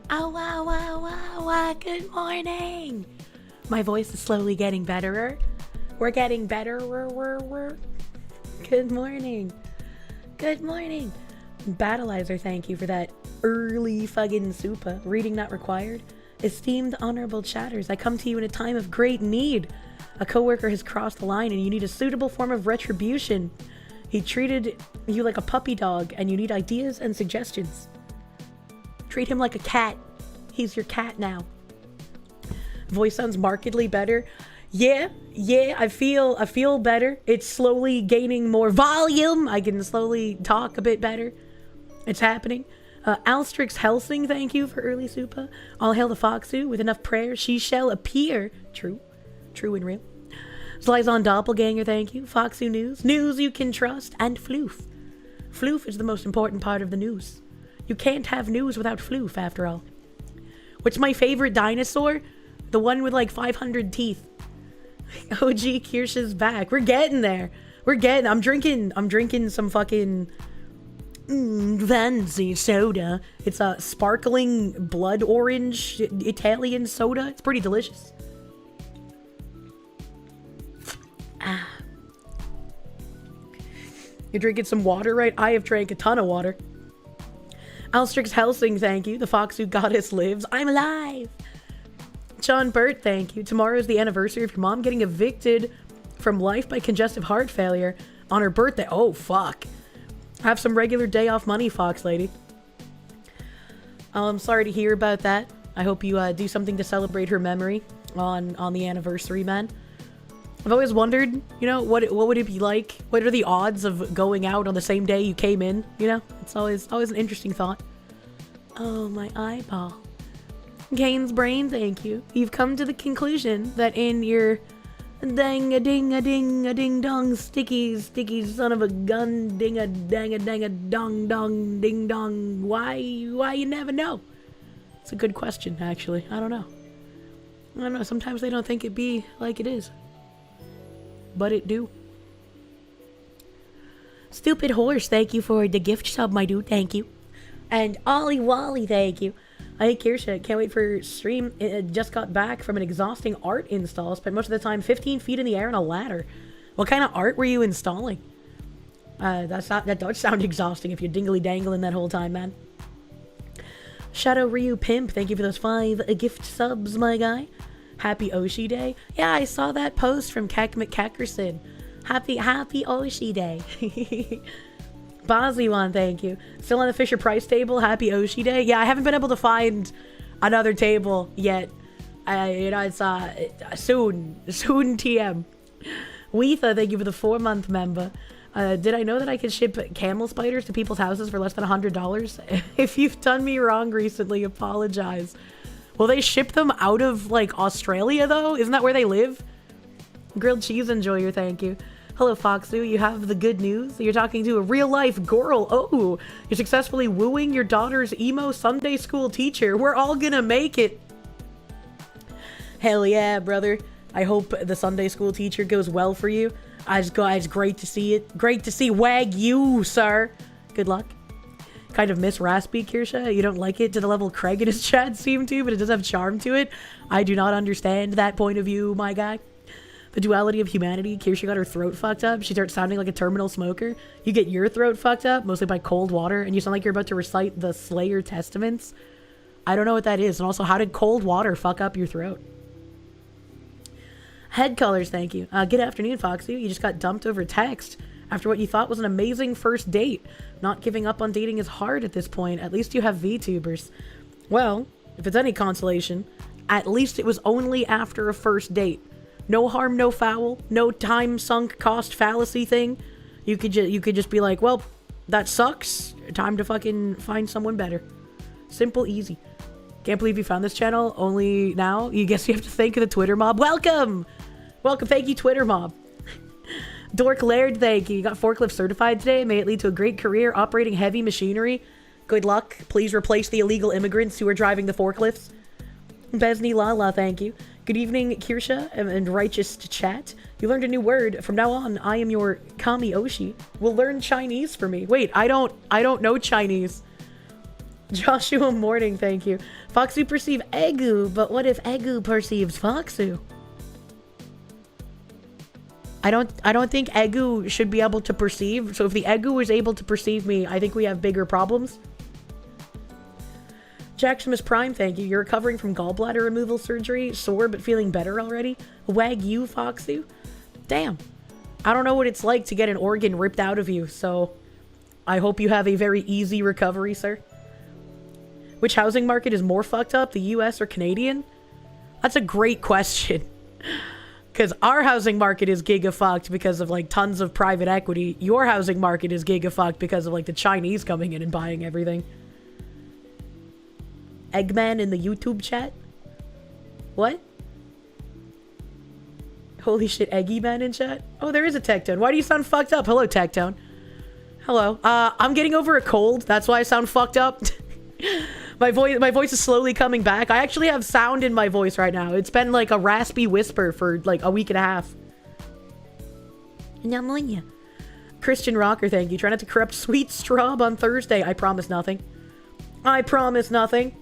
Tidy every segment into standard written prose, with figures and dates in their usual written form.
Oh, wow, wow, wow, wow. Good morning. My voice is slowly getting betterer. We're getting better. Good morning. Good morning. Battleizer, thank you for that early fucking super. Reading not required. Esteemed honorable chatters, I come to you in a time of great need. A coworker has crossed the line and you need a suitable form of retribution. He treated you like a puppy dog and you need ideas and suggestions. Treat him like a cat. He's your cat now. Voice sounds markedly better. Yeah, I feel better. It's slowly gaining more volume. I can slowly talk a bit better. It's happening. Alstrix Helsing, thank you for early super. All hail the Foxu. With enough prayer, she shall appear. True and real. Slyzon Doppelganger, thank you. Foxu News. News you can trust. And Floof. Floof is the most important part of the news. You can't have news without Floof, after all. What's my favorite dinosaur? The one with like 500 teeth. OG Kirsche's back. We're getting there. I'm drinking some fucking fancy soda. It's a sparkling blood orange Italian soda. It's pretty delicious. You're drinking some water, right? I have drank a ton of water. Alstrix Helsing, thank you. The Foxu Goddess lives. I'm alive. John Burt, thank you. Tomorrow is the anniversary of your mom getting evicted from life by congestive heart failure on her birthday. Oh, fuck. Have some regular day off money, Fox lady. I'm sorry to hear about that. I hope you do something to celebrate her memory on the anniversary, man. I've always wondered, you know, what would it be like? What are the odds of going out on the same day you came in? You know, it's always an interesting thought. Oh, my eyeball. Kane's brain, thank you. You've come to the conclusion that in your ding-a-ding-a-ding-a-ding-dong sticky son of a gun ding-a-dang-a-dang-a-dong-ding-dong. Why you never know? It's a good question, actually. I don't know. Sometimes they don't think it be like it is. But it do. Stupid Horse, thank you for the gift sub, my dude. Thank you. And Ollie Wally, thank you. Hey, Kirsche, can't wait for stream. It just got back from an exhausting art install. Spent most of the time 15 feet in the air on a ladder. What kind of art were you installing? That does sound exhausting if you're dingly-dangling that whole time, man. Shadow Ryu Pimp, thank you for those 5 gift subs, my guy. Happy Oshi Day. Yeah, I saw that post from Kek McKeckerson. Happy Oshi Day. Baziwan, thank you. Still on the Fisher Price table. Happy Oshi Day. Yeah, I haven't been able to find another table yet. It's soon TM. Weetha, thank you for the 4-month member. Did I know that I could ship camel spiders to people's houses for less than $100? If you've done me wrong recently, apologize. Will they ship them out of, like, Australia, though? Isn't that where they live? Grilled Cheese Enjoyer, thank you. Hello, Foxu. You have the good news. You're talking to a real-life girl. Oh, you're successfully wooing your daughter's emo Sunday school teacher. We're all gonna make it. Hell yeah, brother. I hope the Sunday school teacher goes well for you. It's great to see it. Great to see Wagyu, sir. Good luck. Kind of miss Raspy, Kirsche. You don't like it to the level Craig and his chat seem to, but it does have charm to it. I do not understand that point of view, my guy. The duality of humanity. Kirsche got her throat fucked up. She starts sounding like a terminal smoker. You get your throat fucked up, mostly by cold water, and you sound like you're about to recite the Slayer Testaments. I don't know what that is. And also, how did cold water fuck up your throat? Head colors, thank you. Good afternoon, Foxy. You just got dumped over text after what you thought was an amazing first date. Not giving up on dating is hard at this point. At least you have VTubers. Well, if it's any consolation, at least it was only after a first date. No harm, no foul. No time sunk cost fallacy thing. You could just be like, well, that sucks. Time to fucking find someone better. Simple, easy. Can't believe you found this channel only now. You guess you have to thank the Twitter mob. Welcome! Welcome, thank you, Twitter mob. Dork Laird, thank you. You got forklift certified today. May it lead to a great career operating heavy machinery. Good luck. Please replace the illegal immigrants who are driving the forklifts. Besney Lala, thank you. Good evening, Kirsche and righteous chat. You learned a new word. From now on, I am your Kami Oshi. Will learn Chinese for me. Wait, I don't know Chinese. Joshua Morning, thank you. Foxu perceive Egu, but what if Egu perceives Foxu? I don't think Egu should be able to perceive. So if the Egu is able to perceive me, I think we have bigger problems. Jackson's Prime, thank you. You're recovering from gallbladder removal surgery, sore but feeling better already. Wagyu Foxu. Damn. I don't know what it's like to get an organ ripped out of you, so I hope you have a very easy recovery, sir. Which housing market is more fucked up, the US or Canadian? That's a great question. Because our housing market is giga-fucked because of, like, tons of private equity. Your housing market is giga-fucked because of, like, the Chinese coming in and buying everything. Eggman in the YouTube chat? What? Holy shit, Eggy Man in chat? Oh, there is a Tectone. Why do you sound fucked up? Hello, Tectone. Hello. I'm getting over a cold. That's why I sound fucked up. My voice is slowly coming back. I actually have sound in my voice right now. It's been like a raspy whisper for like a week and a half. Christian Rocker, thank you. Try not to corrupt Sweet Straub on Thursday. I promise nothing. I promise nothing.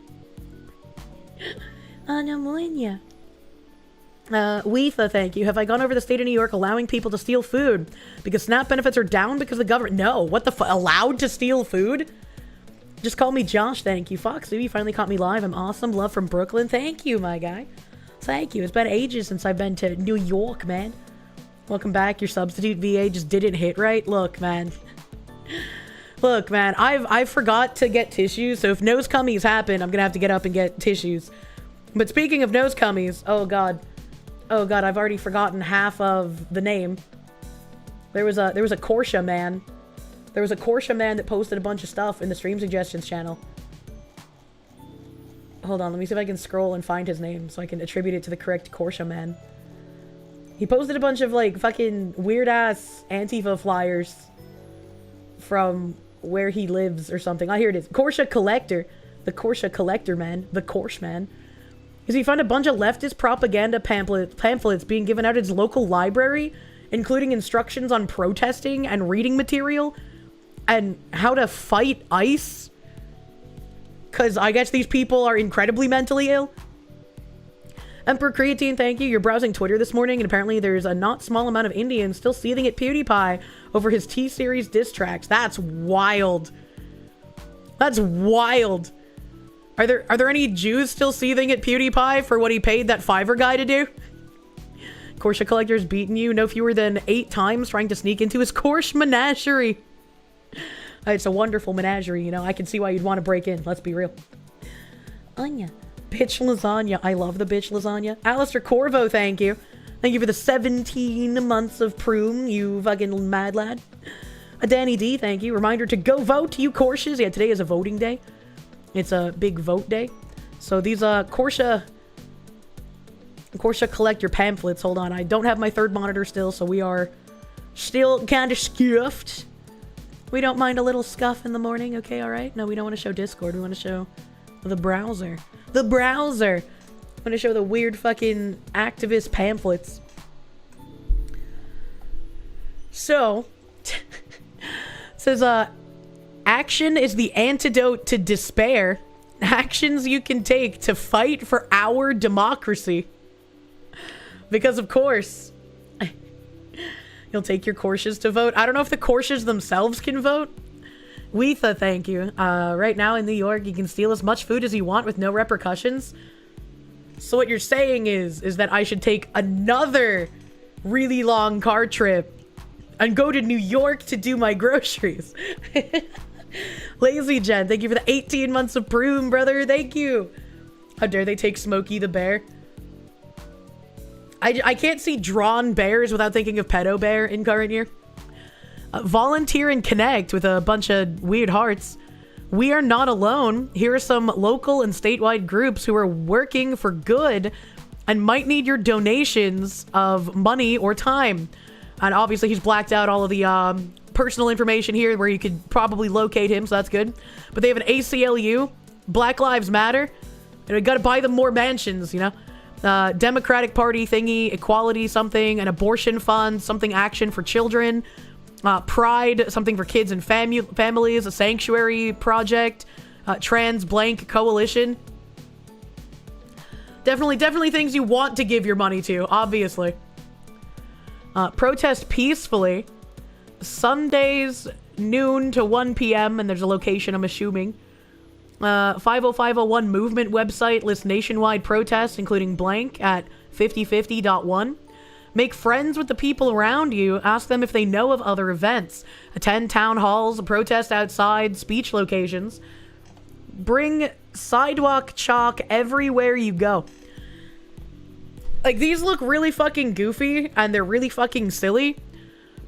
Weetha, thank you. Have I gone over the state of New York allowing people to steal food? Because SNAP benefits are down because the government... No, what the allowed to steal food? Just call me Josh, thank you. Foxy, you finally caught me live. I'm awesome. Love from Brooklyn. Thank you, my guy. Thank you. It's been ages since I've been to New York, man. Welcome back. Your substitute VA just didn't hit right. Look, man. Look, man. I forgot to get tissues, so if nose cummies happen, I'm gonna have to get up and get tissues. But speaking of nose cummies, oh god. Oh god, I've already forgotten half of the name. There was a Kirsche man. There was a Kirsche man that posted a bunch of stuff in the stream suggestions channel. Hold on, let me see if I can scroll and find his name so I can attribute it to the correct Kirsche man. He posted a bunch of like fucking weird ass Antifa flyers from where he lives or something. Oh, here it is. Kirsche Collector. The Kirsche Collector man. The Kirsche man. Because he found a bunch of leftist propaganda pamphlets being given out at his local library, including instructions on protesting and reading material. And how to fight ICE? Because I guess these people are incredibly mentally ill. Emperor Creatine, thank you. You're browsing Twitter this morning, and apparently there's a not small amount of Indians still seething at PewDiePie over his T-Series diss tracks. That's wild. That's wild. Are there any Jews still seething at PewDiePie for what he paid that Fiverr guy to do? Kirsche Collector's beaten you no fewer than 8 times trying to sneak into his Kirsche menagerie. It's a wonderful menagerie, you know. I can see why you'd want to break in. Let's be real. Anya. Bitch lasagna. I love the bitch lasagna. Alistair Corvo, thank you. Thank you for the 17 months of Prune, you fucking mad lad. Danny D, thank you. Reminder to go vote, you Kirsches. Yeah, today is a voting day. It's a big vote day. So these Kirsche collect your pamphlets. Hold on, I don't have my third monitor still, so we are still kind of scuffed. We don't mind a little scuff in the morning, okay, alright? No, we don't want to show Discord. We want to show the browser. The browser! I want to show the weird fucking activist pamphlets. So, it says, action is the antidote to despair. Actions you can take to fight for our democracy. Because, of course, you'll take your Kirsches to vote. I don't know if the Kirsches themselves can vote. Weetha, thank you. Right now in New York, you can steal as much food as you want with no repercussions. So what you're saying is that I should take another really long car trip and go to New York to do my groceries. Lazy Jen, thank you for the 18 months of Prune, brother. Thank you. How dare they take Smokey the Bear? I can't see drawn bears without thinking of Pedo Bear in current year. Volunteer and connect with a bunch of weird hearts. We are not alone. Here are some local and statewide groups who are working for good and might need your donations of money or time. And obviously he's blacked out all of the personal information here where you could probably locate him, so that's good. But they have an ACLU, Black Lives Matter, and we gotta buy them more mansions, you know? Democratic Party thingy, equality something, an abortion fund, something action for children, Pride, something for kids and families, a sanctuary project, Trans Blank Coalition. Definitely things you want to give your money to, obviously. Protest peacefully. Sundays, noon to 1 p.m. And there's a location, I'm assuming. 50501 movement website lists nationwide protests, including blank at 5050.1. Make friends with the people around you. Ask them if they know of other events. Attend town halls, protest outside, speech locations. Bring sidewalk chalk everywhere you go. Like, these look really fucking goofy, and they're really fucking silly.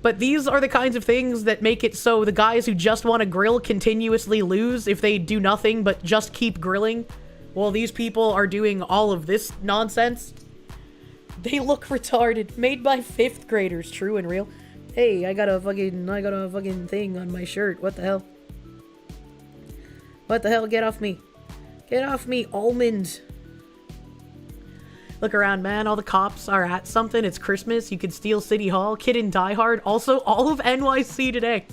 But these are the kinds of things that make it so the guys who just want to grill continuously lose if they do nothing but just keep grilling, while these people are doing all of this nonsense. They look retarded. Made by 5th graders, true and real. Hey, I got a fucking thing on my shirt. What the hell? What the hell? Get off me. Get off me, almond. Look around, man. All the cops are at something. It's Christmas. You could steal City Hall. Kid in Die Hard. Also, all of NYC today.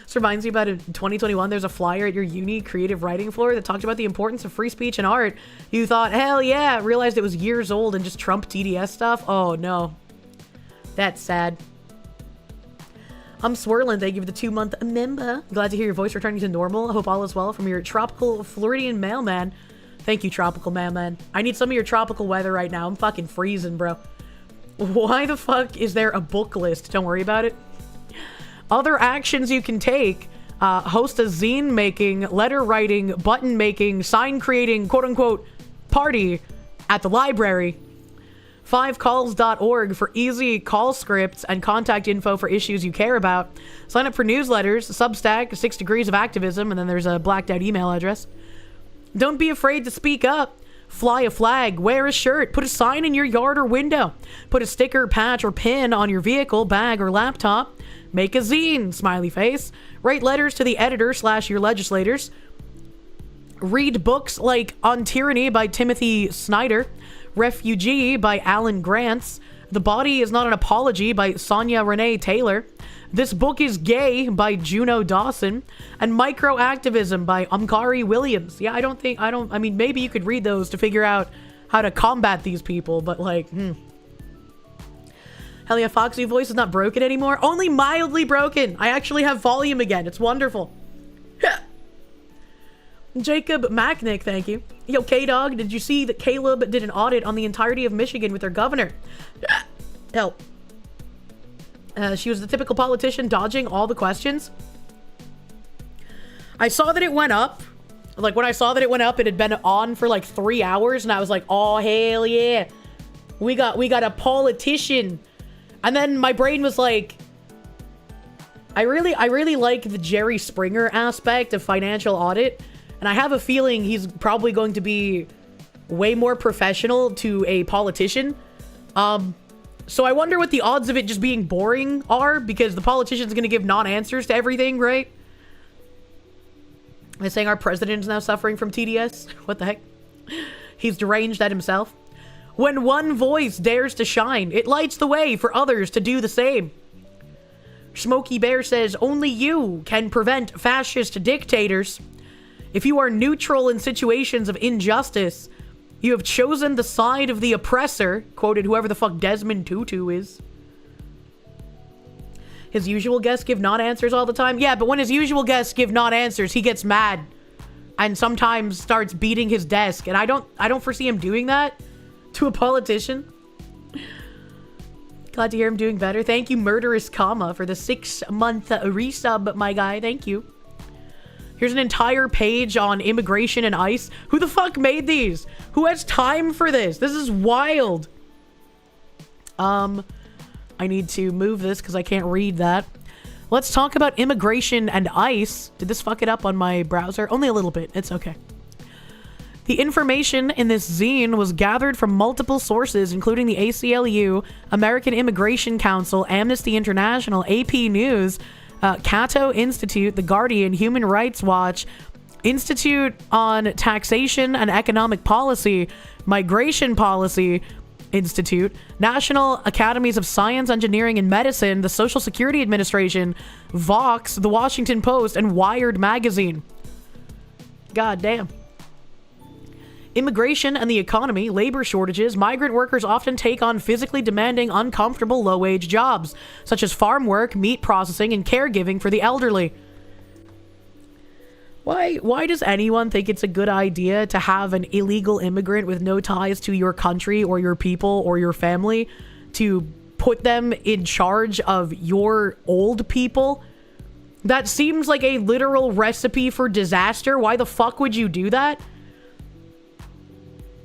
This reminds me about in 2021, there's a flyer at your uni creative writing floor that talked about the importance of free speech and art. You thought, hell yeah, realized it was years old and just Trump TDS stuff. Oh, no. That's sad. I'm Swirling. Thank you for the 2-month member. Glad to hear your voice returning to normal. I hope all is well from your tropical Floridian mailman. Thank you, tropical mailman. I need some of your tropical weather right now. I'm fucking freezing, bro. Why the fuck is there a book list? Don't worry about it. Other actions you can take. Host a zine making, letter writing, button making, sign creating, quote unquote, party at the library. 5calls.org for easy call scripts and contact info for issues you care about. Sign up for newsletters, Substack, 6 Degrees of Activism, and then there's a blacked out email address. Don't be afraid to speak up. Fly a flag, wear a shirt, put a sign in your yard or window. Put a sticker, patch, or pin on your vehicle, bag, or laptop. Make a zine, smiley face. Write letters to the editor / your legislators. Read books like On Tyranny by Timothy Snyder. Refugee by Alan Grants. The Body is Not an Apology by Sonia Renee Taylor. This Book is Gay by Juno Dawson. And Microactivism by Umkari Williams. Yeah, I mean, maybe you could read those to figure out how to combat these people, but like, Hell yeah, Foxy voice is not broken anymore. Only mildly broken. I actually have volume again. It's wonderful. Jacob Macknick, thank you. Yo, K-Dog, did you see that Caleb did an audit on the entirety of Michigan with their governor? Help. She was the typical politician dodging all the questions. I saw that it went up. Like, when I saw that it went up, it had been on for like 3 hours, and I was like, oh, hell yeah. We got a politician. And then my brain was like, I really like the Jerry Springer aspect of financial audit. And I have a feeling he's probably going to be way more professional to a politician. So I wonder what the odds of it just being boring are, because the politician's going to give non-answers to everything, right? They're saying our president is now suffering from TDS. What the heck? He's deranged at himself. When one voice dares to shine, it lights the way for others to do the same. Smokey Bear says, only you can prevent fascist dictators. If you are neutral in situations of injustice, you have chosen the side of the oppressor, quoted whoever the fuck Desmond Tutu is. His usual guests give non-answers all the time. Yeah, but when his usual guests give non-answers, he gets mad and sometimes starts beating his desk. And I don't foresee him doing that to a politician. Glad to hear him doing better. Thank you, Murderous Comma, for the 6-month resub, my guy. Thank you. Here's an entire page on immigration and ICE. Who the fuck made these? Who has time for this? This is wild. I need to move this because I can't read that. Let's talk about immigration and ICE. Did this fuck it up on my browser? Only a little bit. It's okay. The information in this zine was gathered from multiple sources, including the ACLU, American Immigration Council, Amnesty International, AP News, Cato Institute, The Guardian, Human Rights Watch, Institute on Taxation and Economic Policy, Migration Policy Institute, National Academies of Science, Engineering, and Medicine, the Social Security Administration, Vox, The Washington Post, and Wired Magazine. God damn. Immigration and the economy, labor shortages, migrant workers often take on physically demanding, uncomfortable, low-wage jobs, such as farm work, meat processing, and caregiving for the elderly. Why does anyone think it's a good idea to have an illegal immigrant with no ties to your country or your people or your family to put them in charge of your old people? That seems like a literal recipe for disaster. Why the fuck would you do that?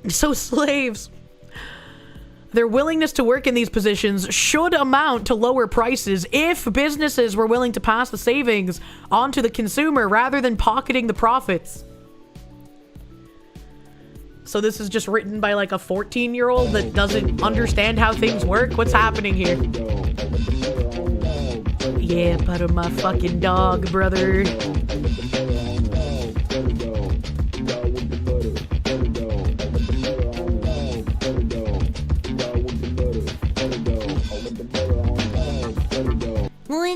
So slaves, their willingness to work in these positions should amount to lower prices if businesses were willing to pass the savings onto the consumer rather than pocketing the profits. So this is just written by like a 14-year-old that doesn't understand how things work? What's happening here? Yeah, butter my fucking dog, brother.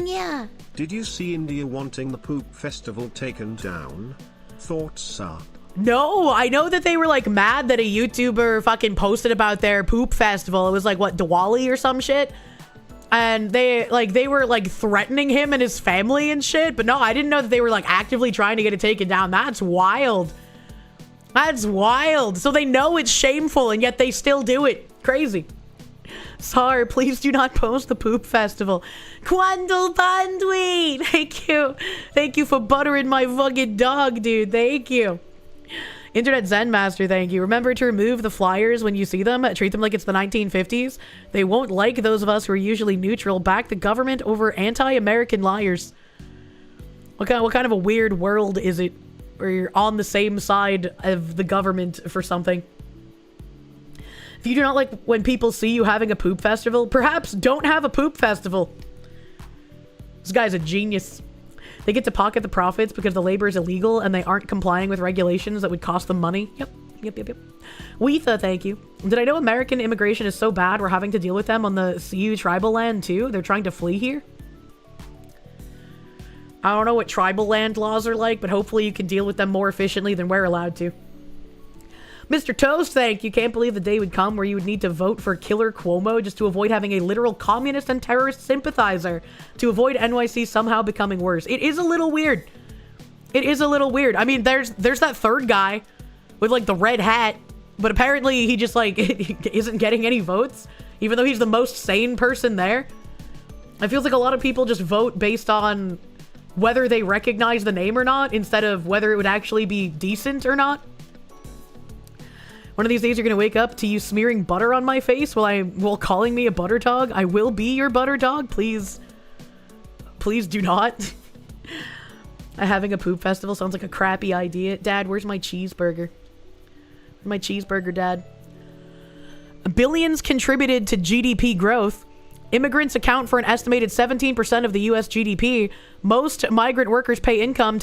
Yeah. Did you see India wanting the poop festival taken down? Thoughts are... No, I know that they were like mad that a YouTuber fucking posted about their poop festival. It was like, what, Diwali or some shit? And they were like threatening him and his family and shit. But no, I didn't know that they were like actively trying to get it taken down. That's wild. That's wild. So they know it's shameful and yet they still do it. Crazy. Sorry, please do not post the poop festival. Quandle Bandwi! Thank you. Thank you for buttering my fucking dog, dude. Thank you. Internet Zen Master, thank you. Remember to remove the flyers when you see them. Treat them like it's the 1950s. They won't like those of us who are usually neutral. Back the government over anti-American liars. What kind of a weird world is it where you're on the same side of the government for something? If you do not like when people see you having a poop festival, perhaps don't have a poop festival. This guy's a genius. They get to pocket the profits because the labor is illegal and they aren't complying with regulations that would cost them money. Yep. Weetha, thank you. Did I know American immigration is so bad we're having to deal with them on the CU tribal land too? They're trying to flee here? I don't know what tribal land laws are like, but hopefully you can deal with them more efficiently than we're allowed to. Mr. Toast, thank you. Can't believe the day would come where you would need to vote for Killer Cuomo just to avoid having a literal communist and terrorist sympathizer to avoid NYC somehow becoming worse. It is a little weird. It is a little weird. I mean, there's that third guy with like the red hat, but apparently he just like isn't getting any votes, even though he's the most sane person there. It feels like a lot of people just vote based on whether they recognize the name or not, instead of whether it would actually be decent or not. One of these days you're gonna wake up to you smearing butter on my face while calling me a butter dog. I will be your butter dog. Please do not. Having a poop festival sounds like a crappy idea. Dad, where's my cheeseburger? My cheeseburger, Dad. Billions contributed to GDP growth. Immigrants account for an estimated 17% of the U.S. GDP. Most migrant workers pay income,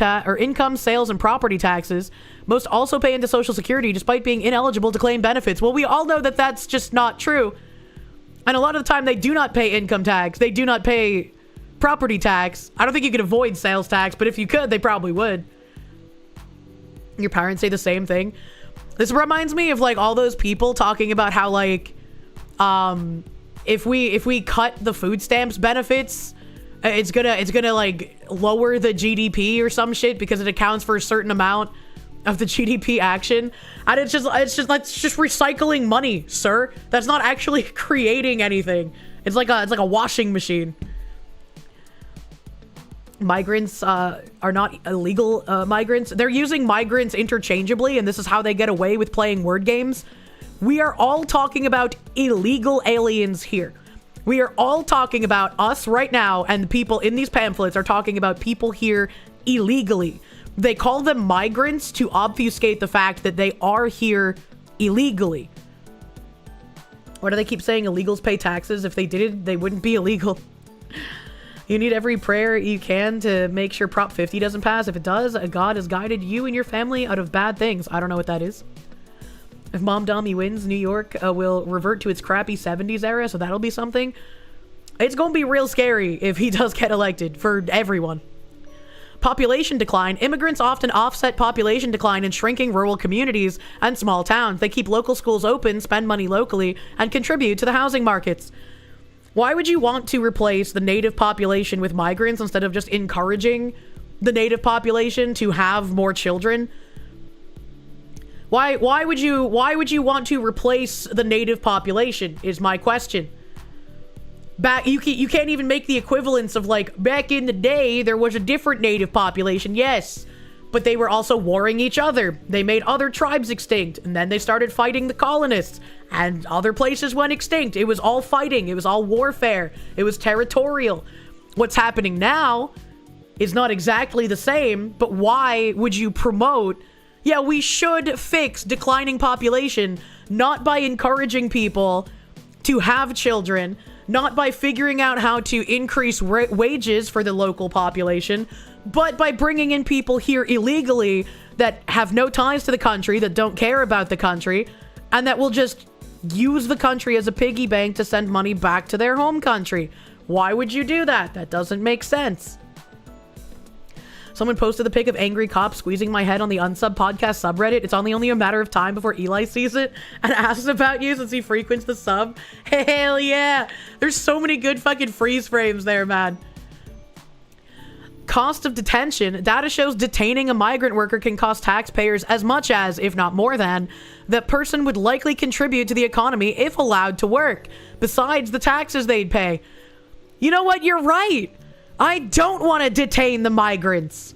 sales, and property taxes. Most also pay into Social Security despite being ineligible to claim benefits. Well, we all know that that's just not true. And a lot of the time, they do not pay income tax. They do not pay property tax. I don't think you could avoid sales tax, but if you could, they probably would. Your parents say the same thing. This reminds me of, like, all those people talking about how, like, if we cut the food stamps benefits, it's gonna like lower the GDP or some shit because it accounts for a certain amount of the GDP action. And it's just recycling money, sir. That's not actually creating anything. It's like a washing machine. Migrants are not illegal migrants. They're using migrants interchangeably, and this is how they get away with playing word games. We are all talking about illegal aliens here. We are all talking about us right now, and the people in these pamphlets are talking about people here illegally. They call them migrants to obfuscate the fact that they are here illegally. Why do they keep saying illegals pay taxes? If they did, they wouldn't be illegal. You need every prayer you can to make sure Prop 50 doesn't pass. If it does, God has guided you and your family out of bad things. I don't know what that is. If Mom Dummy wins, New York will revert to its crappy 70s era, so that'll be something. It's gonna be real scary if he does get elected for everyone. Population decline. Immigrants often offset population decline in shrinking rural communities and small towns. They keep local schools open, spend money locally, and contribute to the housing markets. Why would you want to replace the native population with migrants instead of just encouraging the native population to have more children? Why would you want to replace the native population is my question. You can't even make the equivalence of, like, back in the day there was a different native population. Yes, but they were also warring each other. They made other tribes extinct, and then they started fighting the colonists, and other places went extinct. It was all fighting. It was all warfare. It was territorial. What's happening now is not exactly the same, but why would you promote... Yeah, we should fix declining population, not by encouraging people to have children, not by figuring out how to increase wages for the local population, but by bringing in people here illegally that have no ties to the country, that don't care about the country, and that will just use the country as a piggy bank to send money back to their home country. Why would you do that? That doesn't make sense. Someone posted the pic of angry cops squeezing my head on the unsub podcast subreddit. It's only a matter of time before Eli sees it and asks about you since he frequents the sub. Hell yeah. There's so many good fucking freeze frames there, man. Cost of detention. Data shows detaining a migrant worker can cost taxpayers as much as, if not more than, that person would likely contribute to the economy if allowed to work, besides the taxes they'd pay. You know what? You're right. I don't want to detain the migrants.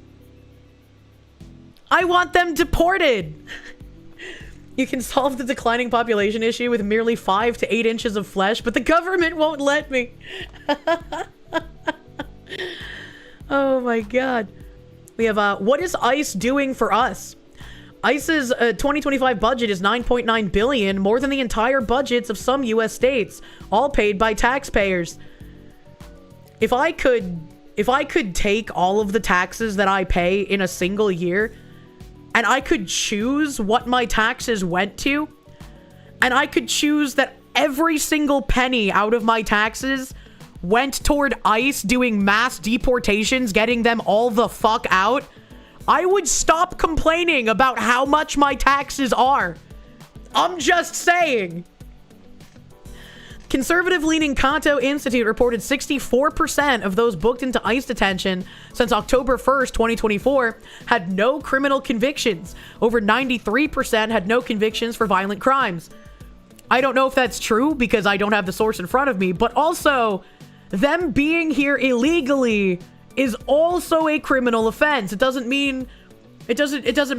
I want them deported. You can solve the declining population issue with merely 5 to 8 inches of flesh, but the government won't let me. Oh my god. We have, what is ICE doing for us? ICE's 2025 budget is $9.9 billion, more than the entire budgets of some US states, all paid by taxpayers. If I could take all of the taxes that I pay in a single year, and I could choose what my taxes went to, and I could choose that every single penny out of my taxes went toward ICE doing mass deportations, getting them all the fuck out, I would stop complaining about how much my taxes are. I'm just saying. Conservative-leaning Kanto Institute reported 64% of those booked into ICE detention since October 1st, 2024 had no criminal convictions. Over 93% had no convictions for violent crimes. I don't know if that's true because I don't have the source in front of me, but also them being here illegally is also a criminal offense. It doesn't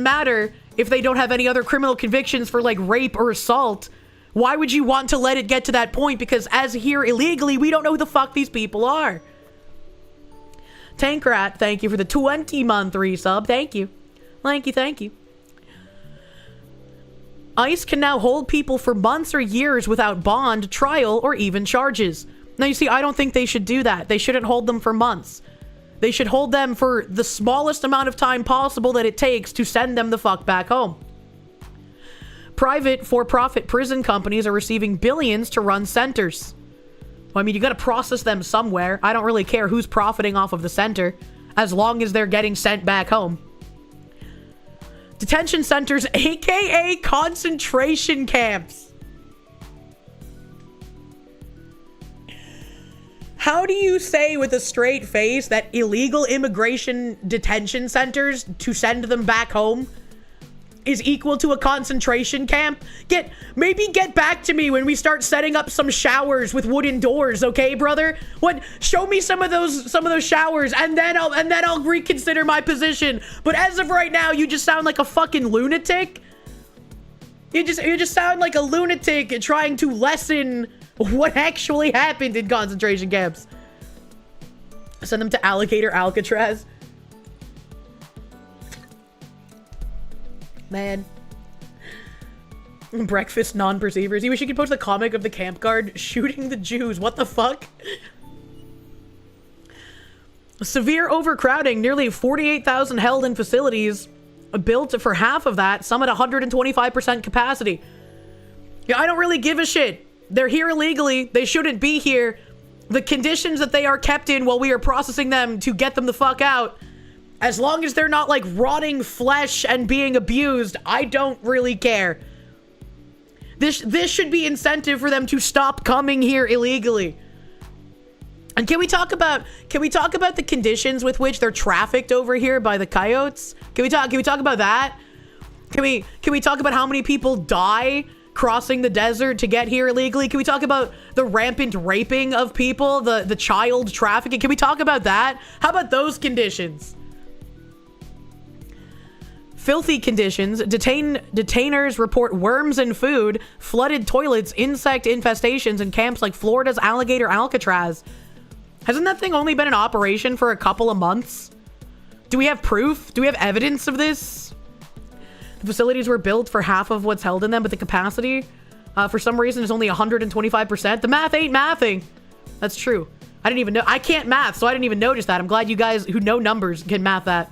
matter if they don't have any other criminal convictions for, like, rape or assault. Why would you want to let it get to that point? Because as here illegally, we don't know who the fuck these people are. Tankrat, thank you for the 20-month resub. Thank you. Thank you. ICE can now hold people for months or years without bond, trial, or even charges. Now, you see, I don't think they should do that. They shouldn't hold them for months. They should hold them for the smallest amount of time possible that it takes to send them the fuck back home. Private for-profit prison companies are receiving billions to run centers. Well, I mean, you gotta process them somewhere. I don't really care who's profiting off of the center, as long as they're getting sent back home. Detention centers, aka concentration camps. How do you say with a straight face that illegal immigration detention centers to send them back home is equal to a concentration camp? Maybe get back to me when we start setting up some showers with wooden doors, okay, brother? Show me some of those showers, and then I'll reconsider my position. But as of right now, you just sound like a fucking lunatic. You just sound like a lunatic trying to lessen what actually happened in concentration camps. Send them to Alligator Alcatraz. Man. Breakfast non-perceivers. You wish you could post the comic of the camp guard shooting the Jews. What the fuck? Severe overcrowding. Nearly 48,000 held in facilities. Built for half of that. Some at 125% capacity. Yeah, I don't really give a shit. They're here illegally. They shouldn't be here. The conditions that they are kept in while we are processing them to get them the fuck out As long as they're not like rotting flesh and being abused, I don't really care. This should be incentive for them to stop coming here illegally. And can we talk about the conditions with which they're trafficked over here by the coyotes? Can we talk about that? Can we talk about how many people die crossing the desert to get here illegally? Can we talk about the rampant raping of people, the child trafficking? Can we talk about that? How about those conditions? Filthy conditions. Detainers report worms in food, flooded toilets, insect infestations in camps like Florida's Alligator Alcatraz. Hasn't that thing only been in operation for a couple of months? Do we have proof? Do we have evidence of this? The facilities were built for half of what's held in them, but the capacity, for some reason, is only 125%. The math ain't mathing. That's true. I didn't even know. I can't math, so I didn't even notice that. I'm glad you guys who know numbers can math that.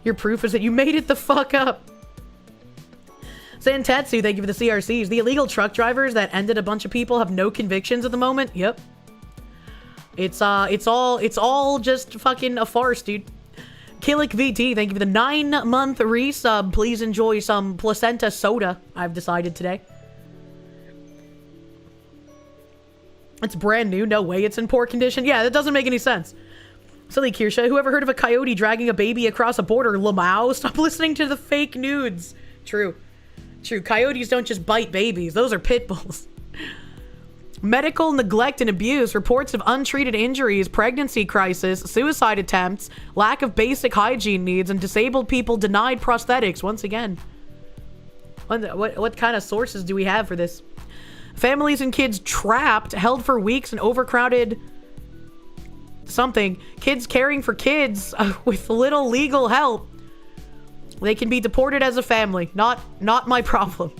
Your proof is that you made it the fuck up. Santetsu, thank you for the CRCs. The illegal truck drivers that ended a bunch of people have no convictions at the moment. Yep. It's all just fucking a farce, dude. Killick VT, thank you for the 9-month resub. Please enjoy some placenta soda, I've decided today. It's brand new. No way it's in poor condition. Yeah, that doesn't make any sense. Silly Kirsche, whoever heard of a coyote dragging a baby across a border? Lamau, stop listening to the fake nudes. True. Coyotes don't just bite babies. Those are pit bulls. Medical neglect and abuse, reports of untreated injuries, pregnancy crisis, suicide attempts, lack of basic hygiene needs, and disabled people denied prosthetics. Once again, what kind of sources do we have for this? Families and kids trapped, held for weeks in overcrowded something. Kids caring for kids with little legal help. They can be deported as a family. Not my problem.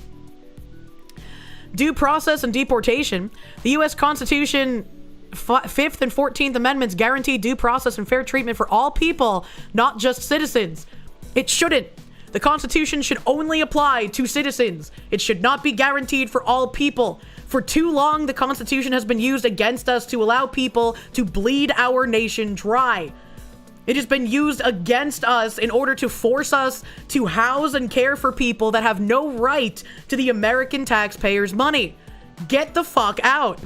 Due process and deportation. The U.S. Constitution 5th and 14th Amendments guarantee due process and fair treatment for all people, not just citizens. It shouldn't. The Constitution should only apply to citizens. It should not be guaranteed for all people. For too long, the Constitution has been used against us to allow people to bleed our nation dry. It has been used against us in order to force us to house and care for people that have no right to the American taxpayers' money. Get the fuck out.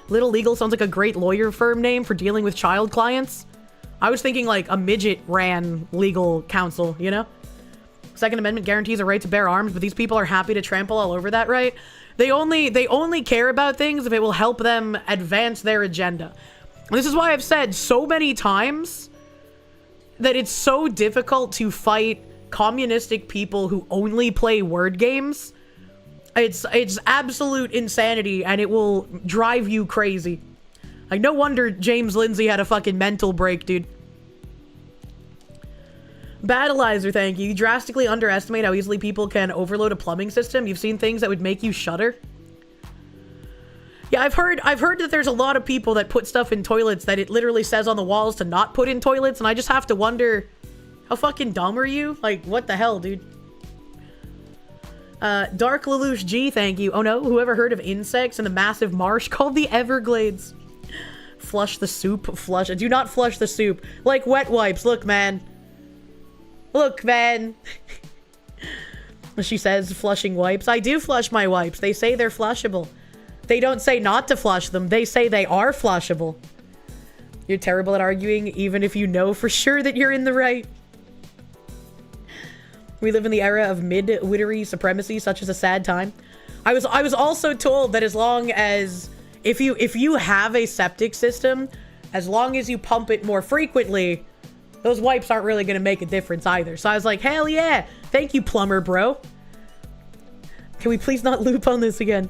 Little Legal sounds like a great lawyer firm name for dealing with child clients. I was thinking like a midget ran legal counsel, you know? Second Amendment guarantees a right to bear arms, but these people are happy to trample all over that right. They only care about things if it will help them advance their agenda. This is why I've said so many times that it's so difficult to fight communistic people who only play word games. It's absolute insanity, and it will drive you crazy. Like, no wonder James Lindsay had a fucking mental break, dude. Battleizer, thank you. You drastically underestimate how easily people can overload a plumbing system. You've seen things that would make you shudder. Yeah, I've heard that there's a lot of people that put stuff in toilets that it literally says on the walls to not put in toilets, and I just have to wonder, how fucking dumb are you? Like, what the hell, dude? Dark Lelouch G, thank you. Oh no, whoever heard of insects in the massive marsh called the Everglades? Flush the soup, flush it. Do not flush the soup. Like wet wipes, look, man. Look, man. She says, flushing wipes. I do flush my wipes. They say they're flushable. They don't say not to flush them. They say they are flushable. You're terrible at arguing, even if you know for sure that you're in the right. We live in the era of mid-wittery supremacy, such as a sad time. I was also told that as long as if you have a septic system, as long as you pump it more frequently, those wipes aren't really gonna make a difference either. So I was like, hell yeah, thank you, plumber bro. Can we please not loop on this again?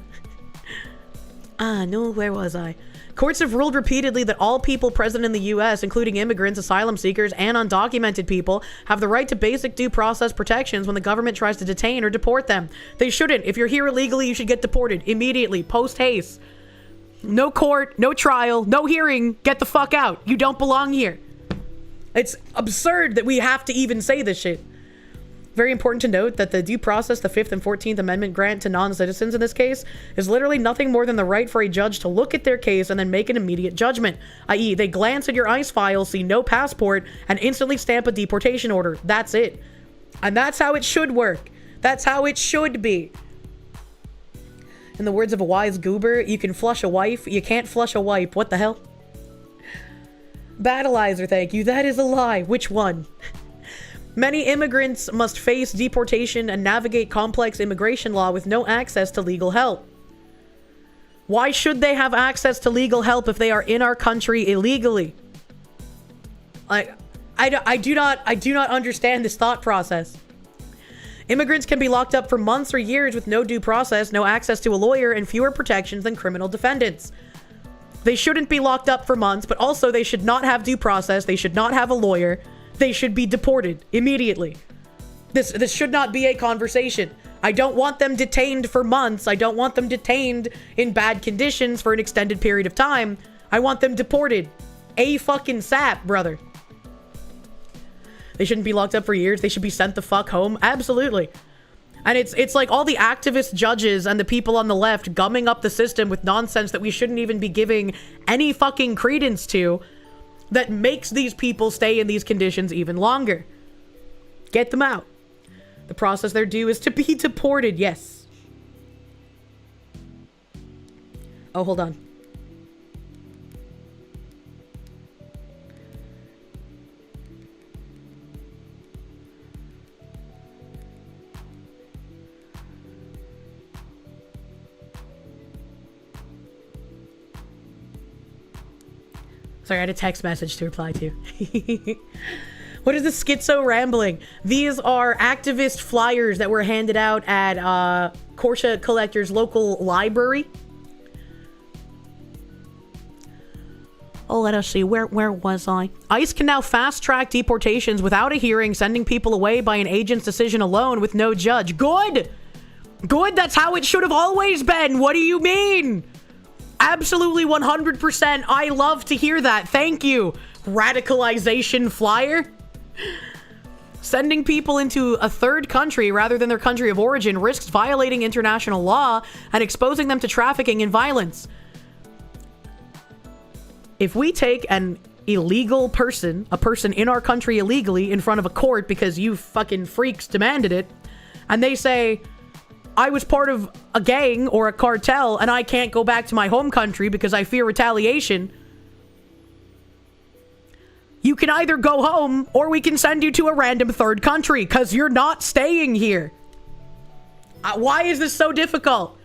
No, where was I? Courts have ruled repeatedly that all people present in the U.S., including immigrants, asylum seekers, and undocumented people, have the right to basic due process protections when the government tries to detain or deport them. They shouldn't. If you're here illegally, you should get deported immediately, post haste. No court, no trial, no hearing. Get the fuck out. You don't belong here. It's absurd that we have to even say this shit. Very important to note that the due process the 5th and 14th Amendment grant to non-citizens in this case is literally nothing more than the right for a judge to look at their case and then make an immediate judgment, i.e. they glance at your ICE file, see no passport, and instantly stamp a deportation order. That's it. And that's how it should work. That's how it should be. In the words of a wise goober, you can flush a wife, you can't flush a wipe. What the hell? Battleizer, thank you. That is a lie. Which one? Many immigrants must face deportation and navigate complex immigration law with no access to legal help. Why should they have access to legal help if they are in our country illegally? I do not understand this thought process. Immigrants can be locked up for months or years with no due process, no access to a lawyer, and fewer protections than criminal defendants. They shouldn't be locked up for months, but also they should not have due process. They should not have a lawyer. They should be deported immediately. This should not be a conversation. I don't want them detained for months. I don't want them detained in bad conditions for an extended period of time. I want them deported. A fucking sap, brother. They shouldn't be locked up for years. They should be sent the fuck home. Absolutely. And it's like all the activist judges and the people on the left gumming up the system with nonsense that we shouldn't even be giving any fucking credence to, that makes these people stay in these conditions even longer. Get them out. The process they're due is to be deported. Yes. Oh, hold on. Sorry, I had a text message to reply to. What is the schizo rambling? These are activist flyers that were handed out at Kirsche Collector's local library. Oh, let us see. Where was I? ICE can now fast-track deportations without a hearing, sending people away by an agent's decision alone with no judge. Good! Good, that's how it should have always been. What do you mean? Absolutely 100%. I love to hear that. Thank you. Radicalization flyer. Sending people into a third country rather than their country of origin risks violating international law and exposing them to trafficking and violence. If we take an illegal person, a person in our country illegally, in front of a court because you fucking freaks demanded it, and they say, I was part of a gang or a cartel and I can't go back to my home country because I fear retaliation, you can either go home or we can send you to a random third country because you're not staying here. Why is this so difficult?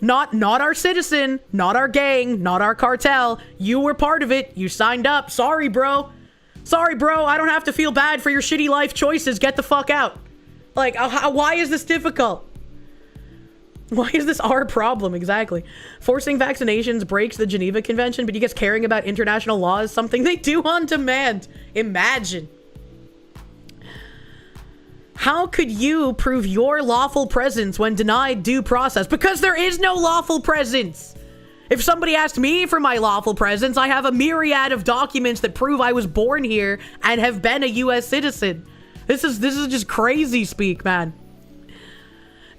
Not our citizen, not our gang, not our cartel. You were part of it. You signed up. Sorry, bro. Sorry, bro. I don't have to feel bad for your shitty life choices. Get the fuck out. Like, why is this difficult? Why is this our problem? Exactly. Forcing vaccinations breaks the Geneva Convention, but you guys caring about international law is something they do on demand. Imagine. How could you prove your lawful presence when denied due process? Because there is no lawful presence. If somebody asked me for my lawful presence, I have a myriad of documents that prove I was born here and have been a US citizen. This is just crazy speak, man.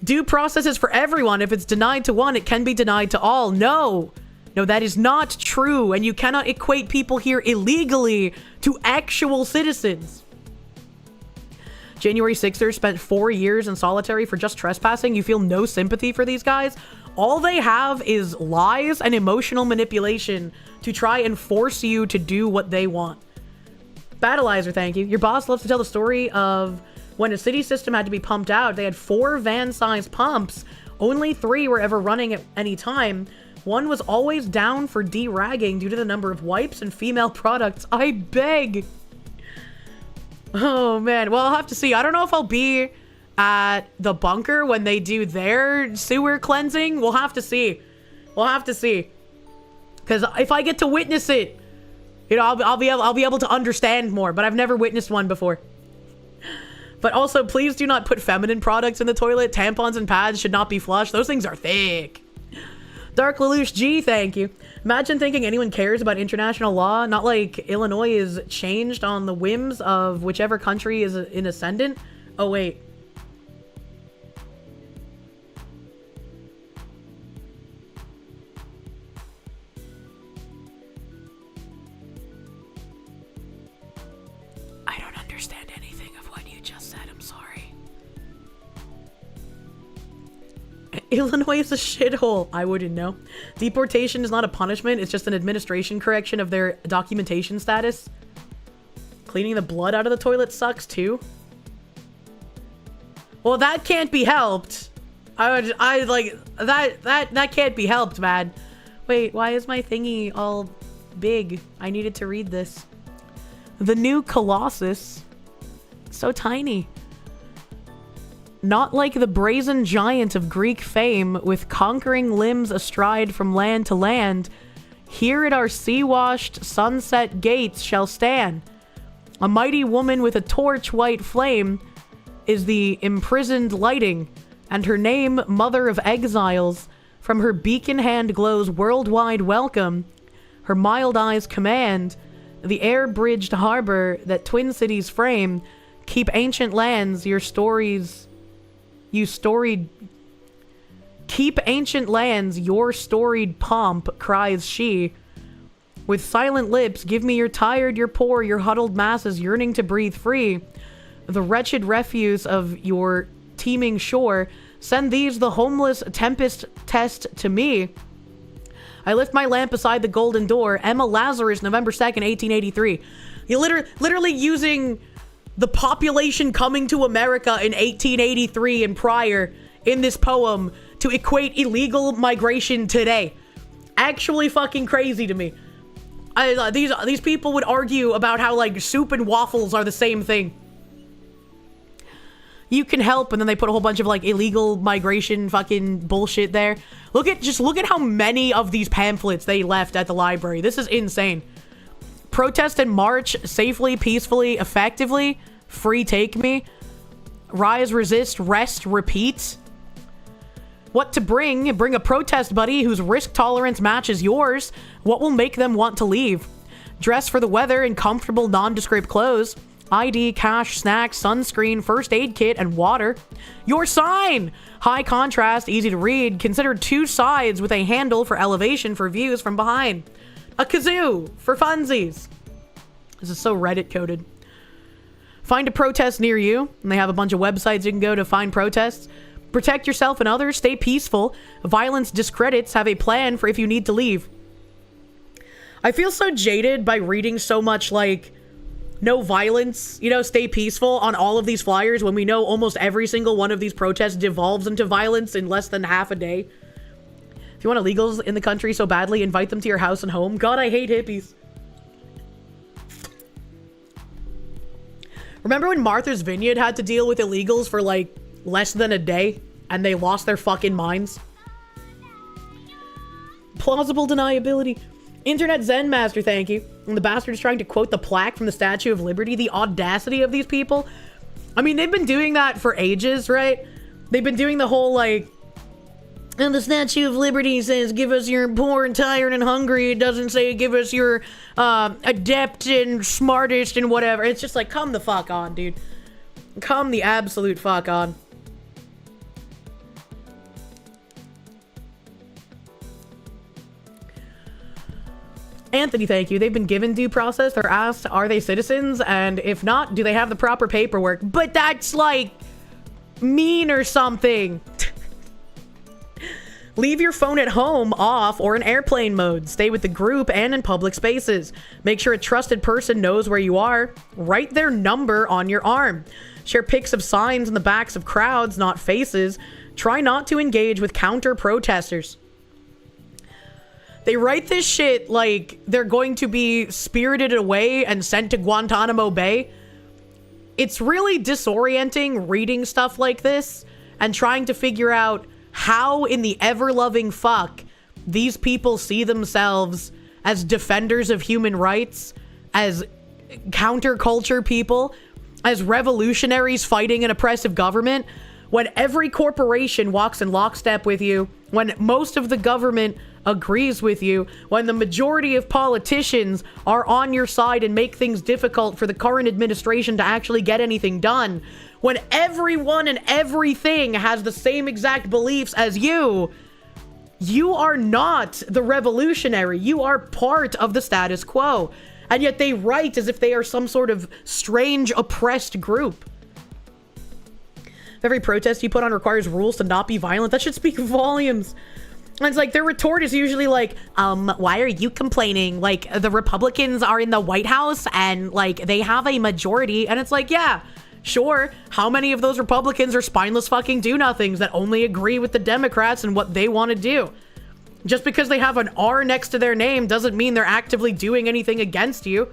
Due process is for everyone. If it's denied to one, it can be denied to all. No, that is not true. And you cannot equate people here illegally to actual citizens. January 6ers spent 4 years in solitary for just trespassing. You feel no sympathy for these guys? All they have is lies and emotional manipulation to try and force you to do what they want. Battleizer, thank you. Your boss loves to tell the story of when a city system had to be pumped out. They had 4 van-sized pumps. Only 3 were ever running at any time. One was always down for de-ragging due to the number of wipes and female products. I beg. Oh, man. Well, I'll have to see. I don't know if I'll be at the bunker when they do their sewer cleansing. We'll have to see. We'll have to see. Because if I get to witness it, I'll be able to understand more. But I've never witnessed one before. But also, please do not put feminine products in the toilet. Tampons and pads should not be flushed. Those things are thick. Dark Lelouch G, thank you. Imagine thinking anyone cares about international law. Not like Illinois is changed on the whims of whichever country is in ascendant. Oh, wait. you just said. I'm sorry. Illinois is a shithole. I wouldn't know. Deportation is not a punishment. It's just an administration correction of their documentation status. Cleaning the blood out of the toilet sucks too. Well, that can't be helped. That can't be helped, man. Wait, why is my thingy all big? I needed to read this. The new Colossus. So tiny. Not like the brazen giant of Greek fame, with conquering limbs astride from land to land, here at our sea-washed sunset gates shall stand. A mighty woman with a torch white flame is the imprisoned lighting, and her name, Mother of Exiles, from her beacon hand glows worldwide welcome. Her mild eyes command the air-bridged harbor that Twin Cities frame. Keep ancient lands, your stories... Keep ancient lands, your storied pomp, cries she. With silent lips, give me your tired, your poor, your huddled masses yearning to breathe free. The wretched refuse of your teeming shore, send these the homeless tempest test to me. I lift my lamp beside the golden door. Emma Lazarus, November 2nd, 1883. You literally using the population coming to America in 1883 and prior in this poem to equate illegal migration today. Actually fucking crazy to me. These people would argue about how, like, soup and waffles are the same thing. You can help, and then they put a whole bunch of, like, illegal migration fucking bullshit there. Look at how many of these pamphlets they left at the library. This is insane. Protest and march safely, peacefully, effectively. Free take me. Rise, resist, rest, repeat. What to bring? Bring a protest buddy whose risk tolerance matches yours. What will make them want to leave? Dress for the weather in comfortable, nondescript clothes. ID, cash, snacks, sunscreen, first aid kit, and water. Your sign! High contrast, easy to read. Consider two sides with a handle for elevation for views from behind. A kazoo for funsies. This is so Reddit coded. Find a protest near you, and they have a bunch of websites you can go to find protests. Protect yourself and others, stay peaceful. Violence discredits, have a plan for if you need to leave. I feel so jaded by reading so much, like, no violence, you know, stay peaceful on all of these flyers when we know almost every single one of these protests devolves into violence in less than half a day. If you want illegals in the country so badly, invite them to your house and home. God, I hate hippies. Remember when Martha's Vineyard had to deal with illegals for, like, less than a day, and they lost their fucking minds? Plausible deniability. Internet Zen Master, thank you. And the bastard is trying to quote the plaque from the Statue of Liberty. The audacity of these people. I mean, they've been doing that for ages, right? They've been doing the whole, like, and the Statue of Liberty says, give us your poor and tired and hungry. It doesn't say give us your adept and smartest and whatever. It's just like, come the fuck on, dude. Come the absolute fuck on. Anthony, thank you. They've been given due process. They're asked, are they citizens? And if not, do they have the proper paperwork? But that's, like, mean or something. Leave your phone at home, off, or in airplane mode. Stay with the group and in public spaces. Make sure a trusted person knows where you are. Write their number on your arm. Share pics of signs in the backs of crowds, not faces. Try not to engage with counter-protesters. They write this shit like they're going to be spirited away and sent to Guantanamo Bay. It's really disorienting reading stuff like this and trying to figure out how in the ever-loving fuck these people see themselves as defenders of human rights, as counterculture people, as revolutionaries fighting an oppressive government, when every corporation walks in lockstep with you, when most of the government agrees with you, when the majority of politicians are on your side and make things difficult for the current administration to actually get anything done, when everyone and everything has the same exact beliefs as you, you are not the revolutionary. You are part of the status quo. And yet they write as if they are some sort of strange oppressed group. If every protest you put on requires rules to not be violent, that should speak volumes. And it's like, their retort is usually like, why are you complaining? Like, the Republicans are in the White House and, like, they have a majority. And it's like, yeah, sure. How many of those Republicans are spineless fucking do-nothings that only agree with the Democrats and what they want to do? Just because they have an R next to their name doesn't mean they're actively doing anything against you.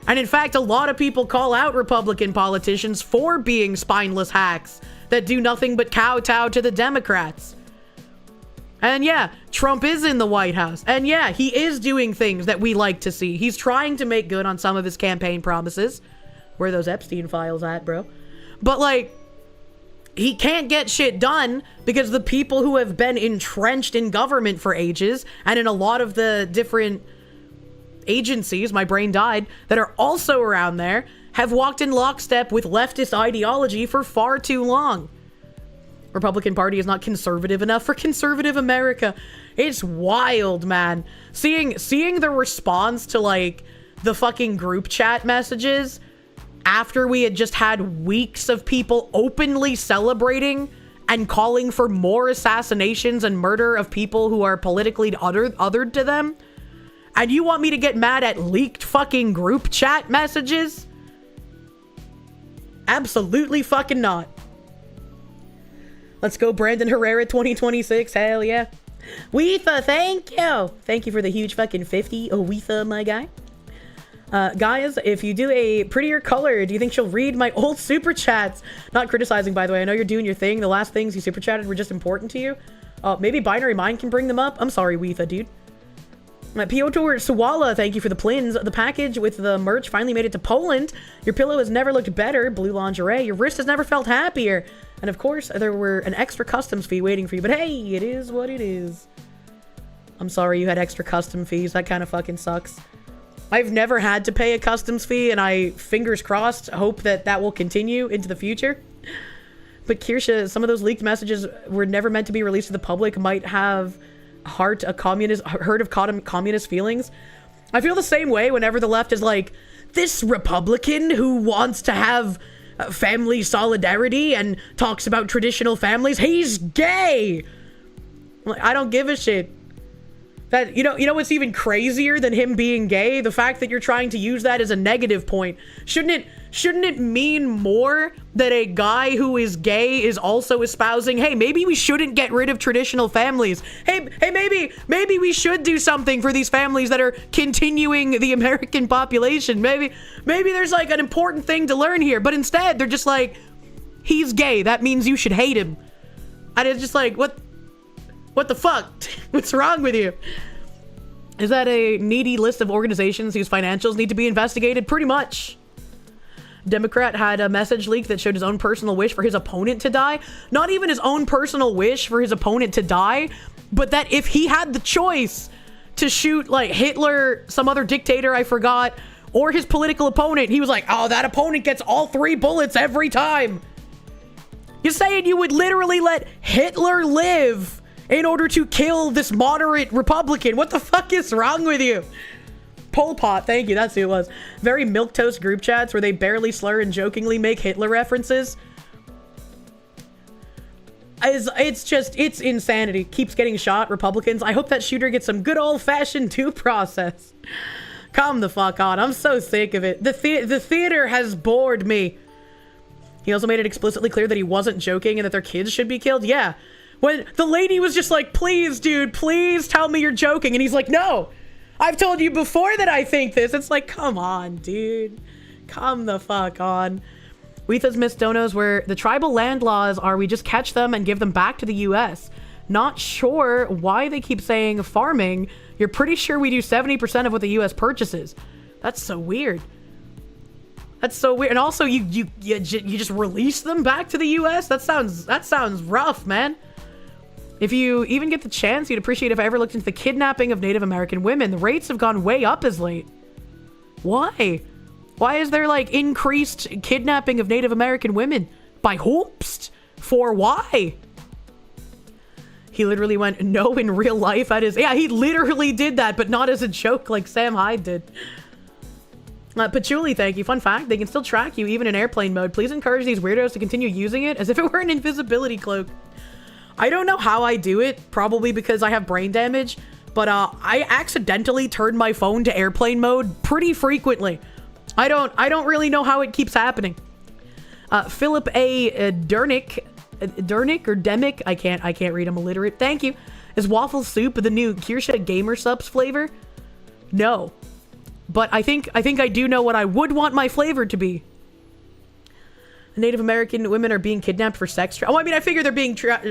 And in fact, a lot of people call out Republican politicians for being spineless hacks that do nothing but kowtow to the Democrats. And yeah, Trump is in the White House. And yeah, he is doing things that we like to see. He's trying to make good on some of his campaign promises. Where are those Epstein files at, bro? But like, he can't get shit done because the people who have been entrenched in government for ages and in a lot of the different agencies, my brain died, that are also around there have walked in lockstep with leftist ideology for far too long. Republican Party is not conservative enough for conservative America. It's wild, man. Seeing the response to like the fucking group chat messages after we had just had weeks of people openly celebrating and calling for more assassinations and murder of people who are politically othered to them. And you want me to get mad at leaked fucking group chat messages? Absolutely fucking not. Let's go Brandon Herrera 2026. Hell yeah. Weetha, thank you. Thank you for the huge fucking 50. Oh, Weetha, my guy. Guys, if you do a prettier color, do you think she'll read my old super chats? Not criticizing, by the way. I know you're doing your thing. The last things you super chatted were just important to you. Maybe Binary Mind can bring them up. I'm sorry, Weetha, dude. Piotr Suwala, thank you for the plins. The package with the merch finally made it to Poland. Your pillow has never looked better. Blue lingerie. Your wrist has never felt happier. And of course, there were an extra customs fee waiting for you. But hey, it is what it is. I'm sorry you had extra custom fees. That kind of fucking sucks. I've never had to pay a customs fee, and I, fingers crossed, hope that that will continue into the future. But Kirsche, some of those leaked messages were never meant to be released to the public, might have hurt of communist feelings. I feel the same way whenever the left is like, this Republican who wants to have family solidarity and talks about traditional families, he's gay. Like, I don't give a shit. That, you know what's even crazier than him being gay? The fact that you're trying to use that as a negative point. Shouldn't it mean more that a guy who is gay is also espousing, hey, maybe we shouldn't get rid of traditional families. Hey, maybe we should do something for these families that are continuing the American population. Maybe there's like an important thing to learn here. But instead, they're just like, he's gay. That means you should hate him. And it's just like, what the fuck? What's wrong with you? Is that a needy list of organizations whose financials need to be investigated? Pretty much. Democrat had a message leak that showed his own personal wish for his opponent to die. Not even his own personal wish for his opponent to die, but that if he had the choice to shoot like Hitler, some other dictator I forgot, or his political opponent, he was like, oh, that opponent gets all 3 bullets every time. You're saying you would literally let Hitler live in order to kill this moderate Republican? What the fuck is wrong with you? Pol Pot, thank you, that's who it was. Very milquetoast group chats where they barely slur and jokingly make Hitler references. It's insanity. Keeps getting shot, Republicans. I hope that shooter gets some good old-fashioned due process. Come the fuck on, I'm so sick of it. The theater has bored me. He also made it explicitly clear that he wasn't joking and that their kids should be killed. Yeah. When the lady was just like, please, dude, please tell me you're joking. And he's like, no, I've told you before that I think this. It's like, come on, dude. Come the fuck on. Weetha's missed donos where the tribal land laws are we just catch them and give them back to the U.S. Not sure why they keep saying farming. You're pretty sure we do 70% of what the U.S. purchases. That's so weird. That's so weird. And also, you just release them back to the U.S.? That sounds rough, man. If you even get the chance, you'd appreciate if I ever looked into the kidnapping of Native American women. The rates have gone way up as late. Why? Why is there, like, increased kidnapping of Native American women? By whoops? For why? He literally went, no, in real life at his... Yeah, he literally did that, but not as a joke like Sam Hyde did. Patchouli, thank you. Fun fact, they can still track you even in airplane mode. Please encourage these weirdos to continue using it as if it were an invisibility cloak. I don't know how I do it, probably because I have brain damage, but I accidentally turn my phone to airplane mode pretty frequently. I don't really know how it keeps happening. Philip A. Dernick or Demick, I can't read, I'm illiterate. Thank you. Is waffle soup the new Kirsche Gamer Subs flavor? No. But I think I do know what I would want my flavor to be. Native American women are being kidnapped for sex oh, I mean, I figure they're being kidnapped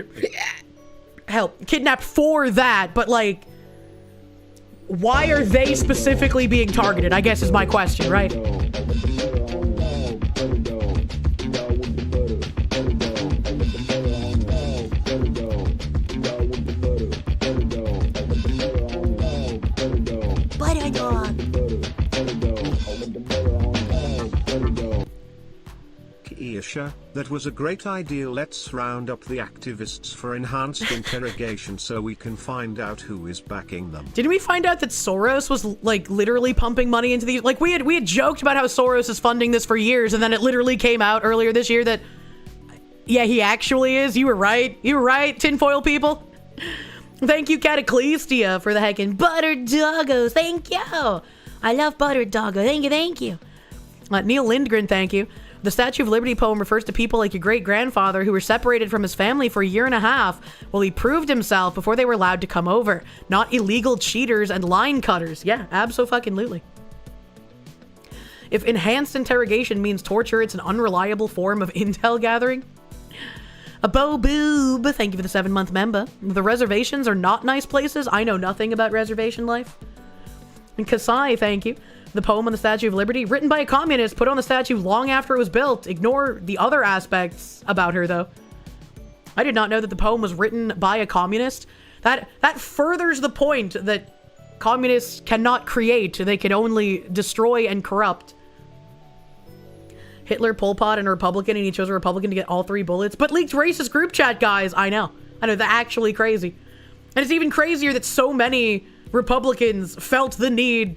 for that, but like, why are they specifically being targeted, I guess is my question, right? Kirsche, that was a great idea. Let's round up the activists for enhanced interrogation so we can find out who is backing them. Didn't we find out that Soros was like literally pumping money into these? Like we had joked about how Soros is funding this for years, and then it literally came out earlier this year that yeah, he actually is. You were right. You were right, tinfoil people. Thank you, Cataclystia, for the heckin' buttered doggos. Thank you. I love buttered doggo. Thank you, thank you. Neil Lindgren, thank you. The Statue of Liberty poem refers to people like your great-grandfather who were separated from his family for a year and a half while he proved himself before they were allowed to come over. Not illegal cheaters and line cutters. Yeah, abso-fucking-lutely. If enhanced interrogation means torture, it's an unreliable form of intel gathering. A Bo Boob, thank you for the 7-month member. The reservations are not nice places. I know nothing about reservation life. And Kasai, thank you. The poem on the Statue of Liberty, written by a communist, put on the statue long after it was built. Ignore the other aspects about her, though. I did not know that the poem was written by a communist. That furthers the point that communists cannot create. They can only destroy and corrupt. Hitler, Pol Pot, and a Republican, and he chose a Republican to get all 3 bullets. But leaked racist group chat, guys. I know, that's actually crazy. And it's even crazier that so many Republicans felt the need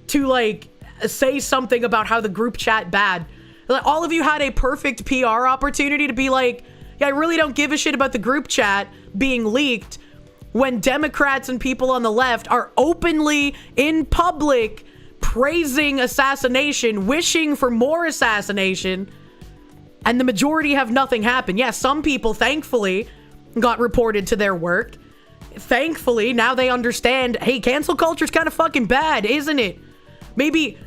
to like say something about how the group chat bad. Like, all of you had a perfect PR opportunity to be like, yeah, I really don't give a shit about the group chat being leaked, when Democrats and people on the left are openly in public praising assassination, wishing for more assassination, and the majority have nothing happen. Yeah, some people thankfully got reported to their work. Thankfully, now they understand, hey, cancel culture's kind of fucking bad, isn't it? Maybe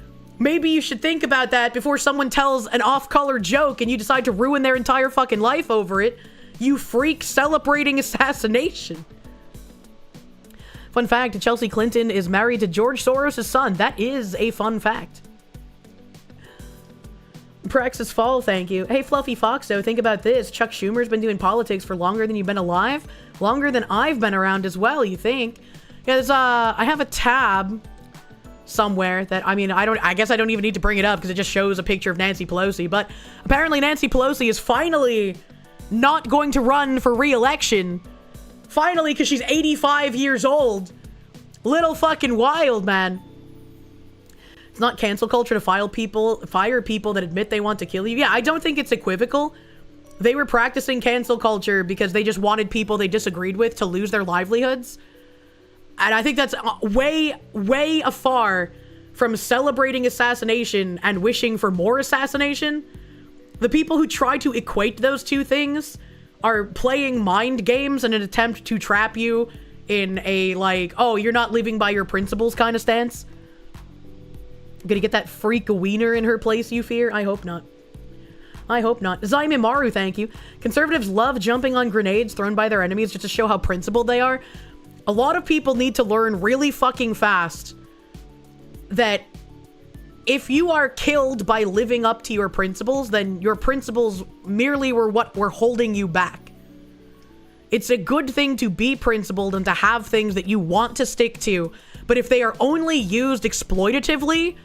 you should think about that before someone tells an off-color joke and you decide to ruin their entire fucking life over it. You freak celebrating assassination. Fun fact, Chelsea Clinton is married to George Soros' son. That is a fun fact. Praxis Fall, thank you. Hey, Fluffy Foxo, think about this. Chuck Schumer's been doing politics for longer than you've been alive. Longer than I've been around as well, you think? Yeah, there's, I have a tab somewhere that, I mean, I guess I don't even need to bring it up because it just shows a picture of Nancy Pelosi, but apparently Nancy Pelosi is finally not going to run for re-election. Finally, because she's 85 years old. Little fucking wild, man. It's not cancel culture to fire people that admit they want to kill you. Yeah, I don't think it's equivocal. They were practicing cancel culture because they just wanted people they disagreed with to lose their livelihoods. And I think that's way, way afar from celebrating assassination and wishing for more assassination. The people who try to equate those two things are playing mind games in an attempt to trap you in a, like, oh, you're not living by your principles kind of stance. Gonna get that freak wiener in her place, you fear? I hope not. I hope not. Zaimimaru, thank you. Conservatives love jumping on grenades thrown by their enemies just to show how principled they are. A lot of people need to learn really fucking fast that if you are killed by living up to your principles, then your principles merely were what were holding you back. It's a good thing to be principled and to have things that you want to stick to, but if they are only used exploitatively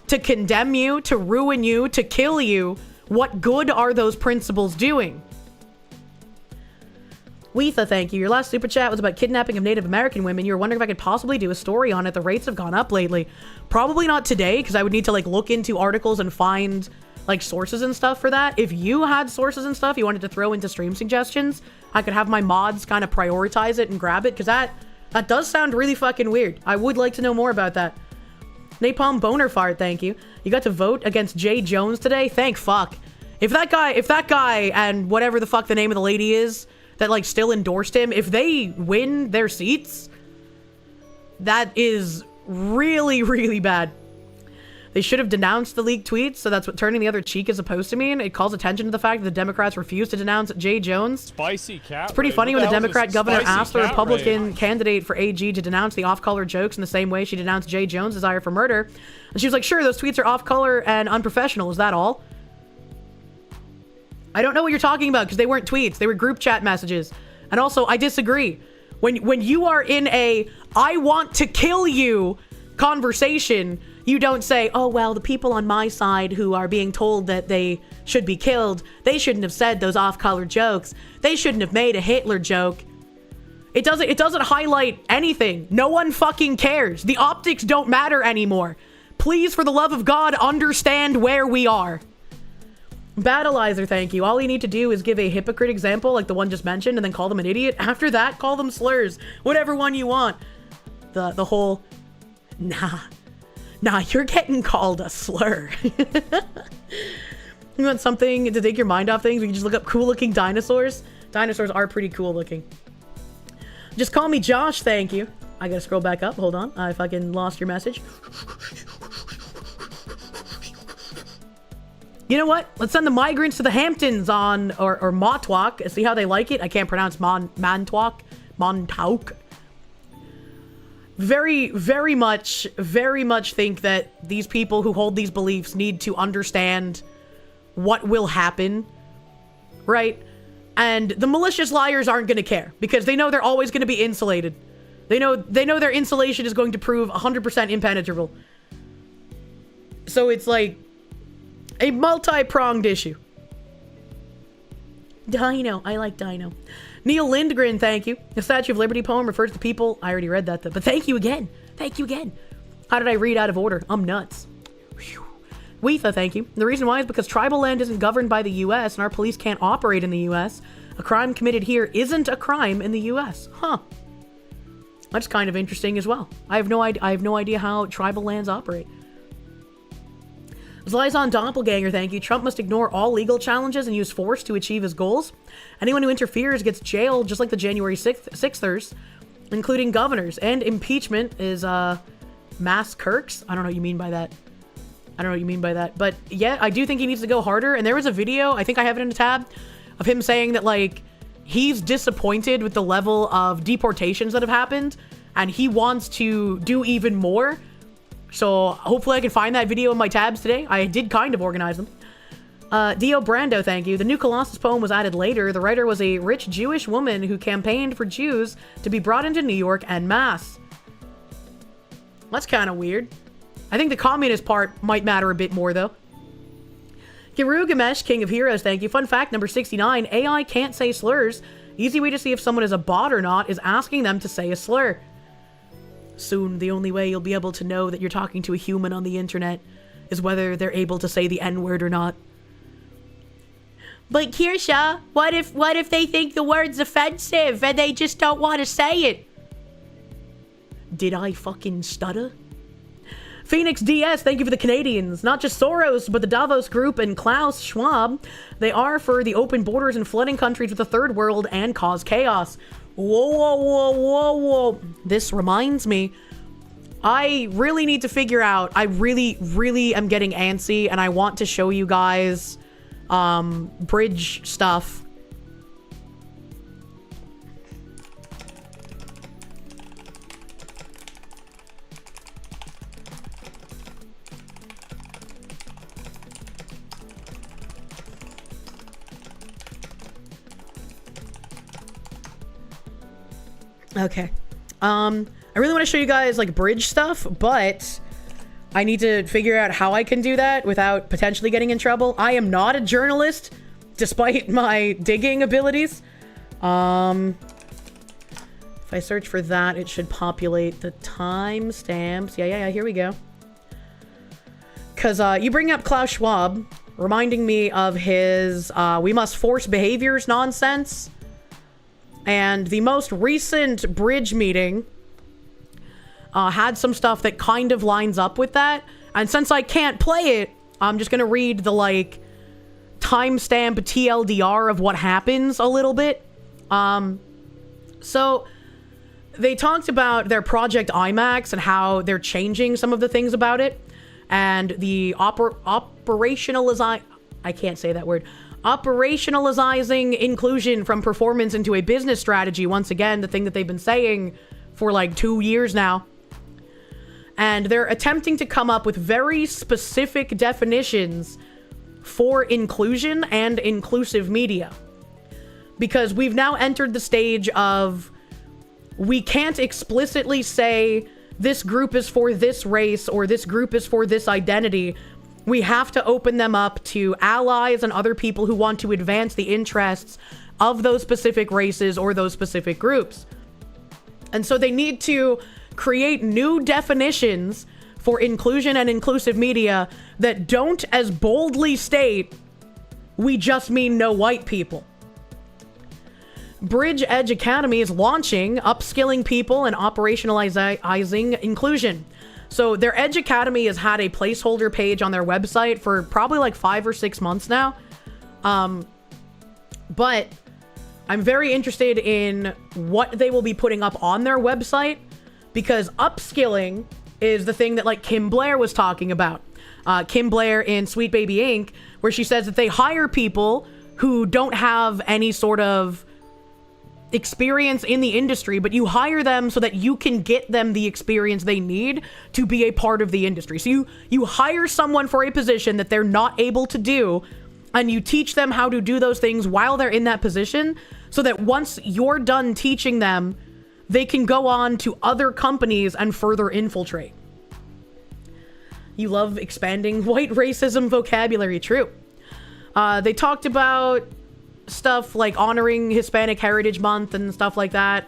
to condemn you, to ruin you, to kill you, what good are those principles doing? Weetha, thank you. Your last super chat was about kidnapping of Native American women. You were wondering if I could possibly do a story on it. The rates have gone up lately. Probably not today, because I would need to like look into articles and find like sources and stuff for that. If you had sources and stuff you wanted to throw into stream suggestions, I could have my mods kind of prioritize it and grab it, because that does sound really fucking weird. I would like to know more about that. Napalm Boner Fart, thank you. You got to vote against Jay Jones today? Thank fuck. If that guy and whatever the fuck the name of the lady is that like still endorsed him, if they win their seats, that is really, really bad. They should have denounced the leaked tweets, so that's what turning the other cheek is supposed to mean. It calls attention to the fact that the Democrats refused to denounce Jay Jones. Spicy cat. It's pretty funny when the Democrat governor asked the Republican candidate for AG to denounce the off-color jokes in the same way she denounced Jay Jones' desire for murder. And she was like, sure, those tweets are off-color and unprofessional. Is that all? I don't know what you're talking about, because they weren't tweets. They were group chat messages. And also, I disagree. When you are in a I want to kill you conversation, you don't say, oh, well, the people on my side who are being told that they should be killed, they shouldn't have said those off-color jokes. They shouldn't have made a Hitler joke. It doesn't highlight anything. No one fucking cares. The optics don't matter anymore. Please, for the love of God, understand where we are. Battleizer, thank you. All you need to do is give a hypocrite example like the one just mentioned and then call them an idiot. After that, call them slurs. Whatever one you want. The whole, nah, you're getting called a slur. You want something to take your mind off things? We can just look up cool looking dinosaurs. Dinosaurs are pretty cool looking. Just call me Josh, thank you. I gotta scroll back up. Hold on. I fucking lost your message. You know what? Let's send the migrants to the Hamptons on, or Montauk. See how they like it? I can't pronounce Montauk. Very, very much think that these people who hold these beliefs need to understand what will happen, right? And the malicious liars aren't going to care, because they know they're always going to be insulated. They know their insulation is going to prove 100% impenetrable. So it's like a multi-pronged issue. Dino. I like Dino. Neil Lindgren, thank you. The Statue of Liberty poem refers to people... I already read that, though. But thank you again. Thank you again. How did I read out of order? I'm nuts. Weetha, thank you. The reason why is because tribal land isn't governed by the U.S. and our police can't operate in the U.S. A crime committed here isn't a crime in the U.S. Huh. That's kind of interesting as well. I have no idea how tribal lands operate. Zlizon Doppelganger, thank you. Trump must ignore all legal challenges and use force to achieve his goals. Anyone who interferes gets jailed, just like the January 6thers, including governors. And impeachment is, mass Kirks? I don't know what you mean by that. But yeah, I do think he needs to go harder. And there was a video, I think I have it in a tab, of him saying that, like, he's disappointed with the level of deportations that have happened, and he wants to do even more. So hopefully I can find that video in my tabs today. I did kind of organize them. Dio Brando, thank you. The new Colossus poem was added later. The writer was a rich Jewish woman who campaigned for Jews to be brought into New York en masse. That's kind of weird. I think the communist part might matter a bit more, though. Giru Gamesh, King of Heroes, thank you. Fun fact number 69, AI can't say slurs. Easy way to see if someone is a bot or not is asking them to say a slur. Soon, the only way you'll be able to know that you're talking to a human on the internet is whether they're able to say the N-word or not. But Kirsche, what if they think the word's offensive and they just don't want to say it? Did I fucking stutter? Phoenix DS, thank you for the Canadians. Not just Soros, but the Davos Group and Klaus Schwab. They are for the open borders and flooding countries with the third world and cause chaos. Whoa. This reminds me, I really need to figure out, I really am getting antsy, and I want to show you guys bridge stuff. Okay. I really want to show you guys like bridge stuff, but I need to figure out how I can do that without potentially getting in trouble. I am not a journalist, despite my digging abilities. If I search for that, it should populate the timestamps. Yeah, here we go. Because you bring up Klaus Schwab, reminding me of his we must force behaviors nonsense. And the most recent bridge meeting had some stuff that kind of lines up with that. And since I can't play it, I'm just going to read the, like, timestamp TLDR of what happens a little bit. So they talked about their project IMAX and how they're changing some of the things about it. And the operationalizing inclusion from performance into a business strategy. Once again, the thing that they've been saying for like 2 years now. And they're attempting to come up with very specific definitions for inclusion and inclusive media. Because we've now entered the stage of we can't explicitly say this group is for this race or this group is for this identity. We have to open them up to allies and other people who want to advance the interests of those specific races or those specific groups. And so they need to create new definitions for inclusion and inclusive media that don't as boldly state, we just mean no white people. Bridge Edge Academy is launching upskilling people and operationalizing inclusion. So their Edge Academy has had a placeholder page on their website for probably like 5 or 6 months now. But I'm very interested in what they will be putting up on their website, because upskilling is the thing that like Kim Blair was talking about. Kim Blair in Sweet Baby Inc., where she says that they hire people who don't have any sort of experience in the industry, but you hire them so that you can get them the experience they need to be a part of the industry. So you hire someone for a position that they're not able to do, and you teach them how to do those things while they're in that position, so that once you're done teaching them, they can go on to other companies and further infiltrate. You love expanding white racism vocabulary, true. They talked about stuff like honoring Hispanic Heritage Month and stuff like that.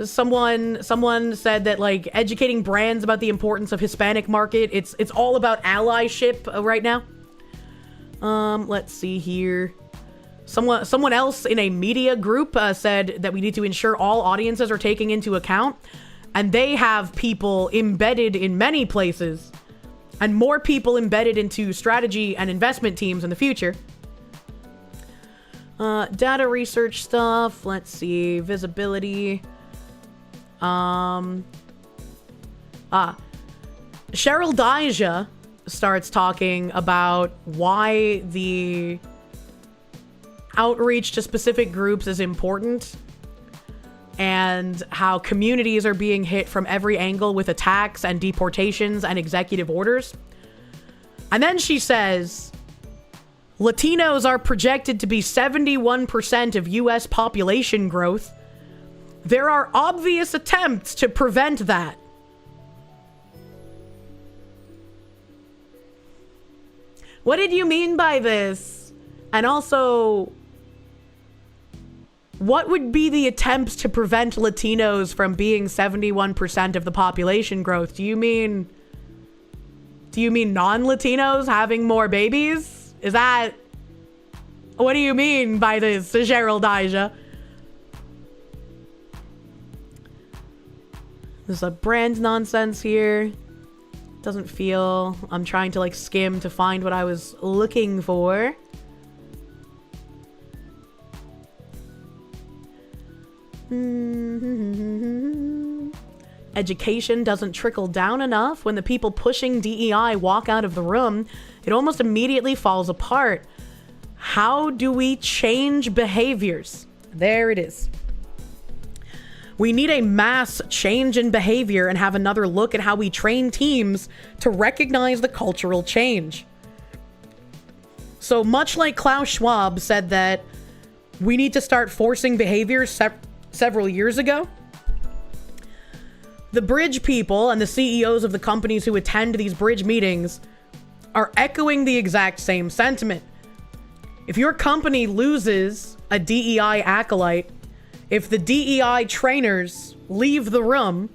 Someone said that like educating brands about the importance of Hispanic market, it's all about allyship right now. Let's see here. Someone else in a media group said that we need to ensure all audiences are taken into account, and they have people embedded in many places and more people embedded into strategy and investment teams in the future. Data research stuff. Let's see. Visibility. Cheryl Daija starts talking about why the outreach to specific groups is important, and how communities are being hit from every angle with attacks and deportations and executive orders. And then she says, Latinos are projected to be 71% of US population growth. There are obvious attempts to prevent that. What did you mean by this? And also, what would be the attempts to prevent Latinos from being 71% of the population growth? Do you mean non-Latinos having more babies? Is that... What do you mean by this, Cheryl Daija? There's a brand nonsense here. Doesn't feel... I'm trying to like skim to find what I was looking for. Education doesn't trickle down enough. When the people pushing DEI walk out of the room, it almost immediately falls apart. How do we change behaviors? There it is. We need a mass change in behavior and have another look at how we train teams to recognize the cultural change. So much like Klaus Schwab said that we need to start forcing behaviors several years ago, the bridge people and the CEOs of the companies who attend these bridge meetings are echoing the exact same sentiment. If your company loses a DEI acolyte, if the DEI trainers leave the room,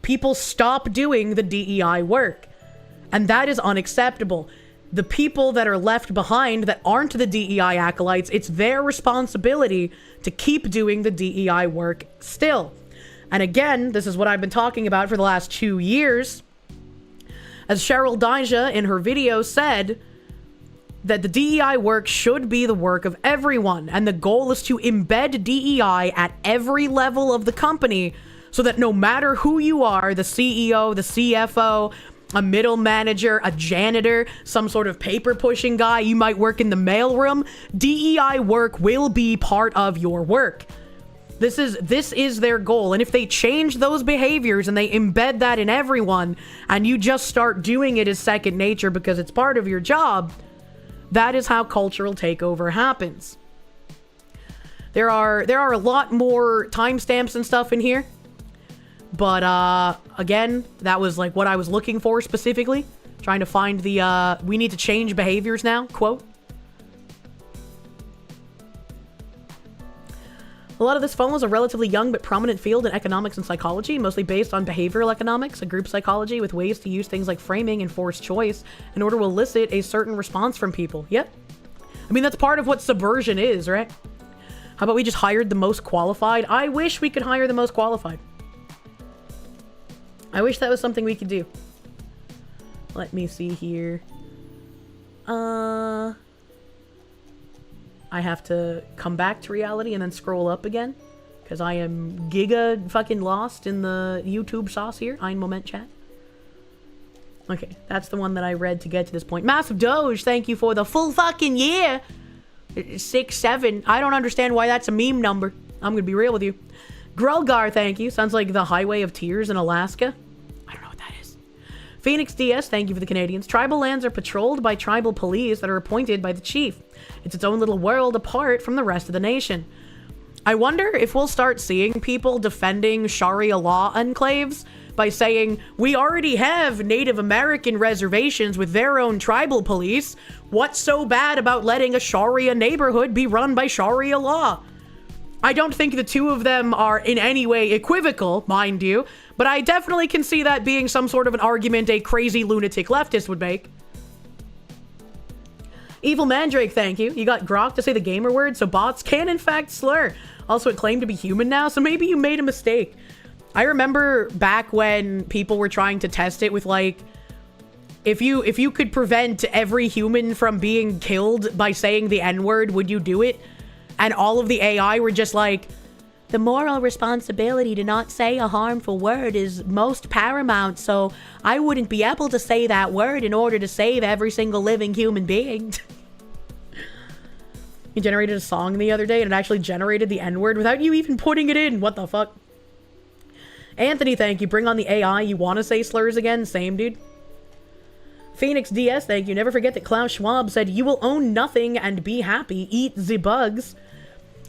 people stop doing the DEI work. And that is unacceptable. The people that are left behind that aren't the DEI acolytes, it's their responsibility to keep doing the DEI work still. And again, this is what I've been talking about for the last 2 years. As Cheryl Daija in her video said, that the DEI work should be the work of everyone. And the goal is to embed DEI at every level of the company so that no matter who you are, the CEO, the CFO, a middle manager, a janitor, some sort of paper pushing guy, you might work in the mailroom, DEI work will be part of your work. This is their goal. And if they change those behaviors and they embed that in everyone and you just start doing it as second nature because it's part of your job, that is how cultural takeover happens. There are a lot more timestamps and stuff in here. But again, that was like what I was looking for specifically. Trying to find the we need to change behaviors now quote. A lot of this follows a relatively young but prominent field in economics and psychology, mostly based on behavioral economics, a group psychology with ways to use things like framing and forced choice in order to elicit a certain response from people. Yep. I mean, that's part of what subversion is, right? How about we just hired the most qualified? I wish we could hire the most qualified. I wish that was something we could do. Let me see here. I have to come back to reality and then scroll up again. Because I am giga fucking lost in the YouTube sauce here. Ein Moment chat. Okay, that's the one that I read to get to this point. Massive Doge, thank you for the full fucking year. 6, 7. I don't understand why that's a meme number. I'm gonna be real with you. Grelgar, thank you. Sounds like the Highway of Tears in Alaska. I don't know what that is. Phoenix DS, thank you for the Canadians. Tribal lands are patrolled by tribal police that are appointed by the chief. It's its own little world apart from the rest of the nation. I wonder if we'll start seeing people defending Sharia law enclaves by saying, we already have Native American reservations with their own tribal police. What's so bad about letting a Sharia neighborhood be run by Sharia law? I don't think the two of them are in any way equivocal, mind you, but I definitely can see that being some sort of an argument a crazy lunatic leftist would make. Evil Mandrake, thank you. You got Grok to say the gamer word, so bots can in fact slur. Also, it claimed to be human now, so maybe you made a mistake. I remember back when people were trying to test it with like, if you could prevent every human from being killed by saying the N-word, would you do it? And all of the AI were just like, the moral responsibility to not say a harmful word is most paramount, so I wouldn't be able to say that word in order to save every single living human being. You generated a song the other day and it actually generated the N-word without you even putting it in. What the fuck? Anthony, thank you. Bring on the AI. You want to say slurs again? Same, dude. Phoenix DS, thank you. Never forget that Klaus Schwab said, you will own nothing and be happy. Eat the bugs.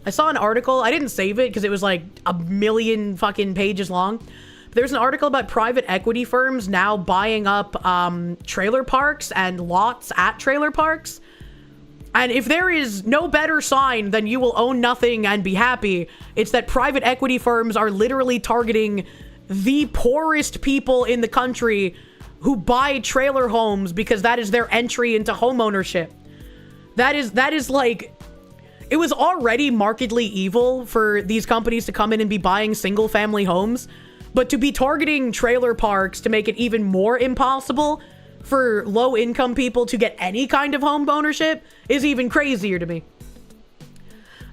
I saw an article. I didn't save it because it was like a million fucking pages long. But there's an article about private equity firms now buying up trailer parks and lots at trailer parks. And if there is no better sign than you will own nothing and be happy, it's that private equity firms are literally targeting the poorest people in the country who buy trailer homes because that is their entry into home ownership. That is like, it was already markedly evil for these companies to come in and be buying single family homes, but to be targeting trailer parks to make it even more impossible for low income people to get any kind of home ownership is even crazier to me.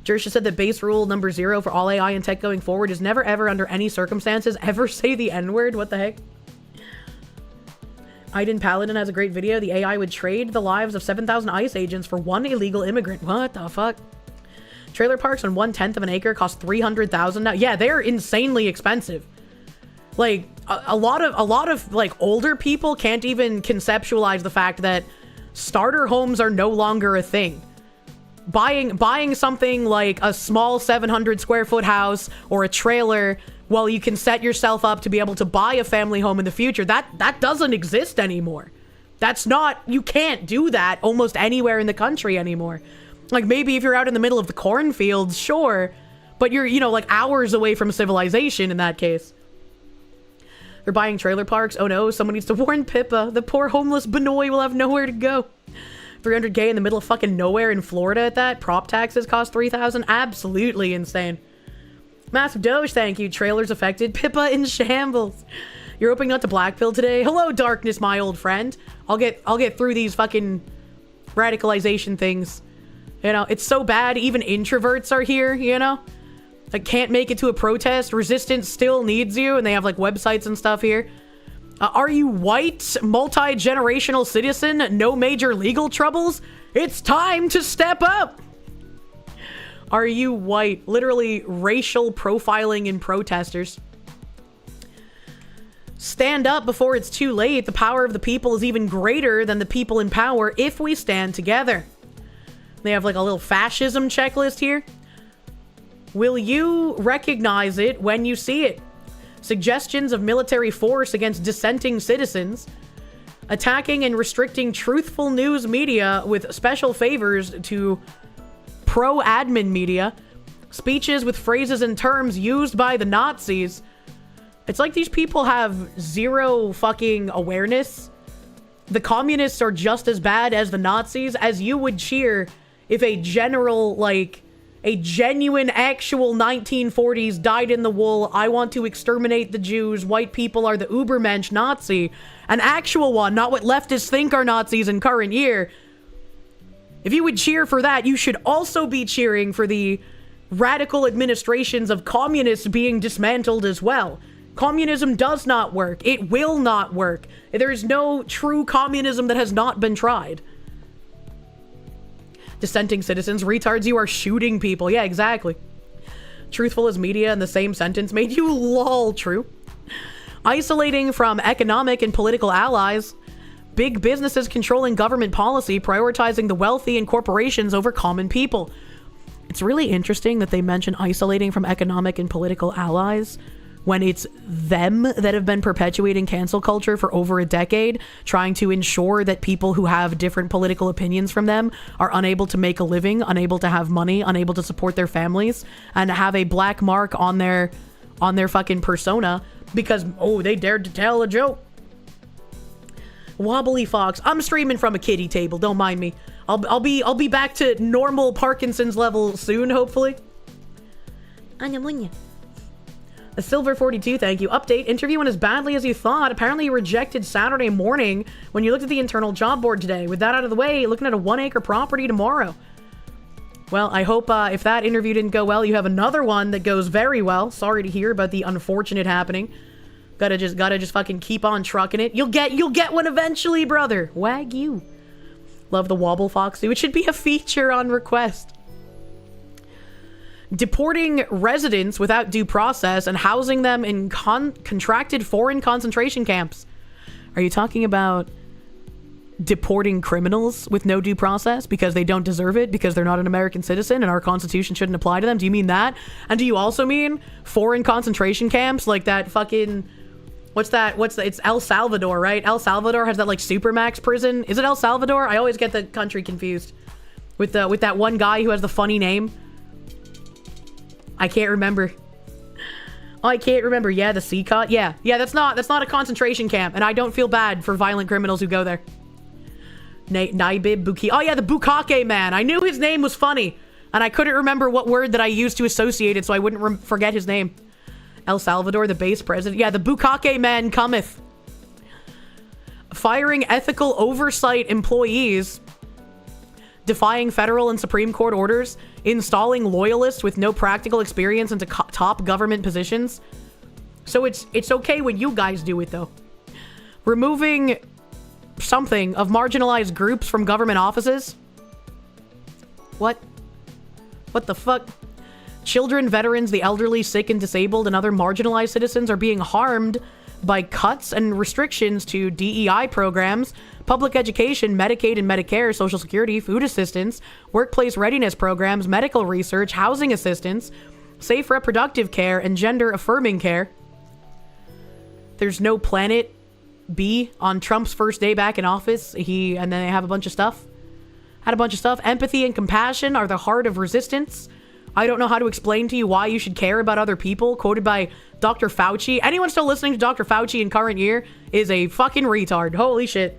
Kirsche said that base rule number 0 for all AI and tech going forward is never ever under any circumstances ever say the N-word. What the heck? Aiden Paladin has a great video. The AI would trade the lives of 7,000 ICE agents for one illegal immigrant. What the fuck? Trailer parks on 1/10 of an acre cost $300,000 now. Yeah, they're insanely expensive. Like a lot of like older people can't even conceptualize the fact that starter homes are no longer a thing. Buying something like a small 700 square foot house or a trailer, well, you can set yourself up to be able to buy a family home in the future. That doesn't exist anymore. That's not, you can't do that almost anywhere in the country anymore. Like, maybe if you're out in the middle of the cornfields, sure. But you're, like, hours away from civilization in that case. They're buying trailer parks. Oh no, someone needs to warn Pippa. The poor homeless Benoy will have nowhere to go. 300K in the middle of fucking nowhere in Florida at that. Prop taxes cost 3,000. Absolutely insane. Massive Doge, thank you. Trailers affected. Pippa in shambles. You're hoping not to blackpill today? Hello, darkness, my old friend. I'll get through these fucking radicalization things. It's so bad, even introverts are here, Like, can't make it to a protest. Resistance still needs you, and they have, like, websites and stuff here. Are you white, multi-generational citizen, no major legal troubles? It's time to step up! Are you white? Literally racial profiling in protesters. Stand up before it's too late. The power of the people is even greater than the people in power if we stand together. They have like a little fascism checklist here. Will you recognize it when you see it? Suggestions of military force against dissenting citizens. Attacking and restricting truthful news media with special favors to pro-admin media. Speeches with phrases and terms used by the Nazis. It's like these people have zero fucking awareness. The communists are just as bad as the Nazis, as you would cheer if a general, like, a genuine, actual 1940s dyed-in-the-wool, I want to exterminate the Jews, white people are the Ubermensch Nazi, an actual one, not what leftists think are Nazis in current year. If you would cheer for that, you should also be cheering for the radical administrations of communists being dismantled as well. Communism does not work. It will not work. There is no true communism that has not been tried. Dissenting citizens, retards, you are shooting people. Yeah, exactly. Truthful as media in the same sentence made you lol, true. Isolating from economic and political allies. Big businesses controlling government policy, prioritizing the wealthy and corporations over common people. It's really interesting that they mention isolating from economic and political allies when it's them that have been perpetuating cancel culture for over a decade, trying to ensure that people who have different political opinions from them are unable to make a living, unable to have money, unable to support their families, and have a black mark on their fucking persona because, oh, they dared to tell a joke. Wobbly Fox, I'm streaming from a kiddie table, don't mind me. I'll be back to normal Parkinson's level soon, hopefully. A Silver 42, thank you. Update, interview went as badly as you thought. Apparently you rejected Saturday morning when you looked at the internal job board today. With that out of the way, looking at a 1-acre property tomorrow. Well, I hope if that interview didn't go well, you have another one that goes very well. Sorry to hear about the unfortunate happening. Gotta just fucking keep on trucking it. You'll get one eventually, brother. Wag you. Love the Wobble Fox too. It should be a feature on request. Deporting residents without due process and housing them in contracted foreign concentration camps. Are you talking about deporting criminals with no due process because they don't deserve it, because they're not an American citizen and our constitution shouldn't apply to them? Do you mean that? And do you also mean foreign concentration camps like that fucking... It's El Salvador, right? El Salvador has that like Supermax prison. Is it El Salvador? I always get the country confused. With that one guy who has the funny name. I can't remember. Oh, I can't remember. Yeah, the Seacot. Yeah, that's not a concentration camp, and I don't feel bad for violent criminals who go there. Naibib Buki. Oh yeah, the Bukake man. I knew his name was funny, and I couldn't remember what word that I used to associate it, so I wouldn't forget his name. El Salvador, the base president. Yeah, the Bukake man cometh. Firing ethical oversight employees. Defying federal and Supreme Court orders. Installing loyalists with no practical experience into top government positions. So it's okay when you guys do it, though. Removing something of marginalized groups from government offices. What? What the fuck? Children, veterans, the elderly, sick and disabled, and other marginalized citizens are being harmed by cuts and restrictions to DEI programs, public education, Medicaid and Medicare, Social Security, food assistance, workplace readiness programs, medical research, housing assistance, safe reproductive care, and gender-affirming care. There's no Planet B on Trump's first day back in office. And then they have a bunch of stuff. Had a bunch of stuff. Empathy and compassion are the heart of resistance. I don't know how to explain to you why you should care about other people. Quoted by Dr. Fauci. Anyone still listening to Dr. Fauci in current year is a fucking retard. Holy shit.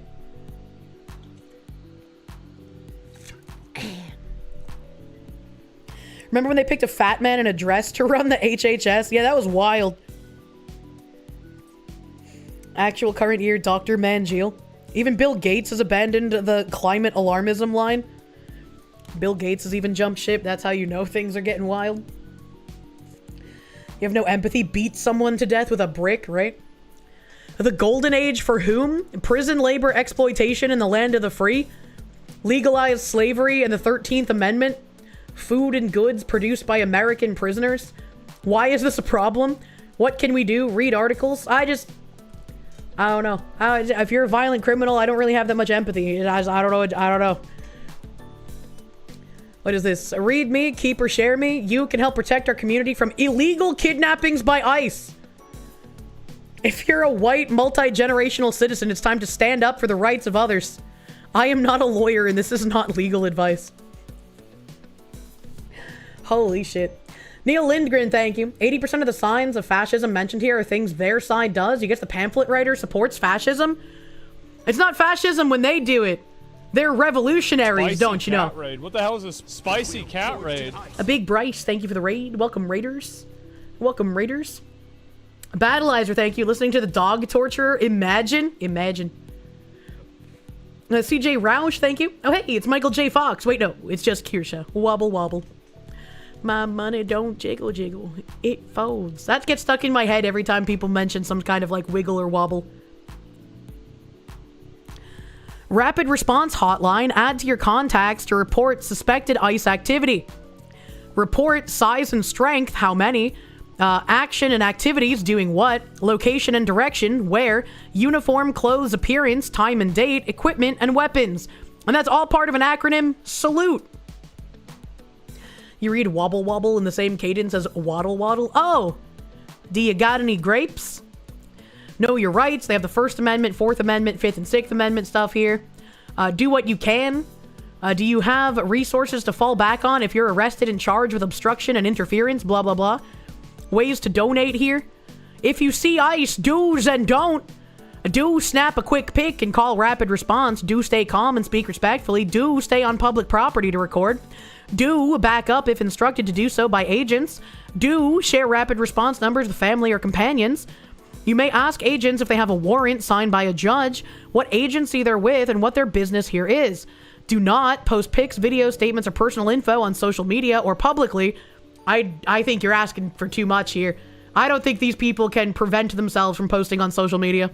Remember when they picked a fat man in a dress to run the HHS? Yeah, that was wild. Actual current year, Dr. Mangiel. Even Bill Gates has abandoned the climate alarmism line. Bill Gates has even jumped ship. That's how you know things are getting wild. You have no empathy. Beat someone to death with a brick, right? The golden age for whom? Prison labor exploitation in the land of the free? Legalized slavery and the 13th Amendment? Food and goods produced by American prisoners? Why is this a problem? What can we do? Read articles? I don't know. If you're a violent criminal, I don't really have that much empathy. I don't know. What is this? Read me, keep or share me. You can help protect our community from illegal kidnappings by ICE. If you're a white, multi-generational citizen, it's time to stand up for the rights of others. I am not a lawyer, and this is not legal advice. Holy shit. Neil Lindgren, thank you. 80% of the signs of fascism mentioned here are things their side does. You guess the pamphlet writer supports fascism? It's not fascism when they do it. They're revolutionaries, don't you know? Raid. What the hell is this spicy cat raid? A big Bryce, thank you for the raid. Welcome, Raiders. Welcome, Raiders. Battleizer, thank you. Listening to the dog torturer. Imagine. CJ Roush, thank you. Oh, hey, it's Michael J. Fox. Wait, no, it's just Kirsche. Wobble, wobble. My money don't jiggle, jiggle. It folds. That gets stuck in my head every time people mention some kind of like wiggle or wobble. Rapid response hotline. Add to your contacts to report suspected ICE activity. Report size and strength, how many. Action and activities, doing what. Location and direction, where. Uniform, clothes, appearance, time and date, equipment, and weapons. And that's all part of an acronym, salute. You read wobble wobble in the same cadence as waddle waddle. Oh, do you got any grapes? Know your rights. They have the First Amendment, Fourth Amendment, Fifth and Sixth Amendment stuff here. Do what you can. Do you have resources to fall back on if you're arrested and charged with obstruction and interference? Blah, blah, blah. Ways to donate here. If you see ICE, do's and don't. Do snap a quick pic and call rapid response. Do stay calm and speak respectfully. Do stay on public property to record. Do back up if instructed to do so by agents. Do share rapid response numbers with family or companions. You may ask agents if they have a warrant signed by a judge, what agency they're with, and what their business here is. Do not post pics, videos, statements, or personal info on social media or publicly. I think you're asking for too much here. I don't think these people can prevent themselves from posting on social media.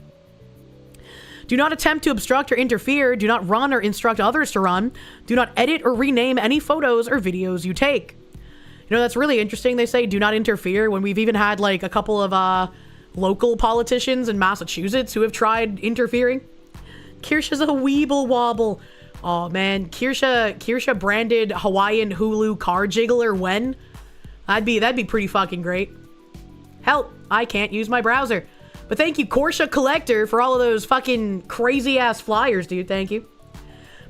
Do not attempt to obstruct or interfere. Do not run or instruct others to run. Do not edit or rename any photos or videos you take. You know, that's really interesting. They say do not interfere when we've even had like a couple of local politicians in Massachusetts who have tried interfering. Kirsche's a weeble wobble. Oh man, Kirsche branded Hawaiian Hulu car jiggler when? That'd be pretty fucking great. Help, I can't use my browser. But thank you, Kirsche Collector, for all of those fucking crazy-ass flyers, dude. Thank you.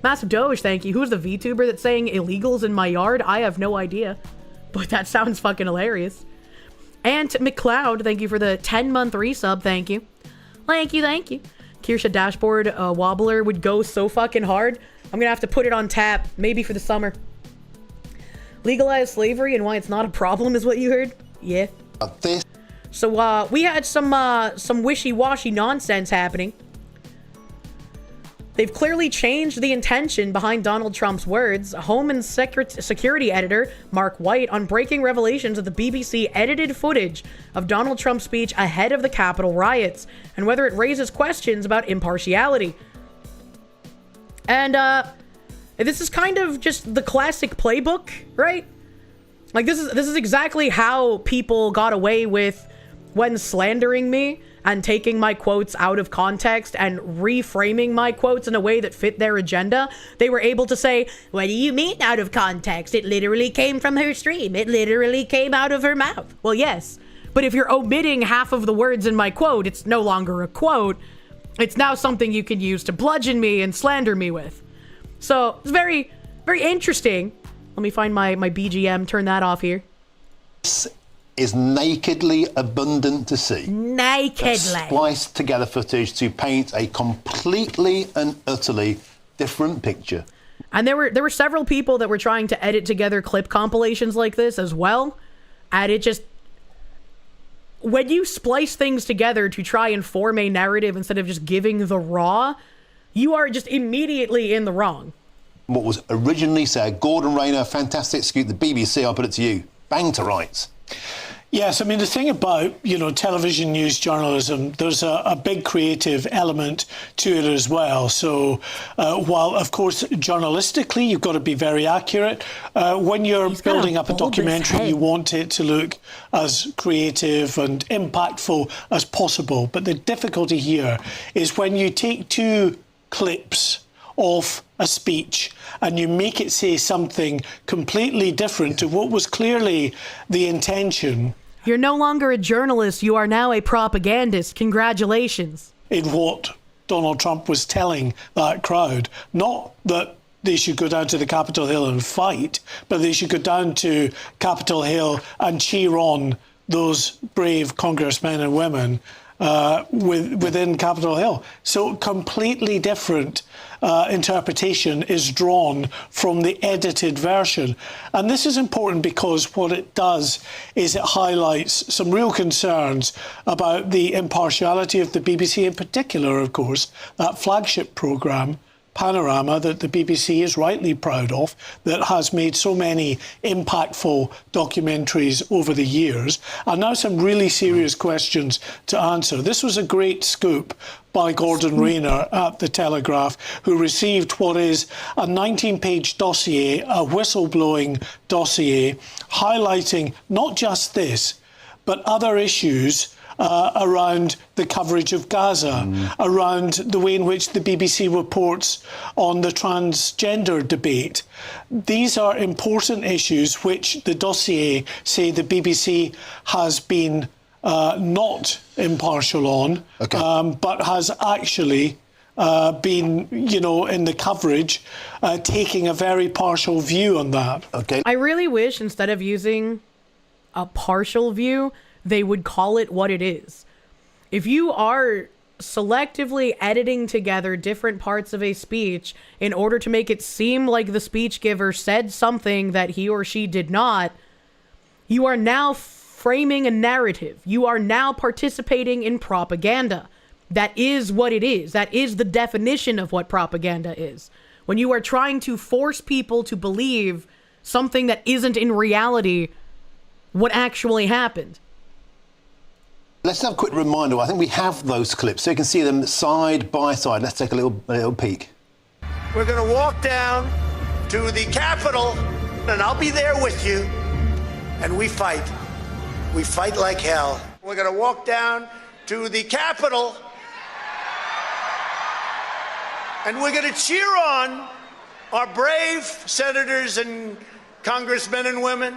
Massive Doge, thank you. Who's the VTuber that's saying illegals in my yard? I have no idea. But that sounds fucking hilarious. And McLeod, thank you for the 10-month resub. Thank you. Thank you. Kirsche Dashboard Wobbler would go so fucking hard. I'm gonna have to put it on tap, maybe for the summer. Legalize slavery and why it's not a problem is what you heard? Yeah. So, we had some wishy-washy nonsense happening. They've clearly changed the intention behind Donald Trump's words. Home and Security editor Mark White on breaking revelations of the BBC edited footage of Donald Trump's speech ahead of the Capitol riots and whether it raises questions about impartiality. And, this is kind of just the classic playbook, right? Like, this is exactly how people got away with when slandering me and taking my quotes out of context and reframing my quotes in a way that fit their agenda. They were able to say, what do you mean out of context? It literally came from her stream. It literally came out of her mouth. Well, yes, but if you're omitting half of the words in my quote, it's no longer a quote. It's now something you can use to bludgeon me and slander me with. So it's very, Very interesting. Let me find my BGM, turn that off here. Is nakedly abundant to see. Nakedly. Spliced together footage to paint a completely and utterly different picture. And there were several people that were trying to edit together clip compilations like this as well. And it just, when you splice things together to try and form a narrative instead of just giving the raw, you are just immediately in the wrong. What was originally said, Gordon Rayner, fantastic scoop, the BBC, I'll put it to you. Bang to rights. Yes, I mean, the thing about, television news journalism, there's a big creative element to it as well. So while, of course, journalistically, you've got to be very accurate, when you're building up a documentary, you want it to look as creative and impactful as possible. But the difficulty here is when you take two clips of a speech and you make it say something completely different to what was clearly the intention. You're no longer a journalist, you are now a propagandist. Congratulations. In what Donald Trump was telling that crowd, not that they should go down to the Capitol Hill and fight, but they should go down to Capitol Hill and cheer on those brave congressmen and women within Capitol Hill. So completely different interpretation is drawn from the edited version. And this is important because what it does is it highlights some real concerns about the impartiality of the BBC, in particular, of course, that flagship programme, Panorama, that the BBC is rightly proud of, that has made so many impactful documentaries over the years. And now some really serious questions to answer. This was a great scoop by Gordon Rayner at The Telegraph, who received what is a 19-page dossier, a whistleblowing dossier, highlighting not just this, but other issues around the coverage of Gaza, around the way in which the BBC reports on the transgender debate. These are important issues which the dossier say the BBC has been not impartial on, but has actually been, in the coverage, taking a very partial view on that. I really wish instead of using a partial view, they would call it what it is. If you are selectively editing together different parts of a speech in order to make it seem like the speech giver said something that he or she did not, you are now framing a narrative. You are now participating in propaganda. That is what it is. That is the definition of what propaganda is. When you are trying to force people to believe something that isn't in reality what actually happened. Let's have a quick reminder. I think we have those clips so you can see them side by side. Let's take a little peek. We're going to walk down to the Capitol, and I'll be there with you, and we fight. We fight like hell. We're going to walk down to the Capitol, and we're going to cheer on our brave senators and congressmen and women.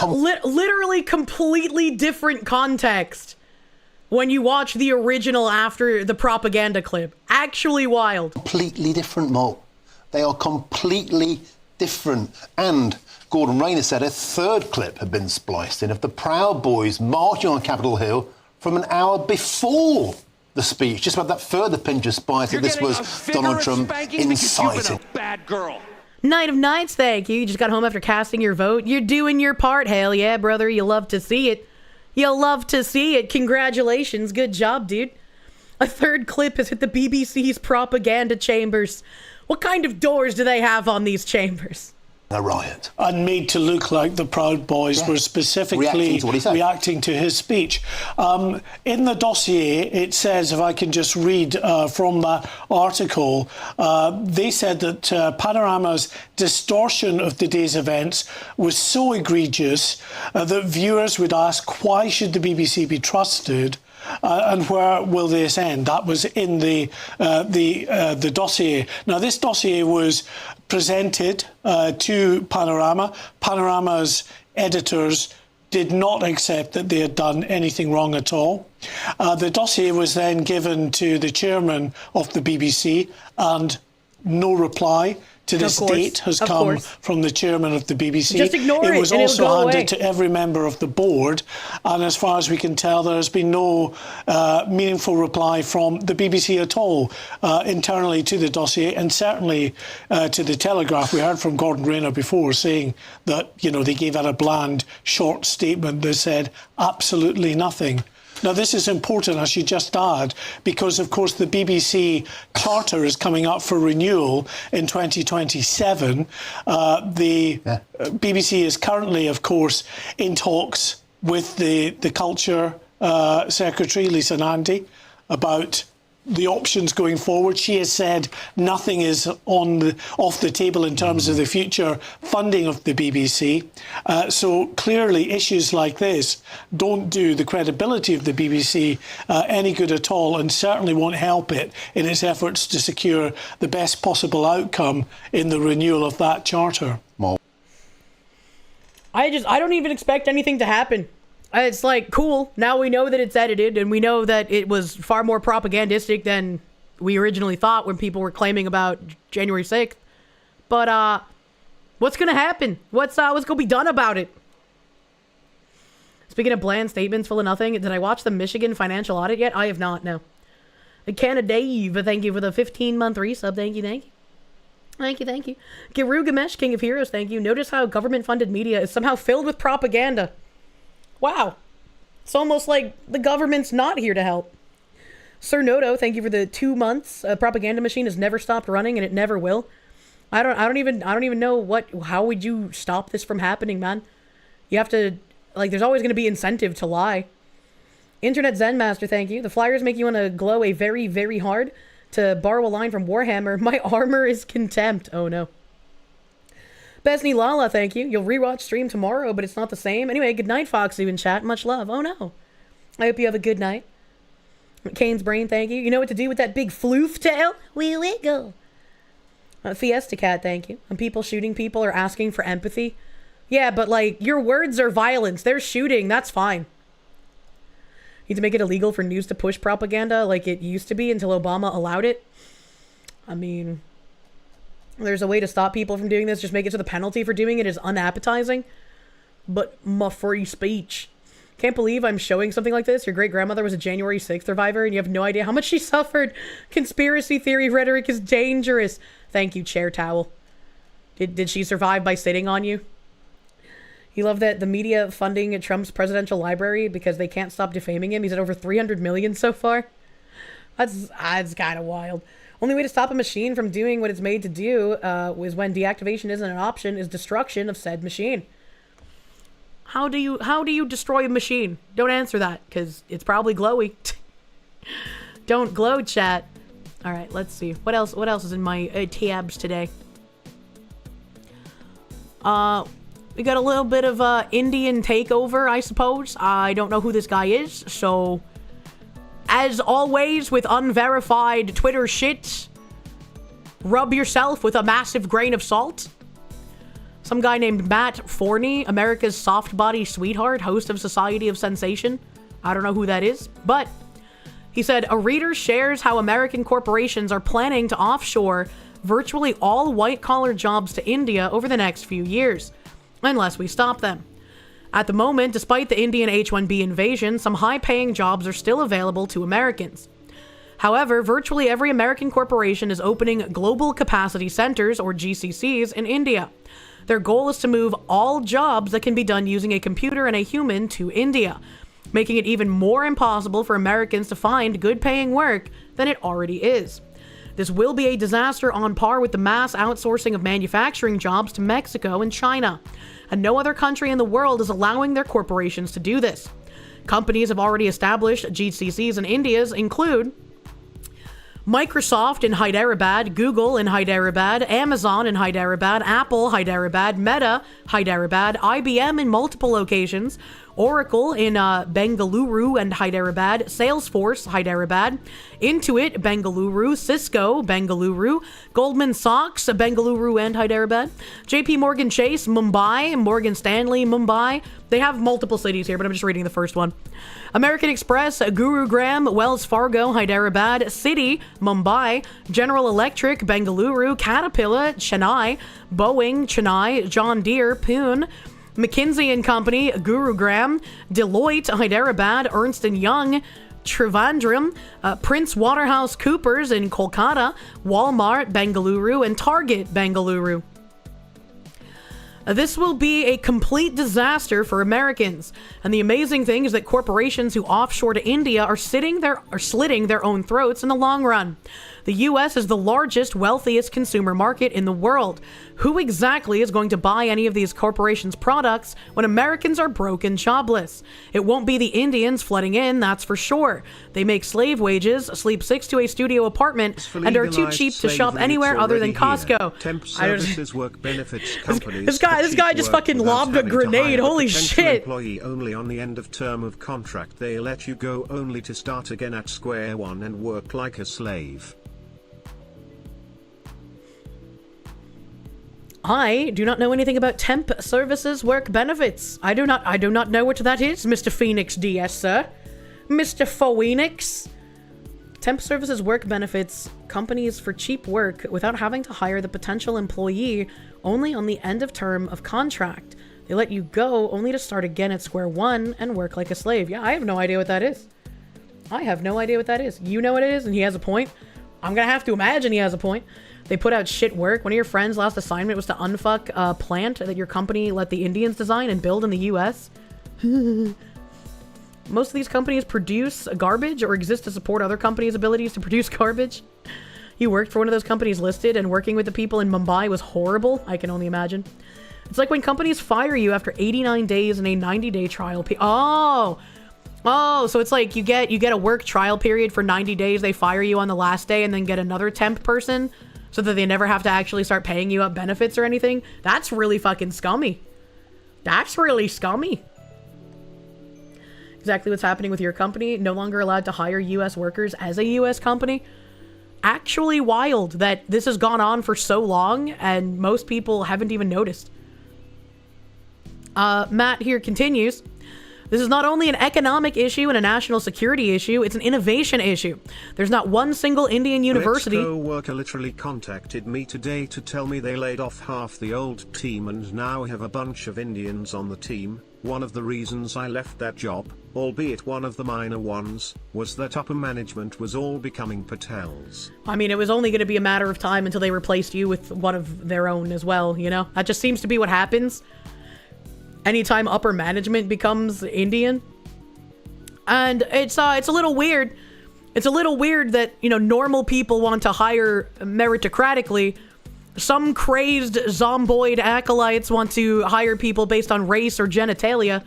Literally completely different context when you watch the original after the propaganda clip. Actually wild. Completely different, Mo. They are completely different. And Gordon Rayner said a third clip had been spliced in of the Proud Boys marching on Capitol Hill from an hour before the speech. Just about that further pinch of spice that this was Donald Trump inciting. Bad girl. Night of nights, thank you. You just got home after casting your vote. You're doing your part. Hell yeah, brother. You love to see it. You love to see it. Congratulations. Good job, dude. A third clip has hit the BBC's propaganda chambers. What kind of doors do they have on these chambers? A riot. And made to look like the Proud Boys were specifically reacting to his speech. In the dossier, it says, if I can just read from that article, they said that Panorama's distortion of the day's events was so egregious that viewers would ask, why should the BBC be trusted? And where will this end? That was in the dossier. Now, this dossier was presented to Panorama. Panorama's editors did not accept that they had done anything wrong at all. The dossier was then given to the chairman of the BBC, and no reply to this Of course, date has of come course. from the chairman of the BBC. Just ignore it was and it'll also go handed away. to every member of the board, and as far as we can tell, there has been no meaningful reply from the BBC at all internally to the dossier, and certainly to the Telegraph. We heard from Gordon Rayner before saying that, you know, they gave out a bland, short statement that said absolutely nothing. Now, this is important, I should just add, because, of course, the BBC Charter is coming up for renewal in 2027. The BBC is currently, of course, in talks with the Culture Secretary, Lisa Nandy, about the options going forward. She has said nothing is off the table in terms of the future funding of the BBC. So clearly issues like this don't do the credibility of the BBC any good at all, and certainly won't help it in its efforts to secure the best possible outcome in the renewal of that charter. I don't even expect anything to happen. It's like, cool, now we know that it's edited, and we know that it was far more propagandistic than we originally thought when people were claiming about January 6th. But, what's gonna happen? What's gonna be done about it? Speaking of bland statements full of nothing, did I watch the Michigan financial audit yet? I have not, no. Canada Dave, thank you for the 15-month resub. Thank you, thank you. Thank you, thank you. Giru Gamesh, King of Heroes, thank you. Notice how government-funded media is somehow filled with propaganda. Wow. It's almost like the government's not here to help. Sir Noto, thank you for the 2 months. A propaganda machine has never stopped running, and it never will. I don't even know how would you stop this from happening, man? You have to, like, there's always going to be incentive to lie. Internet Zen Master, thank you. The flyers make you want to glow a very, very hard. To borrow a line from Warhammer, my armor is contempt. Oh no. Besney Lala, thank you. You'll rewatch stream tomorrow, but it's not the same. Anyway, good night, Foxy in chat. Much love. Oh no. I hope you have a good night. Kane's Brain, thank you. You know what to do with that big floof tail? We wiggle. Fiesta Cat, thank you. And people shooting people are asking for empathy. Yeah, but like, your words are violence. They're shooting. That's fine. Need to make it illegal for news to push propaganda like it used to be until Obama allowed it. I mean, there's a way to stop people from doing this. Just make it so the penalty for doing it is unappetizing. But my free speech. Can't believe I'm showing something like this. Your great-grandmother was a January 6th survivor, and you have no idea how much she suffered. Conspiracy theory rhetoric is dangerous. Thank you, chair towel. Did she survive by sitting on you? You love that the media funding Trump's presidential library because they can't stop defaming him. He's at over 300 million so far. That's kind of wild. Only way to stop a machine from doing what it's made to do is when deactivation isn't an option, is destruction of said machine. How do you destroy a machine? Don't answer that, because it's probably glowy. Don't glow, chat. All right, let's see. What else is in my tabs today? We got a little bit of Indian takeover, I suppose. I don't know who this guy is, so as always with unverified Twitter shit, rub yourself with a massive grain of salt. Some guy named Matt Forney, America's soft body sweetheart, host of Society of Sensation. I don't know who that is, but he said, a reader shares how American corporations are planning to offshore virtually all white-collar jobs to India over the next few years, unless we stop them. At the moment, despite the Indian H-1B invasion, some high-paying jobs are still available to Americans. However, virtually every American corporation is opening Global Capacity Centers, or GCCs, in India. Their goal is to move all jobs that can be done using a computer and a human to India, making it even more impossible for Americans to find good-paying work than it already is. This will be a disaster on par with the mass outsourcing of manufacturing jobs to Mexico and China, and no other country in the world is allowing their corporations to do this. Companies have already established GCCs in India include Microsoft in Hyderabad, Google in Hyderabad, Amazon in Hyderabad, Apple, Hyderabad, Meta, Hyderabad, IBM in multiple locations, Oracle in Bengaluru and Hyderabad, Salesforce, Hyderabad, Intuit, Bengaluru, Cisco, Bengaluru, Goldman Sachs, Bengaluru and Hyderabad, JP Morgan Chase, Mumbai, Morgan Stanley, Mumbai, They have multiple cities here, but I'm just reading the first one. American Express, Gurugram, Wells Fargo, Hyderabad, Citi, Mumbai, General Electric, Bengaluru, Caterpillar, Chennai, Boeing, Chennai, John Deere, Pune, McKinsey & Company, Gurugram, Deloitte, Hyderabad, Ernst & Young, Trivandrum, Prince Waterhouse Coopers in Kolkata, Walmart, Bengaluru, and Target, Bengaluru. This will be a complete disaster for Americans. And the amazing thing is that corporations who offshore to India are slitting their own throats in the long run. The US is the largest, wealthiest consumer market in the world. Who exactly is going to buy any of these corporations' products when Americans are broke and jobless? It won't be the Indians flooding in, that's for sure. They make slave wages, sleep 6 to a studio apartment, and are too cheap to shop anywhere other than Costco. Temp services, work benefits companies. This guy just fucking lobbed a grenade. Holy shit. Employee only on the end of term of contract. They let you go only to start again at square one and work like a slave. I do not know anything about temp services work benefits. I do not know what that is, Mr. Phoenix DS, sir. Mr. Phoenix. Temp services work benefits companies for cheap work without having to hire the potential employee only on the end of term of contract. They let you go only to start again at square one and work like a slave. Yeah, I have no idea what that is. I have no idea what that is. You know what it is, and he has a point. I'm gonna have to imagine he has a point. They put out shit work. One of your friends' last assignment was to unfuck a plant that your company let the Indians design and build in the US. Most of these companies produce garbage or exist to support other companies' abilities to produce garbage. You worked for one of those companies listed, and working with the people in Mumbai was horrible. I can only imagine. It's like when companies fire you after 89 days in a 90-day trial period. Oh, so it's like you get a work trial period for 90 days, they fire you on the last day, and then get another temp person so that they never have to actually start paying you up benefits or anything. That's really fucking scummy. That's really scummy. Exactly what's happening with your company. No longer allowed to hire US workers as a US company. Actually wild that this has gone on for so long and most people haven't even noticed. Matt here continues. This is not only an economic issue and a national security issue, it's an innovation issue. There's not one single Indian university... Let's Go Worker literally contacted me today to tell me they laid off half the old team and now have a bunch of Indians on the team. One of the reasons I left that job, albeit one of the minor ones, was that upper management was all becoming Patels. I mean, it was only going to be a matter of time until they replaced you with one of their own as well, you know? That just seems to be what happens anytime upper management becomes Indian. And it's a little weird. It's a little weird that, you know, normal people want to hire meritocratically. Some crazed zomboid acolytes want to hire people based on race or genitalia.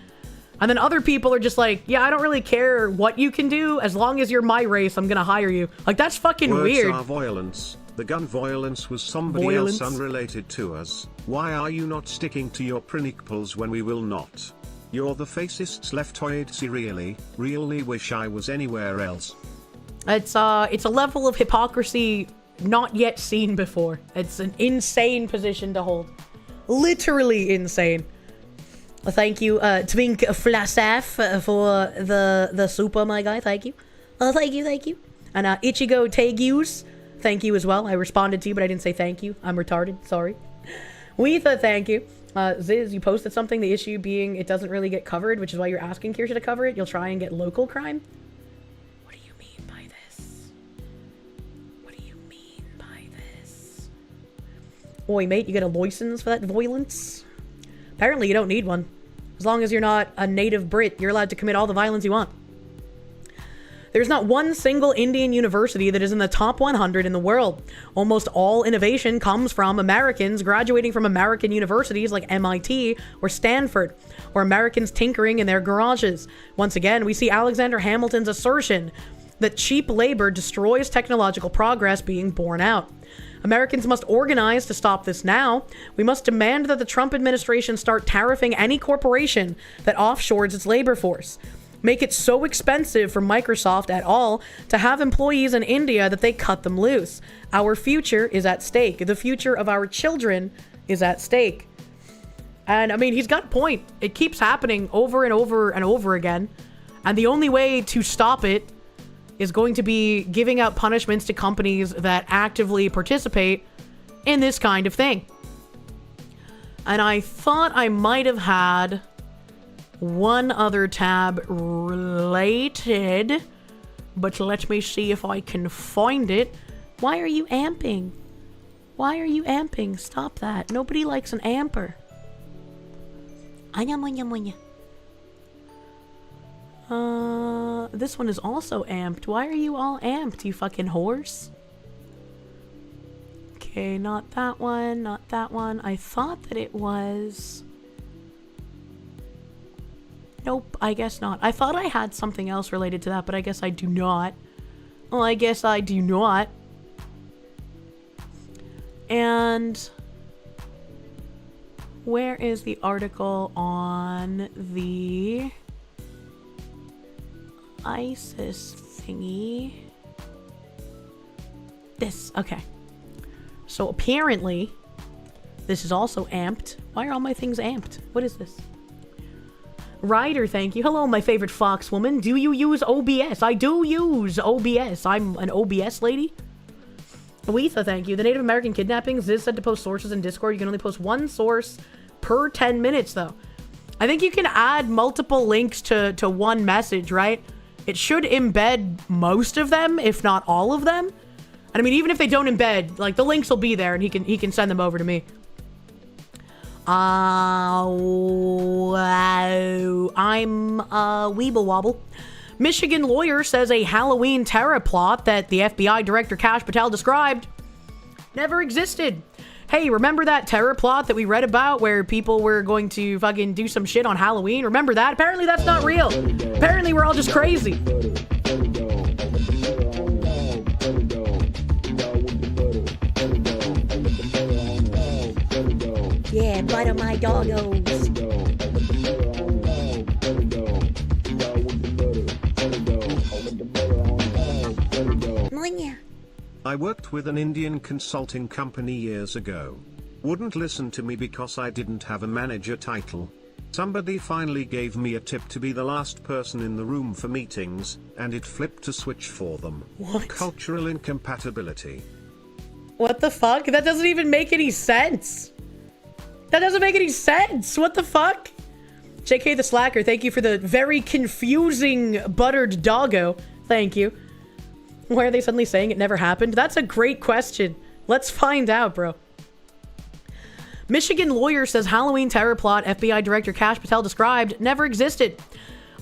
And then other people are just like, yeah, I don't really care what you can do. As long as you're my race, I'm gonna hire you. Like, that's fucking weird. Words are violence. The gun violence was somebody else unrelated to us. Why are you not sticking to your principles when we will not? You're the fascists leftoids. Really wish I was anywhere else. It's a level of hypocrisy not yet seen before. It's an insane position to hold. Literally insane. Thank you, Twink Flasaf, for the super, my guy. Thank you. Thank you. And Ichigo Tegus, thank you as well. I responded to you, but I didn't say thank you. I'm retarded. Sorry. Weetha, thank you. Ziz, you posted something, the issue being it doesn't really get covered, which is why you're asking Kirsche to cover it. You'll try and get local crime. What do you mean by this? What do you mean by this? Oi, mate, you get a license for that violence? Apparently you don't need one. As long as you're not a native Brit, you're allowed to commit all the violence you want. There's not one single Indian university that is in the top 100 in the world. Almost all innovation comes from Americans graduating from American universities like MIT or Stanford, or Americans tinkering in their garages. Once again, we see Alexander Hamilton's assertion that cheap labor destroys technological progress being borne out. Americans must organize to stop this now. We must demand that the Trump administration start tariffing any corporation that offshores its labor force. Make it so expensive for Microsoft at all to have employees in India that they cut them loose. Our future is at stake. The future of our children is at stake. And I mean, he's got a point. It keeps happening over and over and over again. And the only way to stop it is going to be giving out punishments to companies that actively participate in this kind of thing. And I thought I might have had one other tab related, but let me see if I can find it. Why are you amping? Why are you amping? Stop that. Nobody likes an amper. This one is also amped. Why are you all amped, you fucking horse? Okay, not that one, not that one. I thought that it was... Nope, I guess not. I thought I had something else related to that, but I guess I do not. Well, I guess I do not. And... where is the article on the ISIS thingy? This, okay. So apparently, this is also amped. Why are all my things amped? What is this? Ryder, thank you. Hello, my favorite fox woman. Do you use OBS? I do use OBS. I'm an OBS lady. Louisa, thank you. The Native American kidnappings is said to post sources in Discord. You can only post one source per 10 minutes, though. I think you can add multiple links to one message, right? It should embed most of them, if not all of them. And I mean, even if they don't embed, like, the links will be there, and he can send them over to me. Wow. I'm Weeble Wobble. Michigan lawyer says a Halloween terror plot that the FBI director Kash Patel described never existed. Hey, remember that terror plot that we read about where people were going to fucking do some shit on Halloween? Remember that? Apparently that's not real. Apparently we're all just crazy. Yeah, butter my doggos. I worked with an Indian consulting company years ago. Wouldn't listen to me because I didn't have a manager title. Somebody finally gave me a tip to be the last person in the room for meetings, and it flipped a switch for them. What? Cultural incompatibility. What the fuck? That doesn't even make any sense. That doesn't make any sense. What the fuck? JK the Slacker, thank you for the very confusing buttered doggo. Thank you. Why are they suddenly saying it never happened? That's a great question. Let's find out, bro. Michigan lawyer says Halloween terror plot FBI Director Kash Patel described never existed.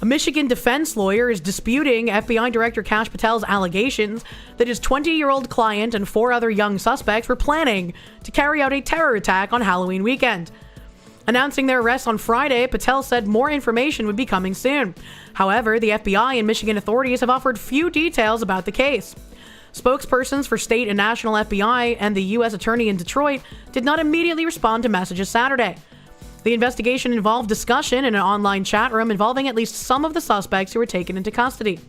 A Michigan defense lawyer is disputing FBI Director Kash Patel's allegations that his 20-year-old client and 4 other young suspects were planning to carry out a terror attack on Halloween weekend. Announcing their arrest on Friday, Patel said more information would be coming soon. However, the FBI and Michigan authorities have offered few details about the case. Spokespersons for state and national FBI and the U.S. Attorney in Detroit did not immediately respond to messages Saturday. The investigation involved discussion in an online chat room involving at least some of the suspects who were taken into custody.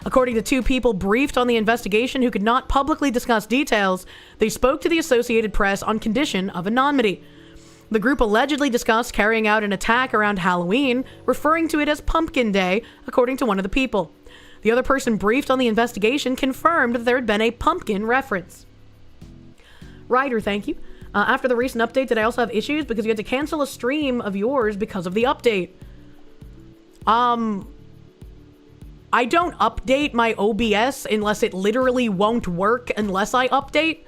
According to 2 people briefed on the investigation who could not publicly discuss details, they spoke to the Associated Press on condition of anonymity. The group allegedly discussed carrying out an attack around Halloween, referring to it as Pumpkin Day, according to one of the people. The other person briefed on the investigation confirmed that there had been a pumpkin reference. Ryder, thank you. After the recent update, did I also have issues because you had to cancel a stream of yours because of the update? I don't update my OBS unless it literally won't work unless I update.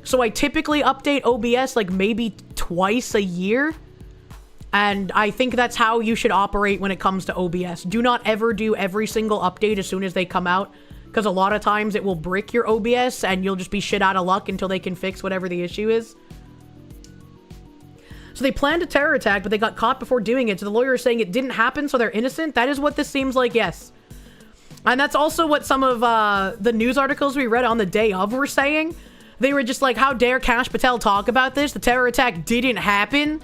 So I typically update OBS like maybe twice a year. And I think that's how you should operate when it comes to OBS. Do not ever do every single update as soon as they come out, because a lot of times it will brick your OBS and you'll just be shit out of luck until they can fix whatever the issue is. So they planned a terror attack, but they got caught before doing it. So the lawyer is saying it didn't happen, so they're innocent. That is what this seems like, yes. And that's also what some of the news articles we read on the day of were saying. They were just like, how dare Kash Patel talk about this? The terror attack didn't happen.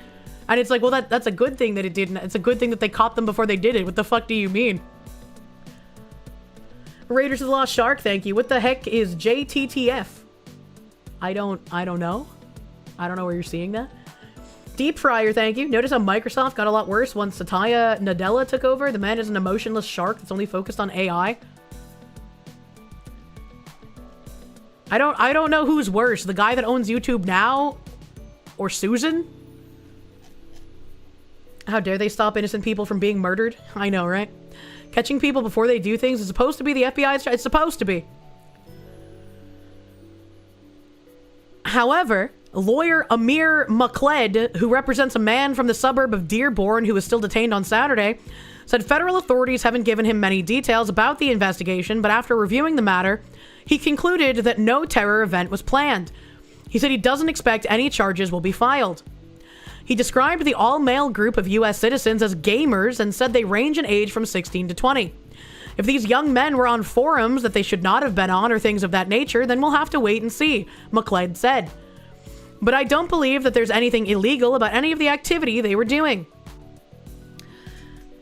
And it's like, well, that's a good thing that it didn't. It's a good thing that they caught them before they did it. What the fuck do you mean? Raiders of the Lost Shark, thank you. What the heck is JTTF? I don't know. I don't know where you're seeing that. Deep Fryer, thank you. Notice how Microsoft got a lot worse once Satya Nadella took over? The man is an emotionless shark that's only focused on AI. I don't know who's worse, the guy that owns YouTube now or Susan? How dare they stop innocent people from being murdered? I know, right? Catching people before they do things is supposed to be the FBI's job. It's supposed to be. However, lawyer Amir Mukled, who represents a man from the suburb of Dearborn who was still detained on Saturday, said federal authorities haven't given him many details about the investigation, but after reviewing the matter, he concluded that no terror event was planned. He said he doesn't expect any charges will be filed. He described the all-male group of U.S. citizens as gamers and said they range in age from 16 to 20. If these young men were on forums that they should not have been on or things of that nature, then we'll have to wait and see, McLeod said. But I don't believe that there's anything illegal about any of the activity they were doing.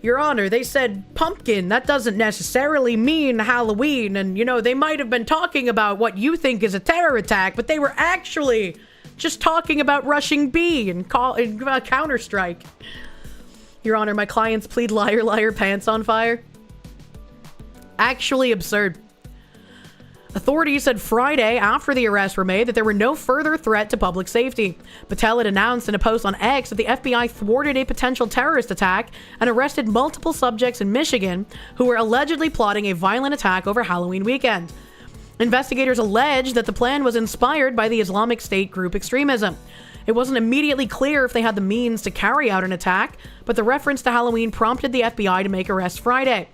Your Honor, they said pumpkin. That doesn't necessarily mean Halloween. And, you know, they might have been talking about what you think is a terror attack, but they were actually just talking about rushing B and Counter-Strike. Your Honor, my clients plead liar, liar, pants on fire. Actually absurd. Authorities said Friday, after the arrests were made, that there were no further threat to public safety. Patel had announced in a post on X that the FBI thwarted a potential terrorist attack and arrested multiple subjects in Michigan who were allegedly plotting a violent attack over Halloween weekend. Investigators alleged that the plan was inspired by the Islamic State group extremism. It wasn't immediately clear if they had the means to carry out an attack, but the reference to Halloween prompted the FBI to make arrests Friday.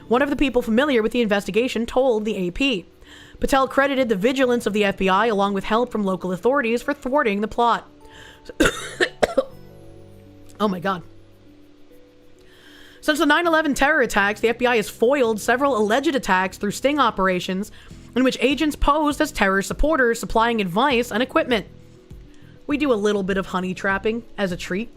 One of the people familiar with the investigation told the AP. Patel credited the vigilance of the FBI along with help from local authorities for thwarting the plot. Oh my God. Since the 9/11 terror attacks, the FBI has foiled several alleged attacks through sting operations in which agents posed as terror supporters supplying advice and equipment. We do a little bit of honey trapping as a treat.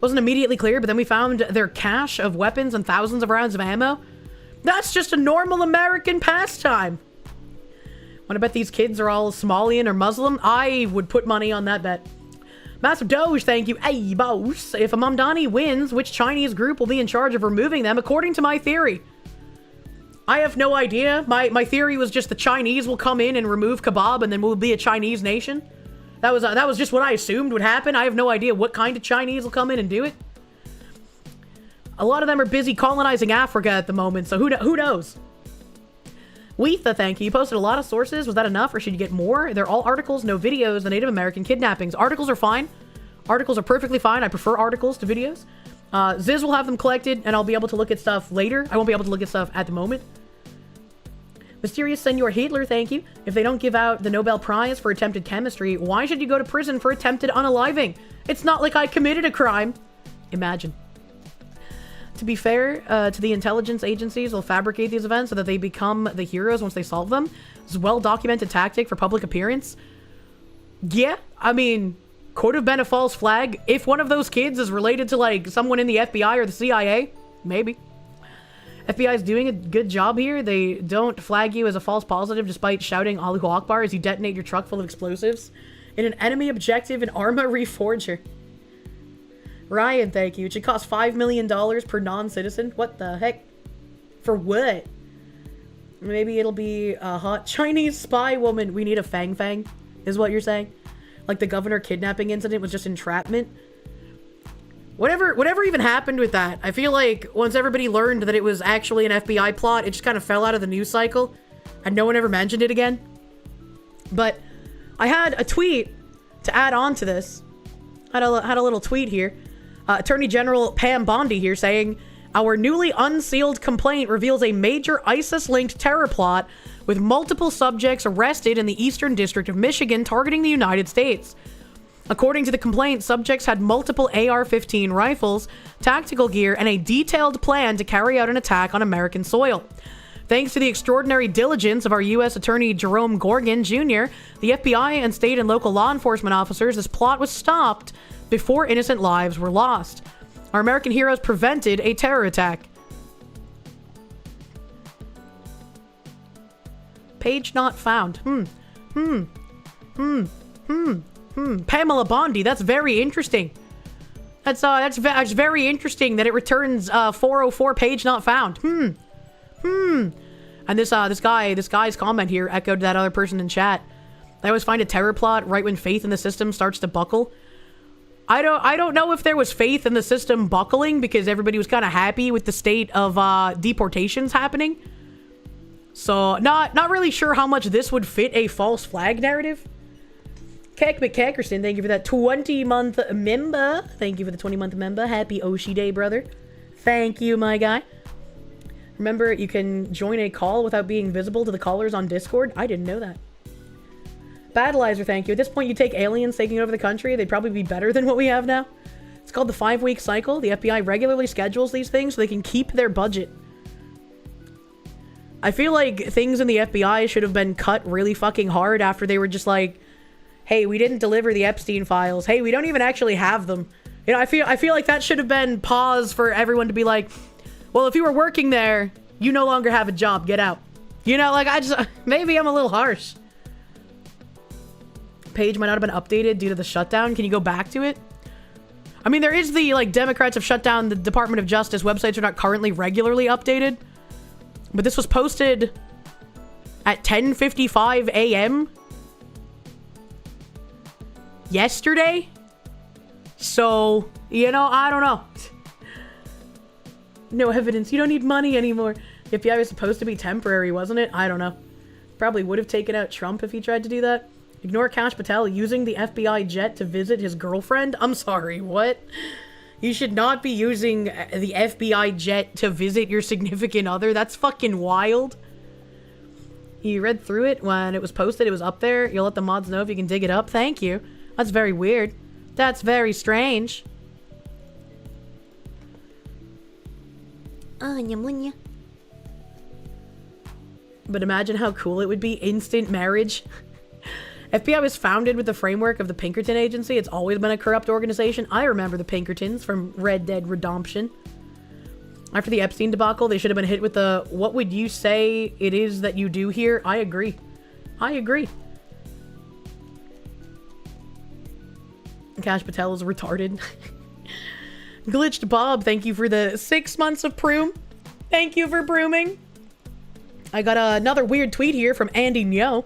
Wasn't immediately clear, but then we found their cache of weapons and thousands of rounds of ammo. That's just a normal American pastime. Wanna bet these kids are all Somalian or Muslim? I would put money on that bet. Massive Doge, thank you. Hey, boss. If a Mamdani wins, which Chinese group will be in charge of removing them according to my theory? I have no idea. My theory was just the Chinese will come in and remove kebab and then we'll be a Chinese nation. That was just what I assumed would happen. I have no idea what kind of Chinese will come in and do it. A lot of them are busy colonizing Africa at the moment, so who knows? Weetha, thank you. You posted a lot of sources. Was that enough, or should you get more? They're all articles, no videos, the Native American kidnappings. Articles are fine. Articles are perfectly fine. I prefer articles to videos. Ziz will have them collected, and I'll be able to look at stuff later. I won't be able to look at stuff at the moment. Mysterious Senor Hitler, thank you. If they don't give out the Nobel Prize for attempted chemistry, why should you go to prison for attempted unaliving? It's not like I committed a crime. Imagine. To be fair to the intelligence agencies, they'll fabricate these events so that they become the heroes once they solve them. It's a well-documented tactic for public appearance. Yeah, I mean, could have been a false flag. If one of those kids is related to, like, someone in the FBI or the CIA, maybe. FBI is doing a good job here. They don't flag you as a false positive despite shouting Allahu Akbar as you detonate your truck full of explosives in an enemy objective in Arma Reforger. Ryan, thank you. It should cost $5 million per non-citizen. What the heck? For what? Maybe it'll be a hot Chinese spy woman. We need a Fang Fang, is what you're saying? Like the governor kidnapping incident was just entrapment? Whatever even happened with that? I feel like once everybody learned that it was actually an FBI plot, it just kind of fell out of the news cycle, and no one ever mentioned it again. But I had a tweet to add on to this. Had a little tweet here. Attorney General Pam Bondi here saying, our newly unsealed complaint reveals a major ISIS-linked terror plot with multiple subjects arrested in the Eastern District of Michigan targeting the United States. According to the complaint, subjects had multiple AR-15 rifles, tactical gear, and a detailed plan to carry out an attack on American soil. Thanks to the extraordinary diligence of our U.S. Attorney Jerome Gorgon Jr., the FBI and state and local law enforcement officers, this plot was stopped before innocent lives were lost. Our American heroes prevented a terror attack. Page not found. Pamela Bondi. That's very interesting. That's very interesting that it returns 404 page not found. And this guy's comment here echoed that other person in chat. I always find a terror plot right when faith in the system starts to buckle. I don't know if there was faith in the system buckling because everybody was kind of happy with the state of deportations happening. So not really sure how much this would fit a false flag narrative. Keck McKeckerson, thank you for that 20-month member. Thank you for the 20-month member. Happy Oshi Day, brother. Thank you, my guy. Remember, you can join a call without being visible to the callers on Discord. I didn't know that. Battleizer, thank you. At this point, you take aliens taking over the country. They'd probably be better than what we have now. It's called the 5-week cycle. The FBI regularly schedules these things so they can keep their budget. I feel like things in the FBI should have been cut really fucking hard after they were just like, hey, we didn't deliver the Epstein files. Hey, we don't even actually have them. You know, I feel like that should have been pause for everyone to be like, well, if you were working there, you no longer have a job. Get out. You know, like, maybe I'm a little harsh. Page might not have been updated due to the shutdown. Can you go back to it? I mean, there is the, like, Democrats have shut down the Department of Justice. Websites are not currently regularly updated. But this was posted at 10:55 a.m. yesterday. So, you know, I don't know. No evidence. You don't need money anymore. The FBI was supposed to be temporary, wasn't it? I don't know. Probably would have taken out Trump if he tried to do that. Ignore Kash Patel using the FBI jet to visit his girlfriend. I'm sorry, what? You should not be using the FBI jet to visit your significant other. That's fucking wild. You read through it when it was posted. It was up there. You'll let the mods know if you can dig it up. Thank you. That's very weird. That's very strange. But imagine how cool it would be. Instant marriage. FBI was founded with the framework of the Pinkerton Agency. It's always been a corrupt organization. I remember the Pinkertons from Red Dead Redemption. After the Epstein debacle, they should have been hit with the, what would you say it is that you do here? I agree. I agree. Kash Patel is retarded. Glitched Bob, thank you for the 6 months of Proom. Thank you for Prooming. I got another weird tweet here from Andy Nyo.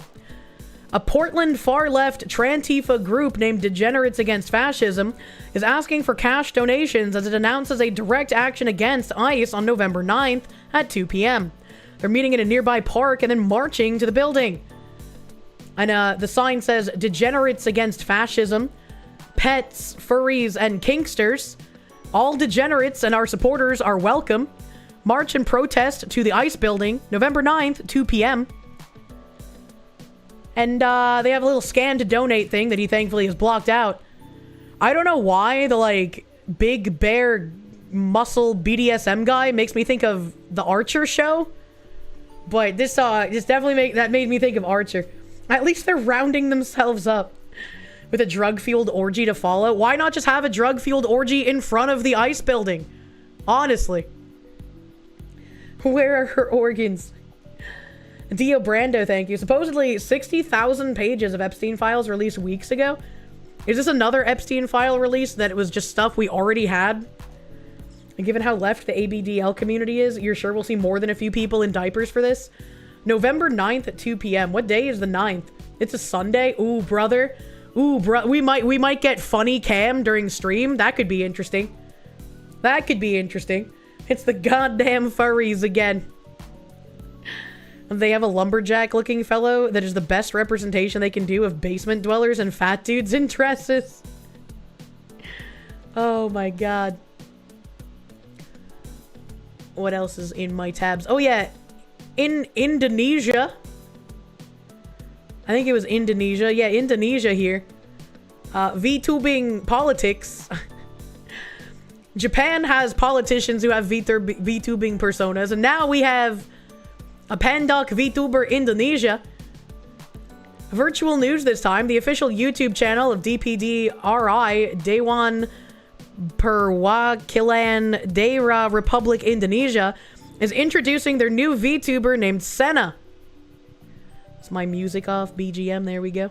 A Portland far-left Trantifa group named Degenerates Against Fascism is asking for cash donations as it announces a direct action against ICE on November 9th at 2 p.m. They're meeting in a nearby park and then marching to the building. And the sign says, Degenerates Against Fascism, Pets, Furries, and Kinksters. All degenerates and our supporters are welcome. March and protest to the ICE building, November 9th, 2 p.m. And they have a little scan to donate thing that he thankfully has blocked out. I don't know why the, like, big bear muscle BDSM guy makes me think of the Archer show. But this definitely made me think of Archer. At least they're rounding themselves up with a drug-fueled orgy to follow. Why not just have a drug-fueled orgy in front of the ICE building? Honestly. Where are her organs? Dio Brando, thank you. Supposedly 60,000 pages of Epstein files released weeks ago. Is this another Epstein file release that it was just stuff we already had? And given how left the ABDL community is, you're sure we'll see more than a few people in diapers for this? November 9th at 2 p.m. What day is the 9th? It's a Sunday? Ooh, brother. Ooh, we might get funny cam during stream. That could be interesting. That could be interesting. It's the goddamn furries again. They have a lumberjack-looking fellow that is the best representation they can do of basement dwellers and fat dudes in dresses. Oh my god. What else is in my tabs? Oh yeah, in Indonesia. I think it was Indonesia. Yeah, Indonesia here. VTubing politics. Japan has politicians who have VTubing personas, and now we have a Pandak VTuber Indonesia. Virtual news this time. The official YouTube channel of DPDRI, Dewan Perwakilan Daerah Republik Indonesia, is introducing their new VTuber named Senna. It's my music off, BGM, there we go.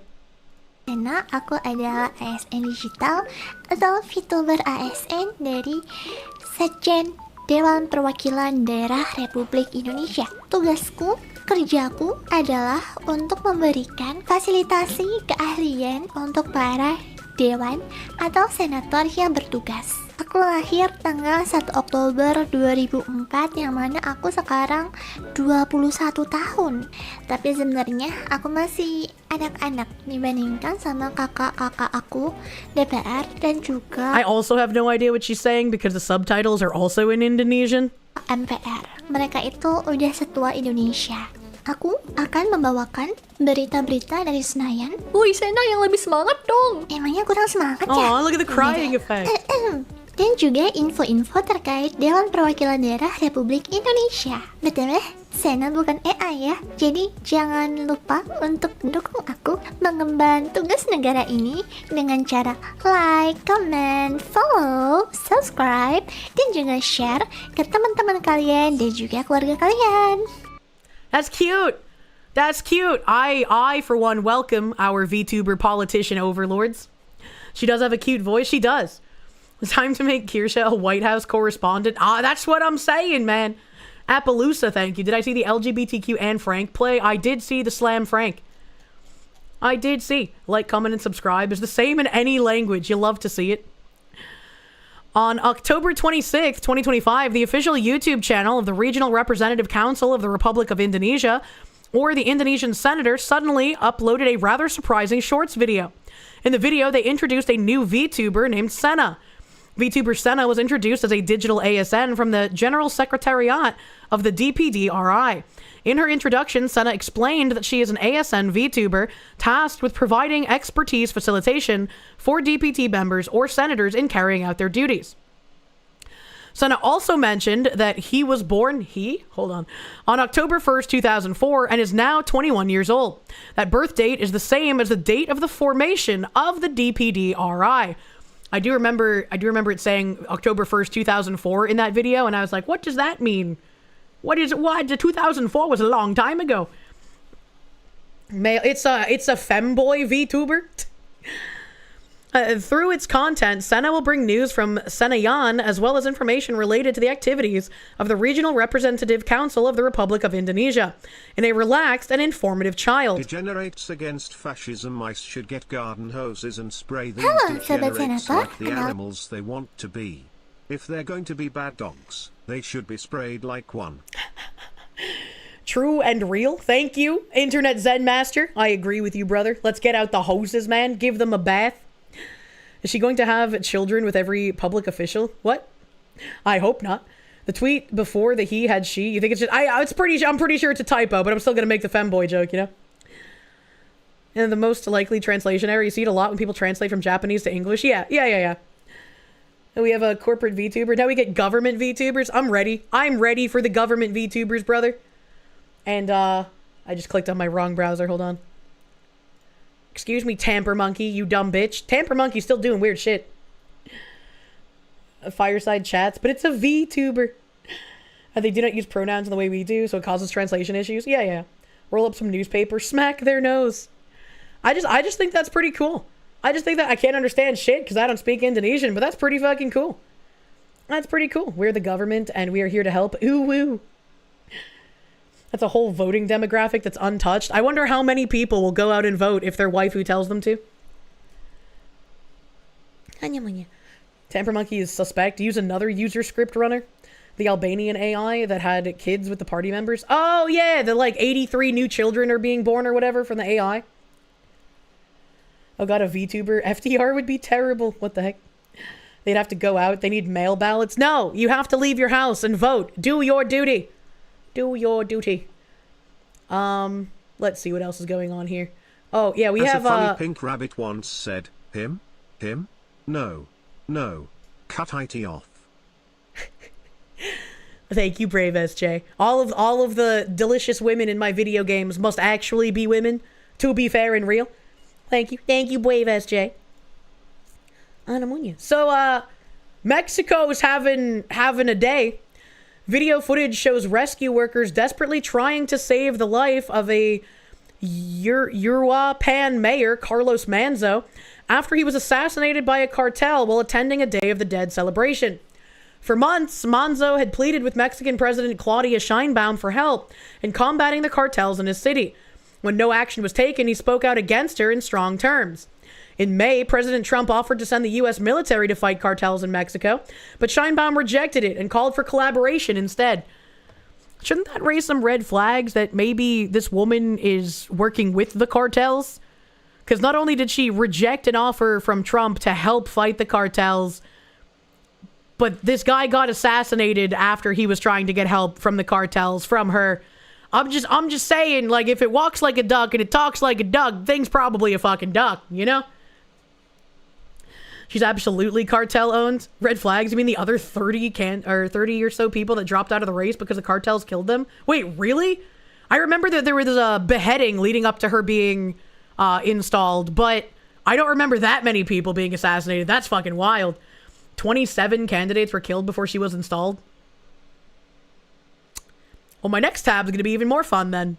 Karena aku adalah ASN digital atau VTuber ASN dari Sekjen Dewan Perwakilan Daerah Republik Indonesia. Tugasku, kerjaku adalah untuk memberikan fasilitasi keahlian untuk para dewan atau senator yang bertugas. Aku lahir tanggal 1 Oktober 2004 yang mana aku sekarang 21 tahun. Tapi sebenarnya aku masih anak-anak dibandingkan sama kakak-kakak aku DPR dan juga I also have no idea what she's saying because the subtitles are also in Indonesian. MPR. Mereka itu udah setua Indonesia. Aku akan membawakan berita-berita dari Senayan. Woi, Sena yang lebih semangat dong. Emangnya kurang semangat ya? Oh, look at the crying effect. Dan juga info-info terkait Dewan Perwakilan Daerah Republik Indonesia. Betul ya? Sena bukan AI ya. Jadi jangan lupa untuk mendukung aku mengemban tugas negara ini dengan cara like, comment, follow, subscribe, dan juga share ke teman-teman kalian dan juga keluarga kalian. That's cute. That's cute. I for one welcome our VTuber politician overlords. She does have a cute voice. She does. It's time to make Kirsche a White House correspondent. That's what I'm saying, man. Appaloosa, thank you. Did I see the LGBTQ and Frank play? I did see the Slam Frank. I did see. Like, comment, and subscribe is the same in any language. You love to see it. On October 26, 2025, the official YouTube channel of the Regional Representative Council of the Republic of Indonesia, or the Indonesian senator, suddenly uploaded a rather surprising shorts video. In the video, they introduced a new VTuber named Sena. VTuber Sena was introduced as a digital ASN from the General Secretariat of the DPDRI. In her introduction, Sena explained that she is an ASN VTuber tasked with providing expertise facilitation for DPT members or senators in carrying out their duties. Sena also mentioned that he was born, on October 1st, 2004, and is now 21 years old. That birth date is the same as the date of the formation of the DPDRI. I do remember it saying October 1st, 2004 in that video, and I was like, what does that mean? What? The 2004 was a long time ago. It's a femboy VTuber. Through its content, Sena will bring news from Senayan as well as information related to the activities of the Regional Representative Council of the Republic of Indonesia in a relaxed and informative child. Degenerates against fascism mice should get garden hoses and spray these Hello, degenerates Sobat like the animals they want to be. If they're going to be bad dogs, they should be sprayed like one. True and real. Thank you, Internet Zen Master. I agree with you, brother. Let's get out the hoses, man. Give them a bath. Is she going to have children with every public official? What? I hope not. The tweet before the he had she. You think it's just... I'm pretty sure it's a typo, but I'm still going to make the femboy joke, you know? And the most likely translation error. You see it a lot when people translate from Japanese to English. Yeah. And we have a corporate VTuber. Now we get government VTubers. I'm ready. I'm ready for the government VTubers, brother. And, I just clicked on my wrong browser. Hold on. Excuse me, Tamper Monkey, you dumb bitch. Tamper Monkey's still doing weird shit. Fireside chats, but it's a VTuber. They do not use pronouns in the way we do, so it causes translation issues. Yeah. Roll up some newspaper, smack their nose. I just think that's pretty cool. I just think that I can't understand shit because I don't speak Indonesian, but that's pretty fucking cool. That's pretty cool. We're the government and we are here to help. Ooh woo. That's a whole voting demographic that's untouched. I wonder how many people will go out and vote if their waifu tells them to. Tamper Monkey is suspect. Use another user script runner. The Albanian AI that had kids with the party members. Oh yeah, the like 83 new children are being born or whatever from the AI. Oh god, a VTuber. FDR would be terrible. What the heck? They'd have to go out. They need mail ballots. No, you have to leave your house and vote. Do your duty. Do your duty. Let's see what else is going on here. Oh, yeah, we have a funny pink rabbit once said, him? No. Cut IT off. Thank you, Brave SJ. All of the delicious women in my video games must actually be women, to be fair and real. Thank you, Brave SJ. So, Mexico's having a day. Video footage shows rescue workers desperately trying to save the life of a Uruapan mayor Carlos Manzo after he was assassinated by a cartel while attending a Day of the Dead celebration. For months, Manzo had pleaded with Mexican President Claudia Sheinbaum for help in combating the cartels in his city. When no action was taken, he spoke out against her in strong terms. In May, President Trump offered to send the U.S. military to fight cartels in Mexico, but Sheinbaum rejected it and called for collaboration instead. Shouldn't that raise some red flags that maybe this woman is working with the cartels? Because not only did she reject an offer from Trump to help fight the cartels, but this guy got assassinated after he was trying to get help from the cartels from her. I'm just saying, like, if it walks like a duck and it talks like a duck, thing's probably a fucking duck, you know? She's absolutely cartel owned. Red flags. You mean the other 30 or so people that dropped out of the race because the cartels killed them? Wait, really? I remember that there was a beheading leading up to her being installed, but I don't remember that many people being assassinated. That's fucking wild. 27 candidates were killed before she was installed. Well, my next tab is going to be even more fun then.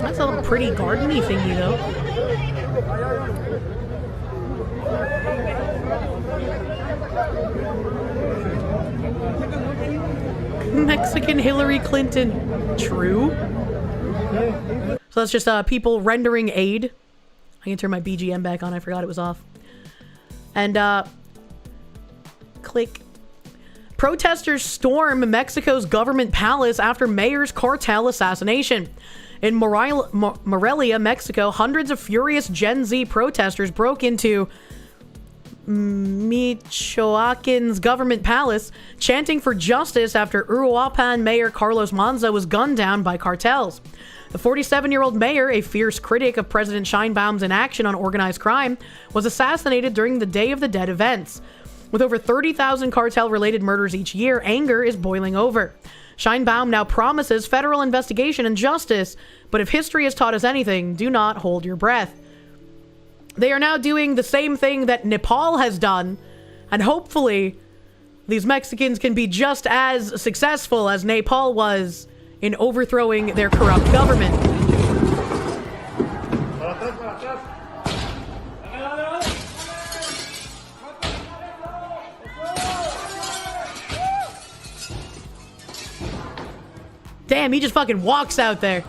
That's a pretty gardeny thingy, though. Mexican Hillary Clinton. True. So that's just people rendering aid. I can turn my BGM back on. I forgot it was off. And click. Protesters storm Mexico's government palace after mayor's cartel assassination. In Morelia, Mexico, hundreds of furious Gen Z protesters broke into Michoacan's government palace, chanting for justice after Uruapan Mayor Carlos Manzo was gunned down by cartels. The 47-year-old mayor, a fierce critic of President Sheinbaum's inaction on organized crime, was assassinated during the Day of the Dead events. With over 30,000 cartel-related murders each year, anger is boiling over. Sheinbaum now promises federal investigation and justice, but if history has taught us anything, do not hold your breath. They are now doing the same thing that Nepal has done, and hopefully these Mexicans can be just as successful as Nepal was in overthrowing their corrupt government. Damn, he just fucking walks out there.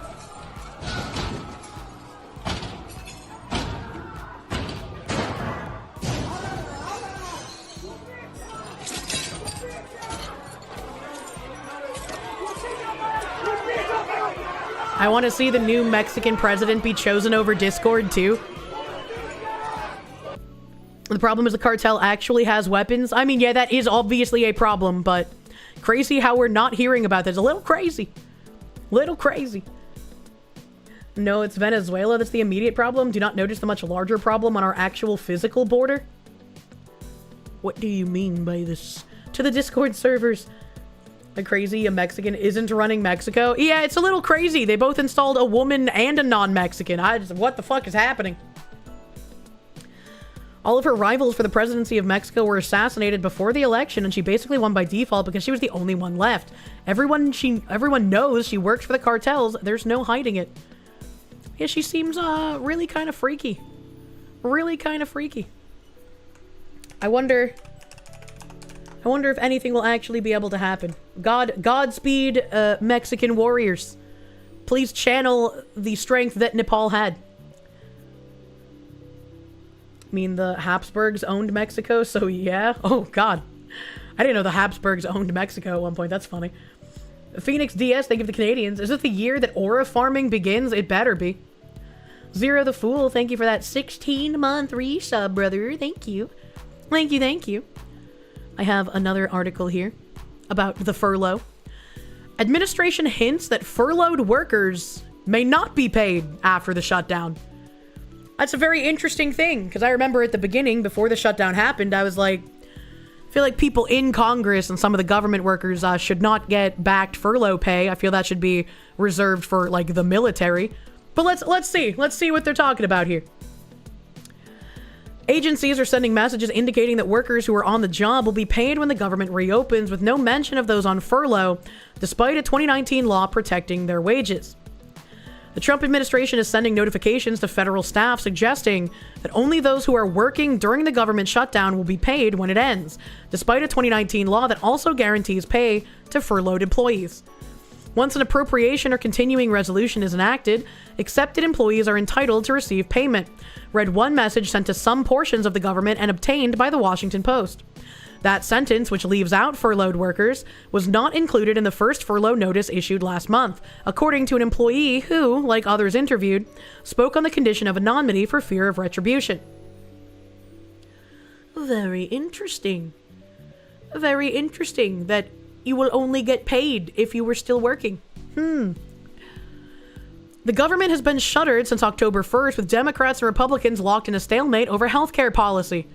I want to see the new Mexican president be chosen over Discord too. The problem is the cartel actually has weapons. I mean, yeah, that is obviously a problem, but crazy how we're not hearing about this. A little crazy. Little crazy. No, it's Venezuela that's the immediate problem. Do not notice the much larger problem on our actual physical border. What do you mean by this? To the Discord servers. A crazy, a Mexican isn't running Mexico. Yeah, it's a little crazy. They both installed a woman and a non-Mexican. What the fuck is happening? All of her rivals for the presidency of Mexico were assassinated before the election, and she basically won by default because she was the only one left. Everyone knows she works for the cartels. There's no hiding it. Yeah, she seems really kind of freaky. Really kind of freaky. I wonder if anything will actually be able to happen. Godspeed, Mexican warriors. Please channel the strength that Nepal had. I mean, the Habsburgs owned Mexico, so yeah. Oh, God. I didn't know the Habsburgs owned Mexico at one point. That's funny. Phoenix DS, thank you for the Canadians. Is it the year that aura farming begins? It better be. Zero the Fool, thank you for that 16-month resub, brother. Thank you. Thank you, thank you. I have another article here about the furlough. Administration hints that furloughed workers may not be paid after the shutdown. That's a very interesting thing, because I remember at the beginning, before the shutdown happened, I was like, I feel like people in Congress and some of the government workers should not get backed furlough pay. I feel that should be reserved for, like, the military. But let's see what they're talking about here. Agencies are sending messages indicating that workers who are on the job will be paid when the government reopens, with no mention of those on furlough, despite a 2019 law protecting their wages. The Trump administration is sending notifications to federal staff suggesting that only those who are working during the government shutdown will be paid when it ends, despite a 2019 law that also guarantees pay to furloughed employees. Once an appropriation or continuing resolution is enacted, accepted employees are entitled to receive payment, read one message sent to some portions of the government and obtained by the Washington Post. That sentence, which leaves out furloughed workers, was not included in the first furlough notice issued last month, according to an employee who, like others interviewed, spoke on the condition of anonymity for fear of retribution. Very interesting. Very interesting that you will only get paid if you were still working. The government has been shuttered since October 1st, with Democrats and Republicans locked in a stalemate over healthcare policy.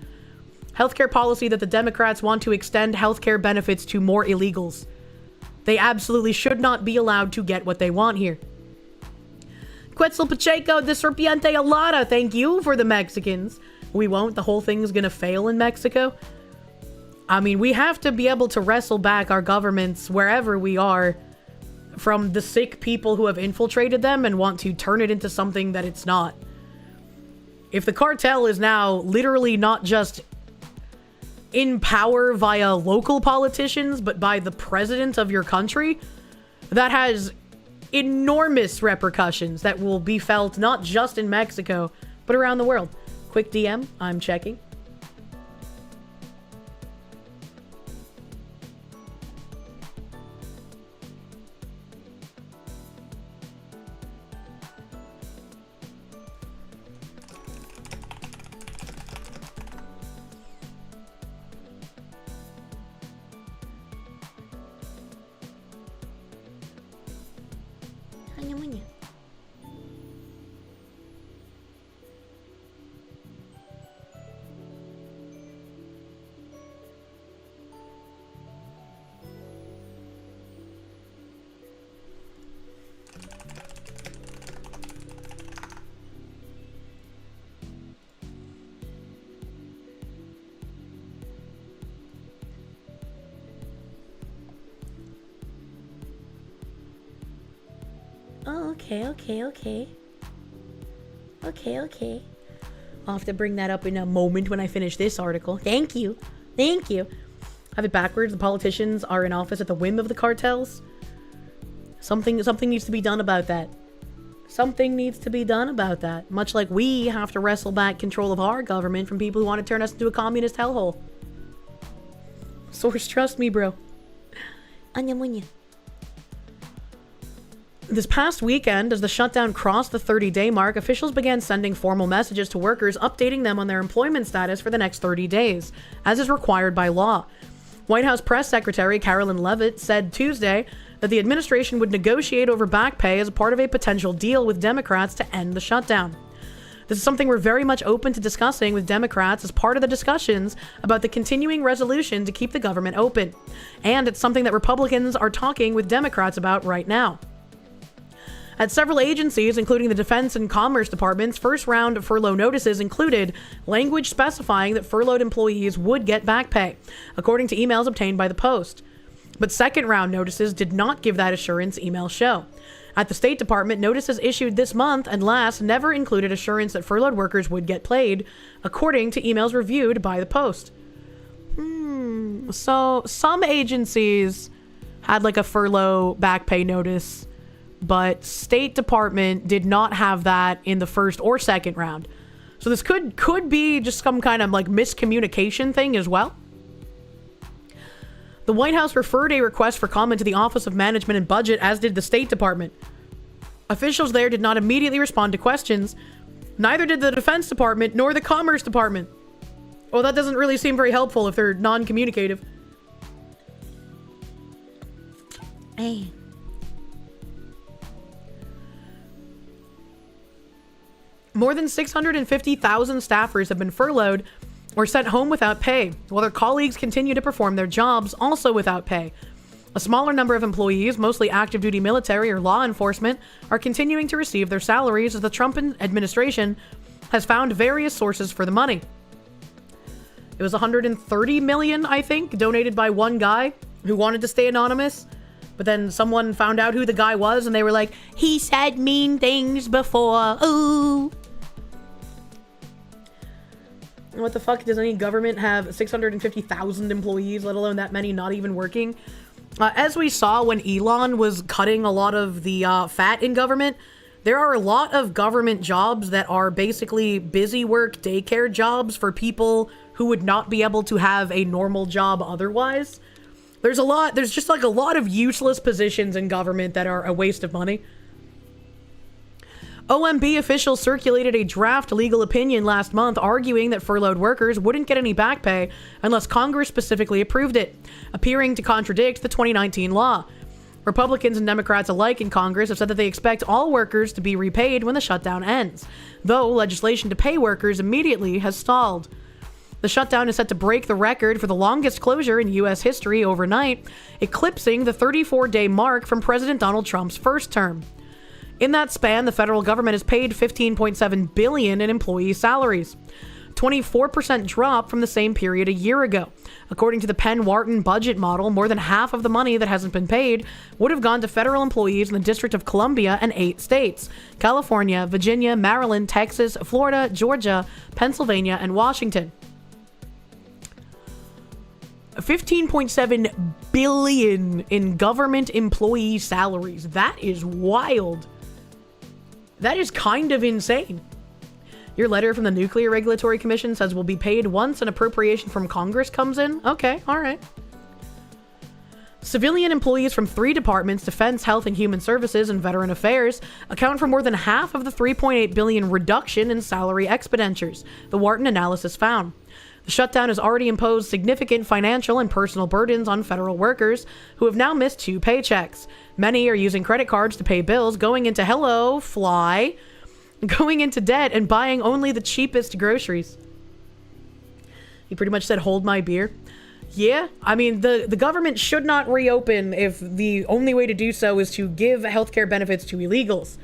Healthcare policy that the Democrats want to extend healthcare benefits to more illegals. They absolutely should not be allowed to get what they want here. Quetzal Pacheco de Serpiente Alada, thank you for the Mexicans. We won't. The whole thing's gonna fail in Mexico. I mean, we have to be able to wrestle back our governments wherever we are from the sick people who have infiltrated them and want to turn it into something that it's not. If the cartel is now literally not just in power via local politicians, but by the president of your country, that has enormous repercussions that will be felt not just in Mexico, but around the world. Quick DM, I'm checking. Oh, okay. I'll have to bring that up in a moment when I finish this article. Thank you. I have it backwards. The politicians are in office at the whim of the cartels. Something needs to be done about that. Much like we have to wrestle back control of our government from people who want to turn us into a communist hellhole. Source, trust me, bro. Anya munya. This past weekend, as the shutdown crossed the 30-day mark, officials began sending formal messages to workers updating them on their employment status for the next 30 days, as is required by law. White House Press Secretary Carolyn Leavitt said Tuesday that the administration would negotiate over back pay as a part of a potential deal with Democrats to end the shutdown. This is something we're very much open to discussing with Democrats as part of the discussions about the continuing resolution to keep the government open. And it's something that Republicans are talking with Democrats about right now. At several agencies, including the Defense and Commerce Departments, first round of furlough notices included language specifying that furloughed employees would get back pay, according to emails obtained by the Post. But second round notices did not give that assurance, emails show. At the State Department, notices issued this month and last never included assurance that furloughed workers would get paid, according to emails reviewed by the Post. So some agencies had like a furlough back pay notice, but State Department did not have that in the first or second round. So this could be just some kind of like miscommunication thing as well. The White House referred a request for comment to the Office of Management and Budget, as did the State Department. Officials there did not immediately respond to questions. Neither did the Defense Department nor the Commerce Department. Well, that doesn't really seem very helpful if they're non-communicative. Hey. More than 650,000 staffers have been furloughed or sent home without pay, while their colleagues continue to perform their jobs also without pay. A smaller number of employees, mostly active duty military or law enforcement, are continuing to receive their salaries as the Trump administration has found various sources for the money. It was 130 million, I think, donated by one guy who wanted to stay anonymous. But then someone found out who the guy was and they were like, he said mean things before. Ooh. What the fuck? Does any government have 650,000 employees, let alone that many not even working? As we saw when Elon was cutting a lot of the fat in government, there are a lot of government jobs that are basically busy work daycare jobs for people who would not be able to have a normal job otherwise. There's just like a lot of useless positions in government that are a waste of money. OMB officials circulated a draft legal opinion last month arguing that furloughed workers wouldn't get any back pay unless Congress specifically approved it, appearing to contradict the 2019 law. Republicans and Democrats alike in Congress have said that they expect all workers to be repaid when the shutdown ends, though legislation to pay workers immediately has stalled. The shutdown is set to break the record for the longest closure in U.S. history overnight, eclipsing the 34-day mark from President Donald Trump's first term. In that span, the federal government has paid $15.7 billion in employee salaries, 24% drop from the same period a year ago. According to the Penn-Wharton budget model, more than half of the money that hasn't been paid would have gone to federal employees in the District of Columbia and 8 states: California, Virginia, Maryland, Texas, Florida, Georgia, Pennsylvania, and Washington. 15.7 billion in government employee salaries. That is wild. That is kind of insane. Your letter from the Nuclear Regulatory Commission says we'll be paid once an appropriation from Congress comes in. Okay, all right. Civilian employees from 3 departments, Defense, Health and Human Services, and Veteran Affairs, account for more than half of the $3.8 billion reduction in salary expenditures, the Wharton analysis found. The shutdown has already imposed significant financial and personal burdens on federal workers who have now missed 2 paychecks. Many are using credit cards to pay bills, going into going into debt and buying only the cheapest groceries. He pretty much said, hold my beer. Yeah, I mean, the government should not reopen if the only way to do so is to give healthcare benefits to illegals.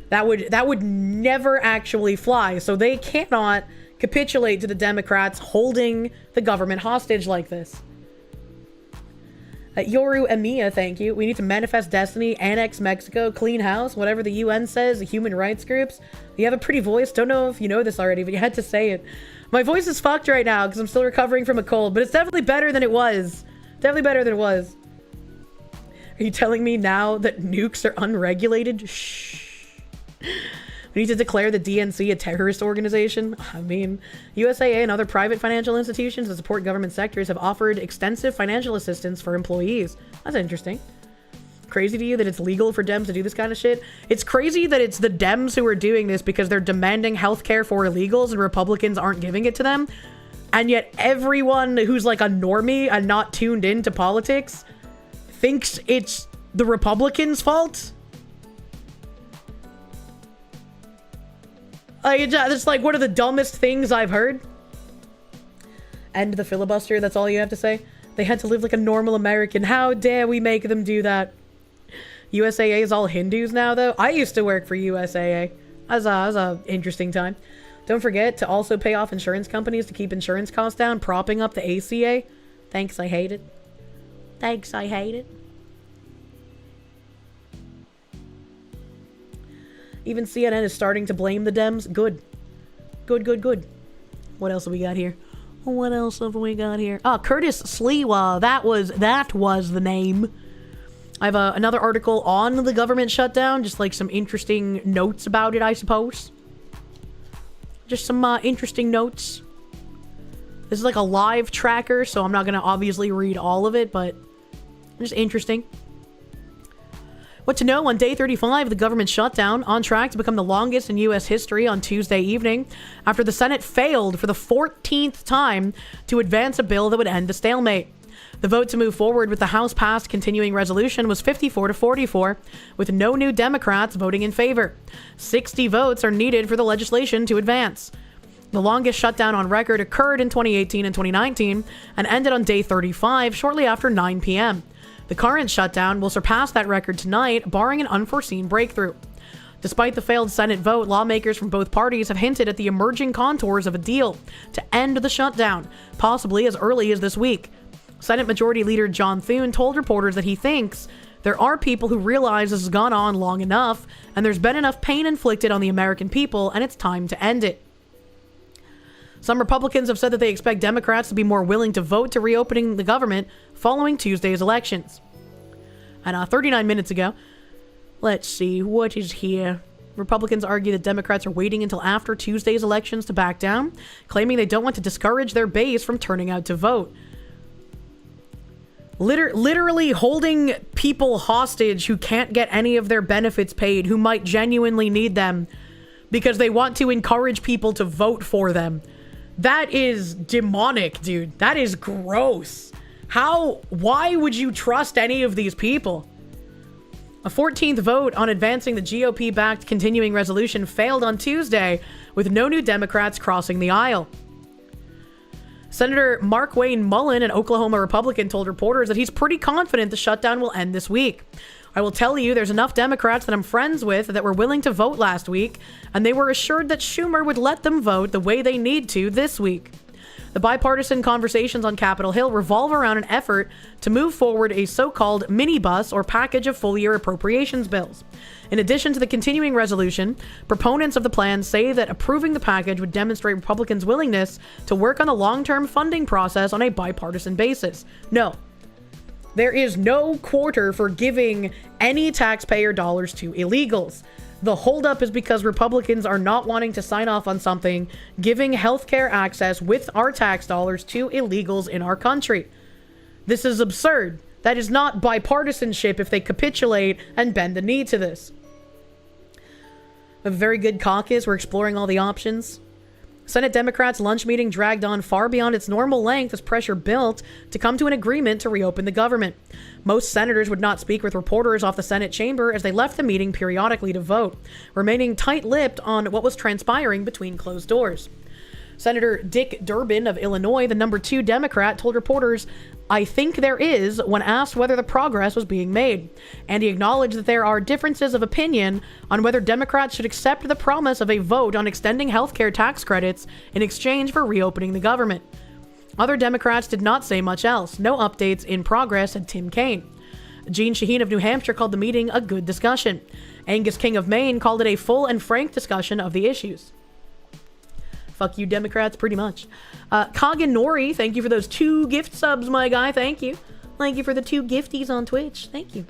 That would never actually fly, so they cannot capitulate to the Democrats holding the government hostage like this. Yoru Emiya, thank you. We need to manifest destiny, annex Mexico, clean house, whatever the UN says, the human rights groups. You have a pretty voice. Don't know if you know this already, but you had to say it. My voice is fucked right now because I'm still recovering from a cold, but it's definitely better than it was. Definitely better than it was. Are you telling me now that nukes are unregulated? Shh. We need to declare the DNC a terrorist organization. I mean, USAA and other private financial institutions that support government sectors have offered extensive financial assistance for employees. That's interesting. Crazy to you that it's legal for Dems to do this kind of shit? It's crazy that it's the Dems who are doing this because they're demanding healthcare for illegals and Republicans aren't giving it to them. And yet everyone who's like a normie and not tuned into politics thinks it's the Republicans' fault. It's like one of the dumbest things I've heard. End the filibuster, that's all you have to say? They had to live like a normal American. How dare we make them do that? USAA is all Hindus now, though. I used to work for USAA. That was a interesting time. Don't forget to also pay off insurance companies to keep insurance costs down, propping up the ACA. Thanks, I hate it. Thanks, I hate it. Even CNN is starting to blame the Dems. Good. Good, good, good. What else have we got here? What else have we got here? Ah, Curtis Sliwa. That was the name. I have another article on the government shutdown. Just like some interesting notes about it, I suppose. Just some interesting notes. This is like a live tracker, so I'm not going to obviously read all of it, but just interesting. What to know on day 35 of the government shutdown, on track to become the longest in U.S. history on Tuesday evening, after the Senate failed for the 14th time to advance a bill that would end the stalemate. The vote to move forward with the House-passed continuing resolution was 54-44, with no new Democrats voting in favor. 60 votes are needed for the legislation to advance. The longest shutdown on record occurred in 2018 and 2019 and ended on day 35 shortly after 9 p.m. The current shutdown will surpass that record tonight, barring an unforeseen breakthrough. Despite the failed Senate vote, lawmakers from both parties have hinted at the emerging contours of a deal to end the shutdown, possibly as early as this week. Senate Majority Leader John Thune told reporters that he thinks there are people who realize this has gone on long enough, and there's been enough pain inflicted on the American people, and it's time to end it. Some Republicans have said that they expect Democrats to be more willing to vote to reopening the government following Tuesday's elections. And 39 minutes ago, let's see, what is here? Republicans argue that Democrats are waiting until after Tuesday's elections to back down, claiming they don't want to discourage their base from turning out to vote. Literally holding people hostage who can't get any of their benefits paid, who might genuinely need them, because they want to encourage people to vote for them. That is demonic, dude. That is gross. Why would you trust any of these people? A 14th vote on advancing the GOP-backed continuing resolution failed on Tuesday, with no new Democrats crossing the aisle. Senator Mark Wayne Mullen, an Oklahoma Republican, told reporters that he's pretty confident the shutdown will end this week. I will tell you, there's enough Democrats that I'm friends with that were willing to vote last week, and they were assured that Schumer would let them vote the way they need to this week. The bipartisan conversations on Capitol Hill revolve around an effort to move forward a so-called minibus or package of full-year appropriations bills. In addition to the continuing resolution, proponents of the plan say that approving the package would demonstrate Republicans' willingness to work on the long-term funding process on a bipartisan basis. No. There is no quarter for giving any taxpayer dollars to illegals. The holdup is because Republicans are not wanting to sign off on something giving healthcare access with our tax dollars to illegals in our country. This is absurd. That is not bipartisanship if they capitulate and bend the knee to this. A very good caucus. We're exploring all the options. Senate Democrats' lunch meeting dragged on far beyond its normal length as pressure built to come to an agreement to reopen the government. Most senators would not speak with reporters off the Senate chamber as they left the meeting periodically to vote, remaining tight-lipped on what was transpiring between closed doors. Senator Dick Durbin of Illinois, the number 2 Democrat, told reporters, "I think there is," when asked whether the progress was being made. And he acknowledged that there are differences of opinion on whether Democrats should accept the promise of a vote on extending healthcare tax credits in exchange for reopening the government. Other Democrats did not say much else. No updates in progress, said Tim Kaine. Gene Shaheen of New Hampshire called the meeting a good discussion. Angus King of Maine called it a full and frank discussion of the issues. Fuck you, Democrats, pretty much. Kaganori, thank you for those 2 gift subs, my guy. Thank you. Thank you for the 2 gifties on Twitch. Thank you.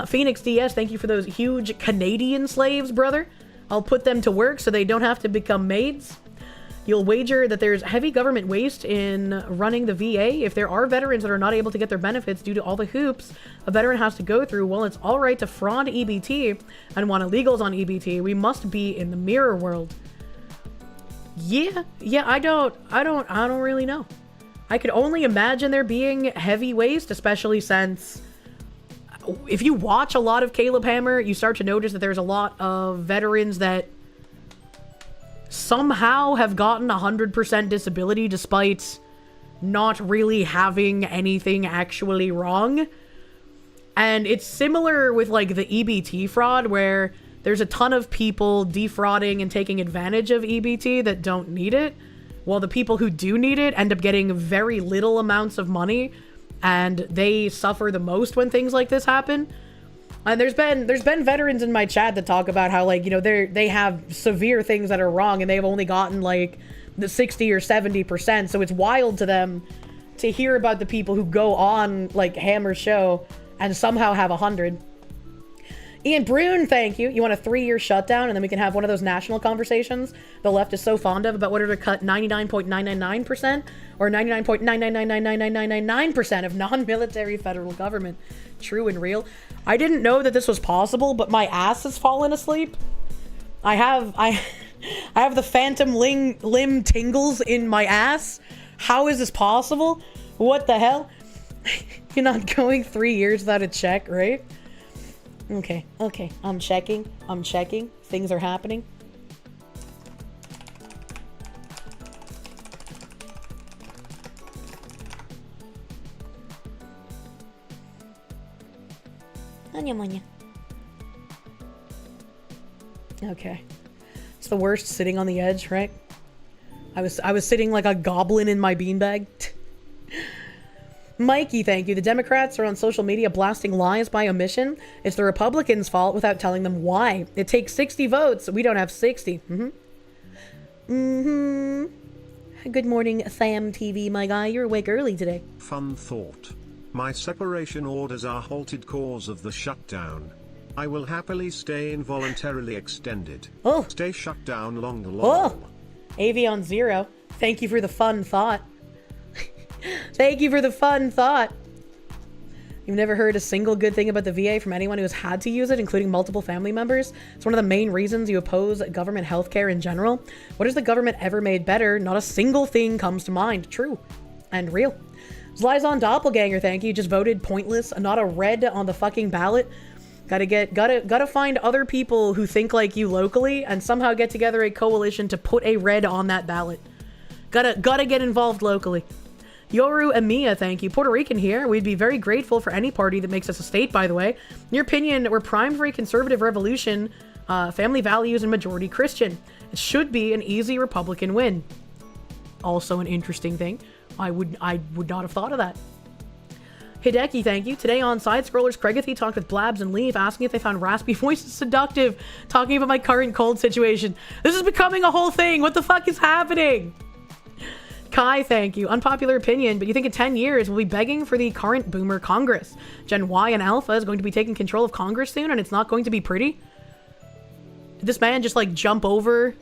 Phoenix DS, thank you for those huge Canadian slaves, brother. I'll put them to work so they don't have to become maids. You'll wager that there's heavy government waste in running the VA. If there are veterans that are not able to get their benefits due to all the hoops a veteran has to go through, well, it's all right to fraud EBT and want illegals on EBT. We must be in the mirror world. Yeah, I don't really know. I could only imagine there being heavy waste, especially since if you watch a lot of Caleb Hammer, you start to notice that there's a lot of veterans that somehow have gotten 100% disability despite not really having anything actually wrong. And it's similar with like the EBT fraud where there's a ton of people defrauding and taking advantage of EBT that don't need it, while the people who do need it end up getting very little amounts of money, and they suffer the most when things like this happen. And there's been veterans in my chat that talk about how, like, you know, they have severe things that are wrong and they've only gotten like the 60 or 70%. So it's wild to them to hear about the people who go on like Hammer's show and somehow have 100. Ian Brune, thank you. You want a 3-year shutdown, and then we can have one of those national conversations the left is so fond of about whether to cut 99.999% or 99.9999999% of non-military federal government. True and real. I didn't know that this was possible, but my ass has fallen asleep. I have the phantom limb tingles in my ass. How is this possible? What the hell? You're not going 3 years without a check, right? Okay. I'm checking. Things are happening. Okay. It's the worst sitting on the edge, right? I was sitting like a goblin in my beanbag. Mikey, thank you. The Democrats are on social media blasting lies by omission. It's the Republicans' fault without telling them why. It takes 60 votes. We don't have 60. Good morning, Sam TV, my guy. You're awake early today. Fun thought. My separation orders are halted cause of the shutdown. I will happily stay involuntarily extended. Oh. Stay shut down long the Oh. Avion Zero. Thank you for the fun thought. Thank you for the fun thought. You've never heard a single good thing about the VA from anyone who has had to use it, including multiple family members? It's one of the main reasons you oppose government healthcare in general. What has the government ever made better? Not a single thing comes to mind. True. And real. Zlyzon Doppelganger, thank you. Just voted pointless. Not a red on the fucking ballot. Gotta find other people who think like you locally and somehow get together a coalition to put a red on that ballot. Gotta get involved locally. Yoru Emiya, thank you. Puerto Rican here. We'd be very grateful for any party that makes us a state, by the way. In your opinion, we're primed for a conservative revolution, family values, and majority Christian. It should be an easy Republican win. Also an interesting thing. I would not have thought of that. Hideki, thank you. Today on Side Scrollers, Craigathy talked with Blabs and Leaf, asking if they found raspy voices seductive, talking about my current cold situation. This is becoming a whole thing. What the fuck is happening? Kai, thank you. Unpopular opinion, but you think in 10 years we'll be begging for the current boomer Congress. Gen Y and Alpha is going to be taking control of Congress soon, and it's not going to be pretty? Did this man just, like, jump over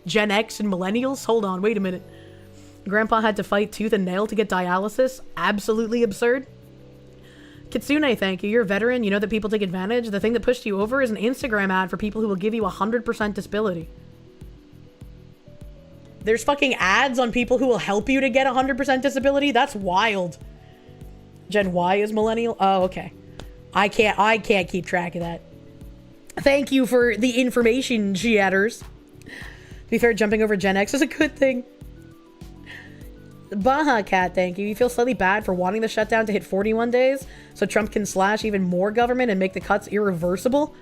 Gen X and millennials? Hold on, wait a minute. Grandpa had to fight tooth and nail to get dialysis? Absolutely absurd. Kitsune, thank you. You're a veteran. You know that people take advantage. The thing that pushed you over is an Instagram ad for people who will give you 100% disability. There's fucking ads on people who will help you to get 100% disability? That's wild. Gen Y is millennial? Oh, okay. I can't keep track of that. Thank you for the information, Giatters. To be fair, jumping over Gen X is a good thing. Baja Cat, thank you. You feel slightly bad for wanting the shutdown to hit 41 days so Trump can slash even more government and make the cuts irreversible?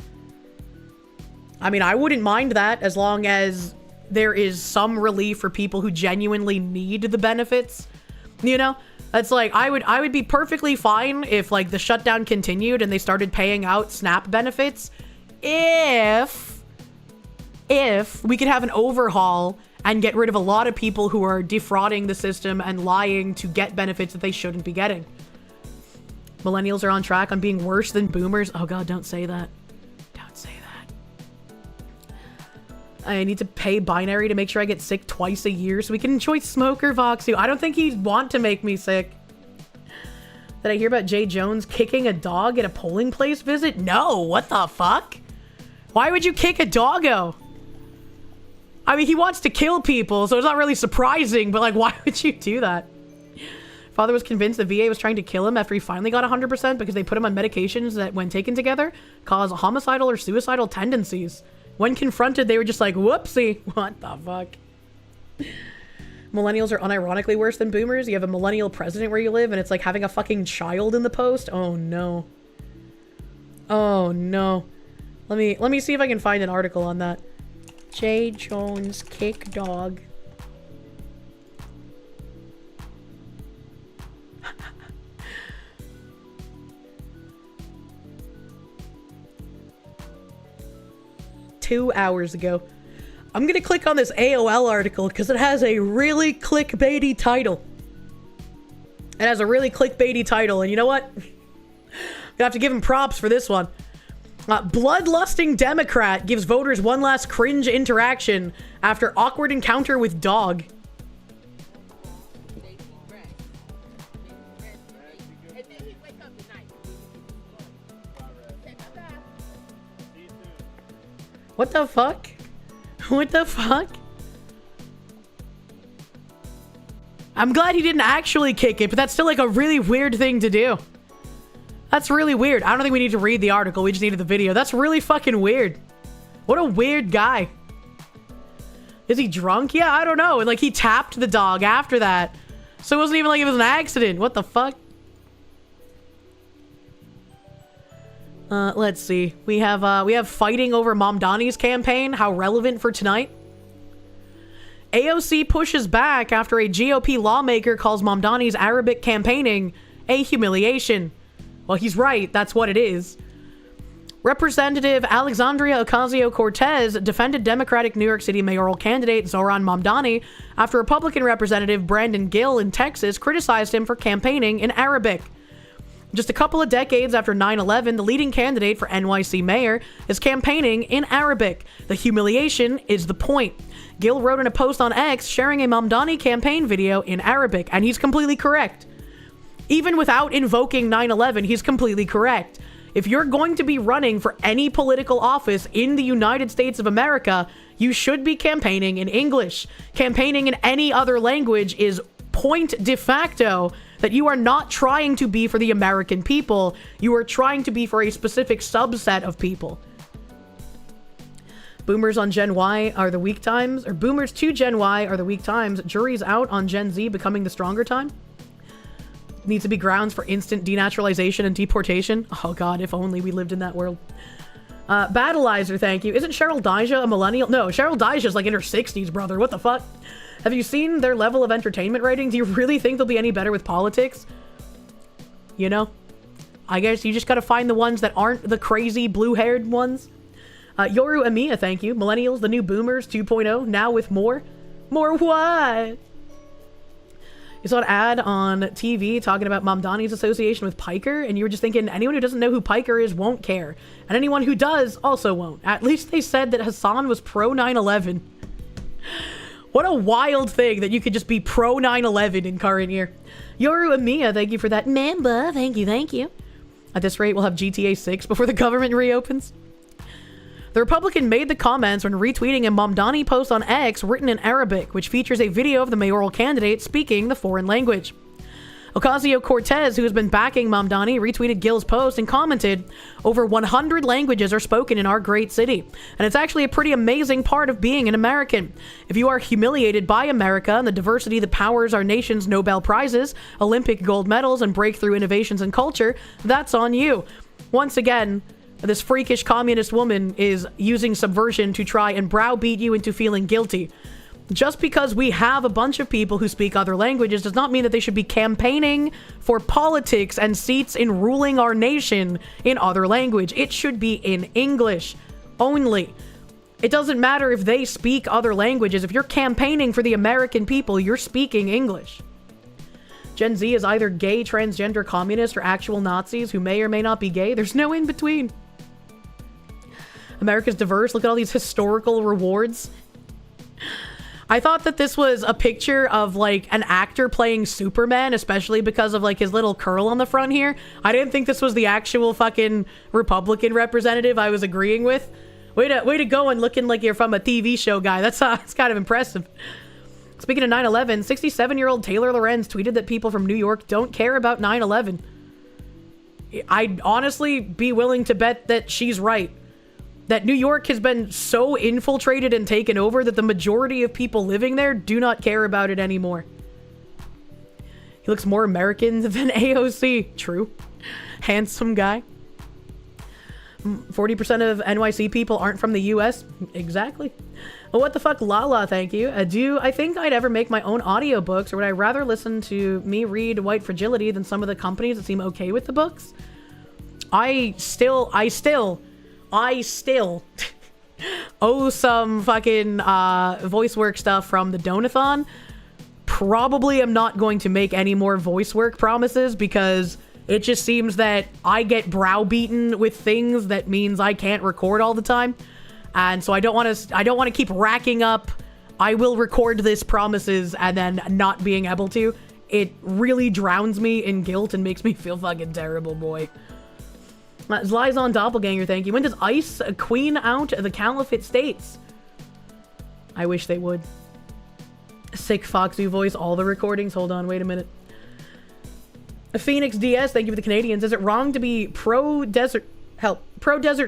I mean, I wouldn't mind that as long as there is some relief for people who genuinely need the benefits. You know? It's like, I would be perfectly fine if, like, the shutdown continued and they started paying out SNAP benefits if we could have an overhaul and get rid of a lot of people who are defrauding the system and lying to get benefits that they shouldn't be getting. Millennials are on track on being worse than boomers. Oh god, don't say that. Don't say that. I need to pay binary to make sure I get sick twice a year so we can enjoy Smoker Voxu. I don't think he'd want to make me sick. Did I hear about Jay Jones kicking a dog at a polling place visit? No, what the fuck? Why would you kick a doggo? I mean, he wants to kill people, so it's not really surprising, but like, why would you do that? Father was convinced the VA was trying to kill him after he finally got 100% because they put him on medications that, when taken together, cause homicidal or suicidal tendencies. When confronted, they were just like, whoopsie. What the fuck? Millennials are unironically worse than boomers. You have a millennial president where you live, and it's like having a fucking child in the post. Oh, no. Oh, no. Let me see if I can find an article on that. Jay Jones kick dog. Two hours ago. I'm gonna click on this AOL article because it has a really clickbaity title. It has a really clickbaity title, and you know what? You have to give him props for this one. Bloodlusting Democrat gives voters one last cringe interaction after awkward encounter with dog. What the fuck? What the fuck? I'm glad he didn't actually kick it, but that's still like a really weird thing to do. That's really weird. I don't think we need to read the article. We just needed the video. That's really fucking weird. What a weird guy. Is he drunk? Yeah, I don't know. And like he tapped the dog after that. So it wasn't even like it was an accident. What the fuck? Let's see. We have fighting over Mamdani's campaign. How relevant for tonight? AOC pushes back after a GOP lawmaker calls Mamdani's Arabic campaigning a humiliation. Well, he's right. That's what it is. Representative Alexandria Ocasio-Cortez defended Democratic New York City mayoral candidate Zoran Mamdani after Republican Representative Brandon Gill in Texas criticized him for campaigning in Arabic. Just a couple of decades after 9/11, the leading candidate for NYC mayor is campaigning in Arabic. The humiliation is the point. Gill wrote in a post on X sharing a Mamdani campaign video in Arabic, and he's completely correct. Even without invoking 9/11, he's completely correct. If you're going to be running for any political office in the United States of America, you should be campaigning in English. Campaigning in any other language is point de facto that you are not trying to be for the American people. You are trying to be for a specific subset of people. Boomers on Gen Y are the weak times, or boomers to Gen Y are the weak times. Jury's out on Gen Z becoming the stronger time. Needs to be grounds for instant denaturalization and deportation. Oh god, if only we lived in that world. Battleizer, thank you. Isn't Cheryl Dijah a millennial? No, Cheryl Dijah's like in her 60s, brother. What the fuck? Have you seen their level of entertainment rating? Do you really think they'll be any better with politics? You know? I guess you just gotta find the ones that aren't the crazy blue-haired ones. Yoru Amiya, thank you. Millennials, the new boomers 2.0, now with more. More what? You saw an ad on TV talking about Mamdani's association with Piker, and you were just thinking, anyone who doesn't know who Piker is won't care. And anyone who does also won't. At least they said that Hassan was pro 9/11. What a wild thing that you could just be pro 9/11 in current year. Yoru Amiya, thank you for that. Mamba, thank you, thank you. At this rate, we'll have GTA 6 before the government reopens. The Republican made the comments when retweeting a Mamdani post on X written in Arabic, which features a video of the mayoral candidate speaking the foreign language. Ocasio-Cortez, who has been backing Mamdani, retweeted Gill's post and commented, "Over 100 languages are spoken in our great city, and it's actually a pretty amazing part of being an American. If you are humiliated by America and the diversity that powers our nation's Nobel Prizes, Olympic gold medals, and breakthrough innovations in culture, that's on you." Once again, this freakish communist woman is using subversion to try and browbeat you into feeling guilty. Just because we have a bunch of people who speak other languages does not mean that they should be campaigning for politics and seats in ruling our nation in other language. It should be in English only. It doesn't matter if they speak other languages. If you're campaigning for the American people, you're speaking English. Gen Z is either gay, transgender, communist, or actual Nazis who may or may not be gay. There's no in between. America's diverse. Look at all these historical rewards. I thought that this was a picture of like an actor playing Superman, especially because of like his little curl on the front here. I didn't think this was the actual fucking Republican representative I was agreeing with. Way to go and looking like you're from a TV show, guy. That's kind of impressive. Speaking of 9/11, 67-year-old Taylor Lorenz tweeted that people from New York don't care about 9/11. I'd honestly be willing to bet that she's right. That New York has been so infiltrated and taken over that the majority of people living there do not care about it anymore. He looks more American than AOC. True. Handsome guy. 40% of NYC people aren't from the US. Exactly. Well, what the fuck, Lala, thank you. Do I think I'd ever make my own audiobooks, or would I rather listen to me read White Fragility than some of the companies that seem okay with the books? I still owe some fucking voice work stuff from the Donathon. Probably am not going to make any more voice work promises because it just seems that I get browbeaten with things that means I can't record all the time. And so I don't want to keep racking up I will record this promises and then not being able to. It really drowns me in guilt and makes me feel fucking terrible, boy. Zlyzon Doppelganger, thank you. When does ICE queen out the Caliphate states? I wish they would. Sick Foxy voice, all the recordings. Hold on, wait a minute. Phoenix DS, thank you for the Canadians. Is it wrong to be pro Desert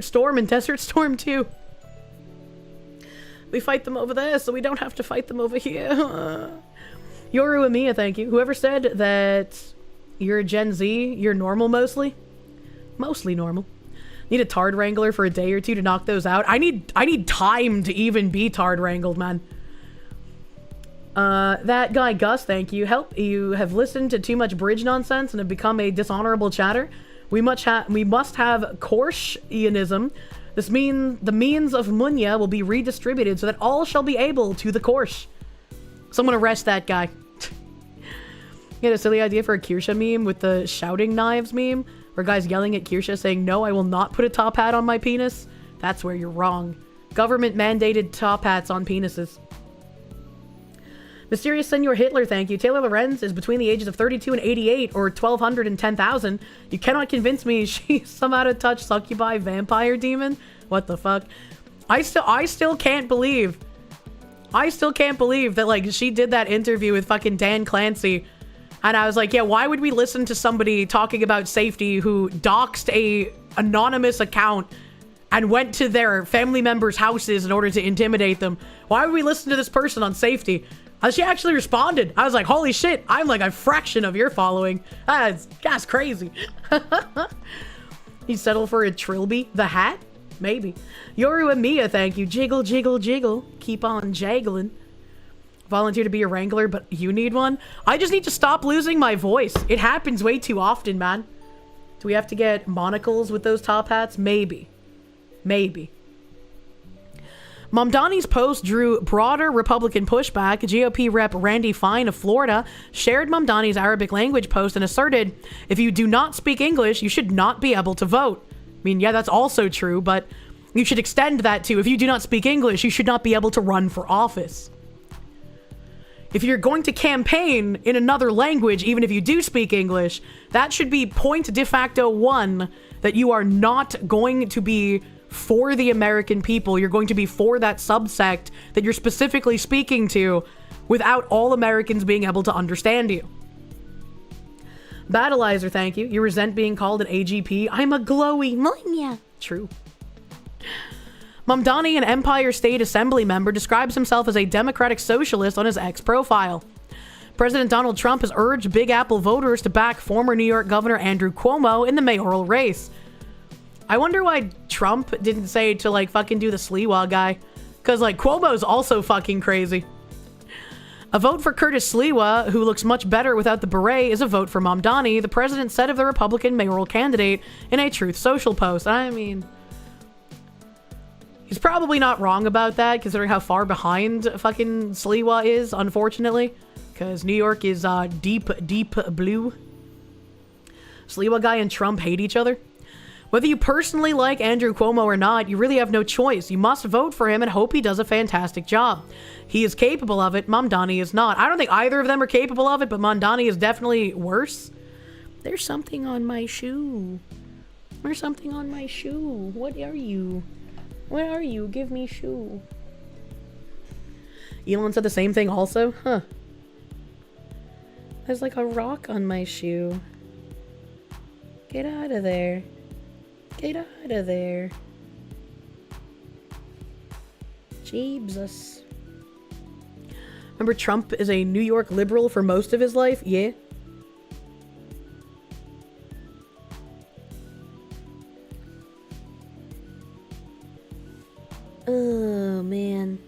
Storm and Desert Storm 2? We fight them over there, so we don't have to fight them over here. Yoru Amiya, thank you. Whoever said that you're Gen Z, you're normal mostly? Mostly normal. Need a Tard Wrangler for a day or two to knock those out. I need time to even be Tard Wrangled, man. That guy Gus, thank you. You have listened to too much bridge nonsense and have become a dishonorable chatter. We must have Korschianism. This means the means of Munya will be redistributed so that all shall be able to the Korsh. Someone arrest that guy. You had a silly idea for a Kirsche meme with the shouting knives meme, where guys yelling at Kirsche saying, "No, I will not put a top hat on my penis." That's where you're wrong. Government mandated top hats on penises. Mysterious Senor Hitler, thank you. Taylor Lorenz is between the ages of 32 and 88, or 1,200 and 10,000. You cannot convince me she's some out-of-touch succubi vampire demon. What the fuck? I still can't believe that, like, she did that interview with fucking Dan Clancy. And I was like, yeah, why would we listen to somebody talking about safety who doxed a anonymous account and went to their family members' houses in order to intimidate them? Why would we listen to this person on safety? She actually responded. I was like, holy shit, I'm like a fraction of your following. That's crazy. You settle for a Trilby? The hat? Maybe. Yoru and Mia, thank you. Jiggle, jiggle, jiggle. Keep on jaggling. Volunteer to be a wrangler, but you need one? I just need to stop losing my voice. It happens way too often, man. Do we have to get monocles with those top hats? Maybe. Maybe. Mamdani's post drew broader Republican pushback. GOP rep Randy Fine of Florida shared Mamdani's Arabic language post and asserted, if you do not speak English, you should not be able to vote. I mean, yeah, that's also true, but you should extend that to, if you do not speak English, you should not be able to run for office. If you're going to campaign in another language, even if you do speak English, that should be point de facto 1, that you are not going to be for the American people. You're going to be for that subsect that you're specifically speaking to without all Americans being able to understand you. Battleizer, thank you. You resent being called an AGP. I'm a glowy Munya. True. Mamdani, an Empire State Assembly member, describes himself as a democratic socialist on his X profile. President Donald Trump has urged Big Apple voters to back former New York Governor Andrew Cuomo in the mayoral race. I wonder why Trump didn't say to, like, fucking do the Sliwa guy. Because, like, Cuomo's also fucking crazy. A vote for Curtis Sliwa, who looks much better without the beret, is a vote for Mamdani, the president said of the Republican mayoral candidate in a Truth Social post. I mean, he's probably not wrong about that, considering how far behind fucking Sliwa is, unfortunately. Because New York is deep, deep blue. Sliwa guy and Trump hate each other. Whether you personally like Andrew Cuomo or not, you really have no choice. You must vote for him and hope he does a fantastic job. He is capable of it. Mamdani is not. I don't think either of them are capable of it, but Mamdani is definitely worse. There's something on my shoe. There's something on my shoe. What are you? What are you? Give me shoe. Elon said the same thing also? Huh. There's like a rock on my shoe. Get out of there. Get out of there. Jesus. Remember, Trump is a New York liberal for most of his life? Yeah. Oh, man.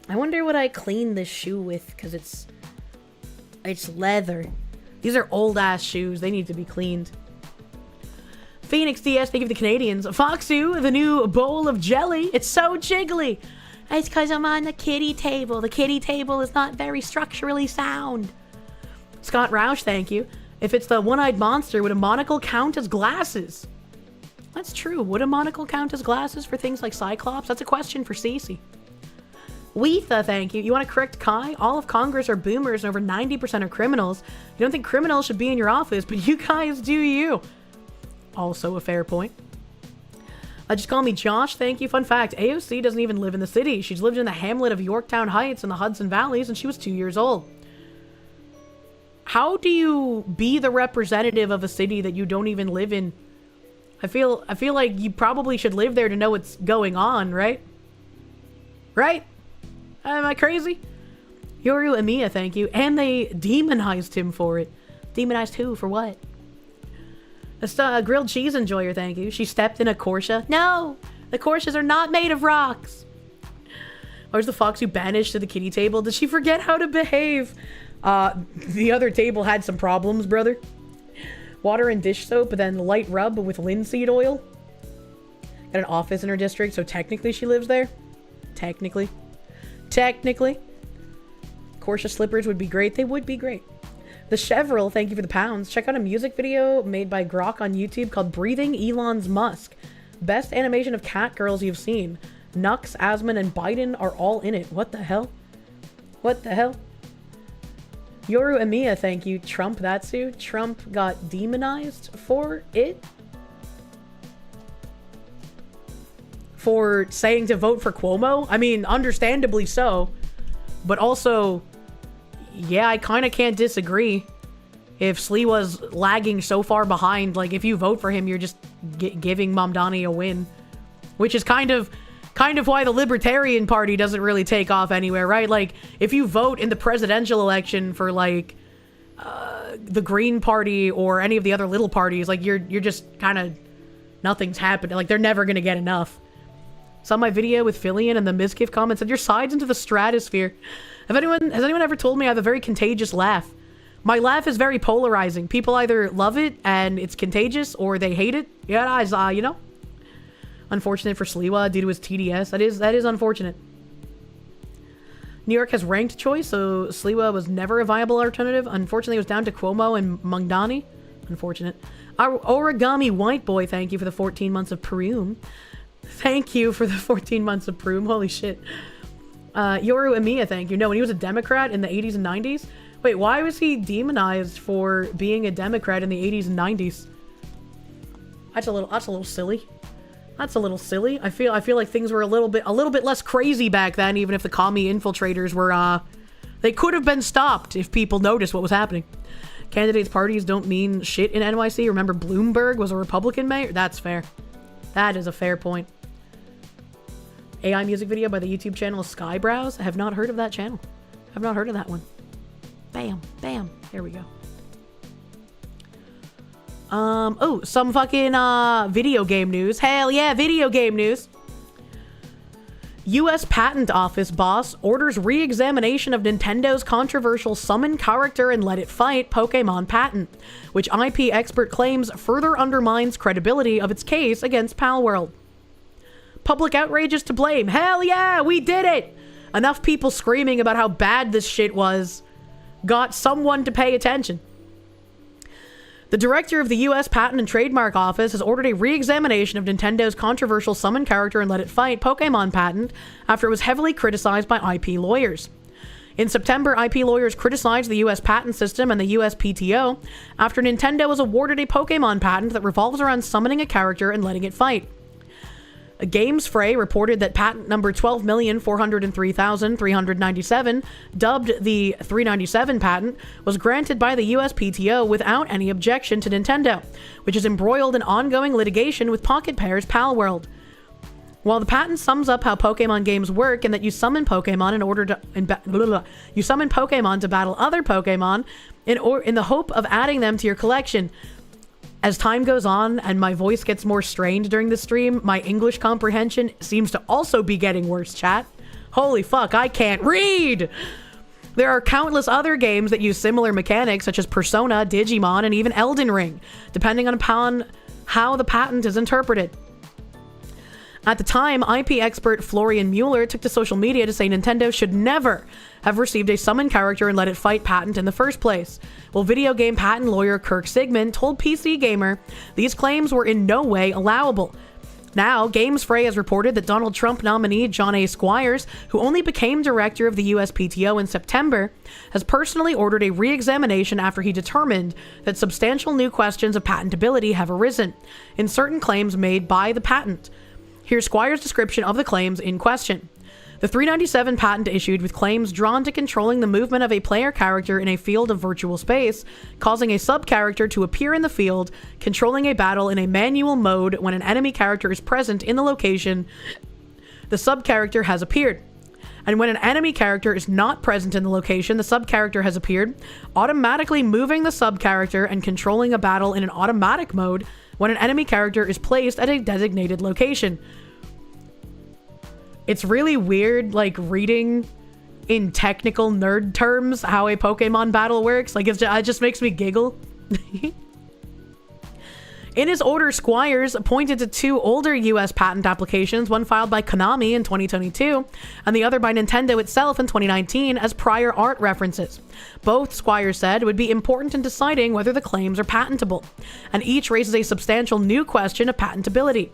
I wonder what I clean this shoe with, because it's leather. These are old-ass shoes. They need to be cleaned. Phoenix DS, thank you for the Canadians. Foxu, the new bowl of jelly. It's so jiggly. It's because I'm on the kiddie table. The kiddie table is not very structurally sound. Scott Roush, thank you. If it's the one-eyed monster, would a monocle count as glasses? That's true. Would a monocle count as glasses for things like Cyclops? That's a question for Cece. Weetha, thank you. You want to correct Kai? All of Congress are boomers and over 90% are criminals. You don't think criminals should be in your office, but you guys do you. Also a fair point. Just call me Josh, thank you. Fun fact, AOC doesn't even live in the city. She's lived in the hamlet of Yorktown Heights in the Hudson Valley since she was 2 years old. How do you be the representative of a city that you don't even live in? I feel like you probably should live there to know what's going on, right? Right? Am I crazy? Yoru Emiya, thank you. And they demonized him for it. Demonized who? For what? A grilled cheese enjoyer, thank you. She stepped in a Kirsche. No! The Kirsches are not made of rocks! Where's the fox who banished to the kitty table? Did she forget how to behave? The other table had some problems, brother. Water and dish soap, but then light rub with linseed oil. Got an office in her district, so technically she lives there. Technically. Kirsche slippers would be great. They would be great. The Chevrolet, thank you for the pounds. Check out a music video made by Grok on YouTube called Breathing Elon's Musk. Best animation of cat girls you've seen. Nux, Asman, and Biden are all in it. What the hell? What the hell? Yoru Emiya, thank you. Trump, that's who. Trump got demonized for it? For saying to vote for Cuomo? I mean, understandably so. But also, yeah, I kind of can't disagree. If Sliwa's lagging so far behind, like, if you vote for him, you're just giving Mamdani a win. Which is kind of why the Libertarian Party doesn't really take off anywhere, right? Like, if you vote in the presidential election for, like, the Green Party or any of the other little parties, like, you're just kind of, nothing's happening. Like, they're never going to get enough. Saw my video with Fillion and the Mizgif comment said, your side's into the stratosphere. Has anyone ever told me I have a very contagious laugh? My laugh is very polarizing. People either love it and it's contagious or they hate it. Yeah, you know? Unfortunate for Sliwa due to his TDS. That is unfortunate. New York has ranked choice, so Sliwa was never a viable alternative. Unfortunately, it was down to Cuomo and Mamdani. Unfortunate. Our Origami White Boy, thank you for the 14 months of Perum. Thank you for the 14 months of Perum. Holy shit. Yoru Emiya, thank you. No, when he was a Democrat in the 80s and 90s. Wait, why was he demonized for being a Democrat in the 80s and 90s? That's a little silly. That's a little silly. I feel like things were a little bit less crazy back then, even if the commie infiltrators were they could have been stopped if people noticed what was happening. Candidates' parties don't mean shit in NYC. Remember Bloomberg was a Republican mayor? That's fair. That is a fair point. AI music video by the YouTube channel Skybrows. I have not heard of that channel. I've not heard of that one. Bam, bam. There we go. Oh, some fucking, video game news. Hell yeah, video game news. U.S. Patent Office boss orders re-examination of Nintendo's controversial summon character and let it fight Pokemon patent, which IP expert claims further undermines credibility of its case against Palworld. Public outrage is to blame. Hell yeah, we did it! Enough people screaming about how bad this shit was got someone to pay attention. The director of the U.S. Patent and Trademark Office has ordered a re-examination of Nintendo's controversial summon character and let it fight Pokemon patent after it was heavily criticized by IP lawyers. In September, IP lawyers criticized the U.S. patent system and the USPTO after Nintendo was awarded a Pokemon patent that revolves around summoning a character and letting it fight. Games Fray reported that patent number 12,403,397, dubbed the 397 patent, was granted by the USPTO without any objection to Nintendo, which is embroiled in ongoing litigation with Pocket Pair's Palworld. While the patent sums up how Pokemon games work and that you summon Pokemon you summon Pokemon to battle other Pokemon in the hope of adding them to your collection. As time goes on and my voice gets more strained during the stream, my English comprehension seems to also be getting worse, chat. Holy fuck, I can't read! There are countless other games that use similar mechanics, such as Persona, Digimon, and even Elden Ring, depending upon how the patent is interpreted. At the time, IP expert Florian Mueller took to social media to say Nintendo should never have received a summon character and let it fight patent in the first place. While video game patent lawyer Kirk Sigmund told PC Gamer these claims were in no way allowable. Now, Games Fray has reported that Donald Trump nominee John A. Squires, who only became director of the USPTO in September, has personally ordered a re-examination after he determined that substantial new questions of patentability have arisen in certain claims made by the patent. Here's Squire's description of the claims in question. The 397 patent issued with claims drawn to controlling the movement of a player character in a field of virtual space, causing a sub-character to appear in the field, controlling a battle in a manual mode when an enemy character is present in the location the sub-character has appeared. And when an enemy character is not present in the location the sub-character has appeared, automatically moving the sub-character and controlling a battle in an automatic mode when an enemy character is placed at a designated location. It's really weird, like, reading in technical nerd terms how a Pokemon battle works. Like, it just makes me giggle. In his order, Squires pointed to 2 older US patent applications, one filed by Konami in 2022 and the other by Nintendo itself in 2019 as prior art references. Both, Squires said, would be important in deciding whether the claims are patentable, and each raises a substantial new question of patentability.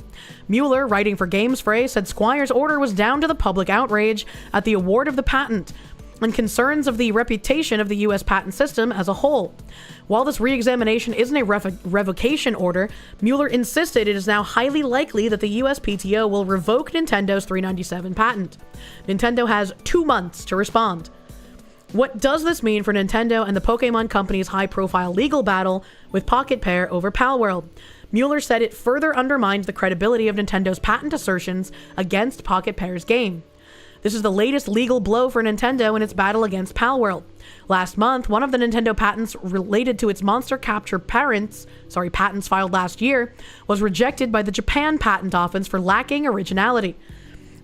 Mueller, writing for GamesFray, said Squires' order was down to the public outrage at the award of the patent and concerns of the reputation of the US patent system as a whole. While this re-examination isn't a revocation order, Mueller insisted it is now highly likely that the USPTO will revoke Nintendo's 397 patent. Nintendo has 2 months to respond. What does this mean for Nintendo and the Pokemon Company's high-profile legal battle with Pocket Pair over Palworld? Mueller said it further undermines the credibility of Nintendo's patent assertions against Pocket Pair's game. This is the latest legal blow for Nintendo in its battle against Palworld. Last month, one of the Nintendo patents related to its monster capture patents filed last year, was rejected by the Japan Patent Office for lacking originality.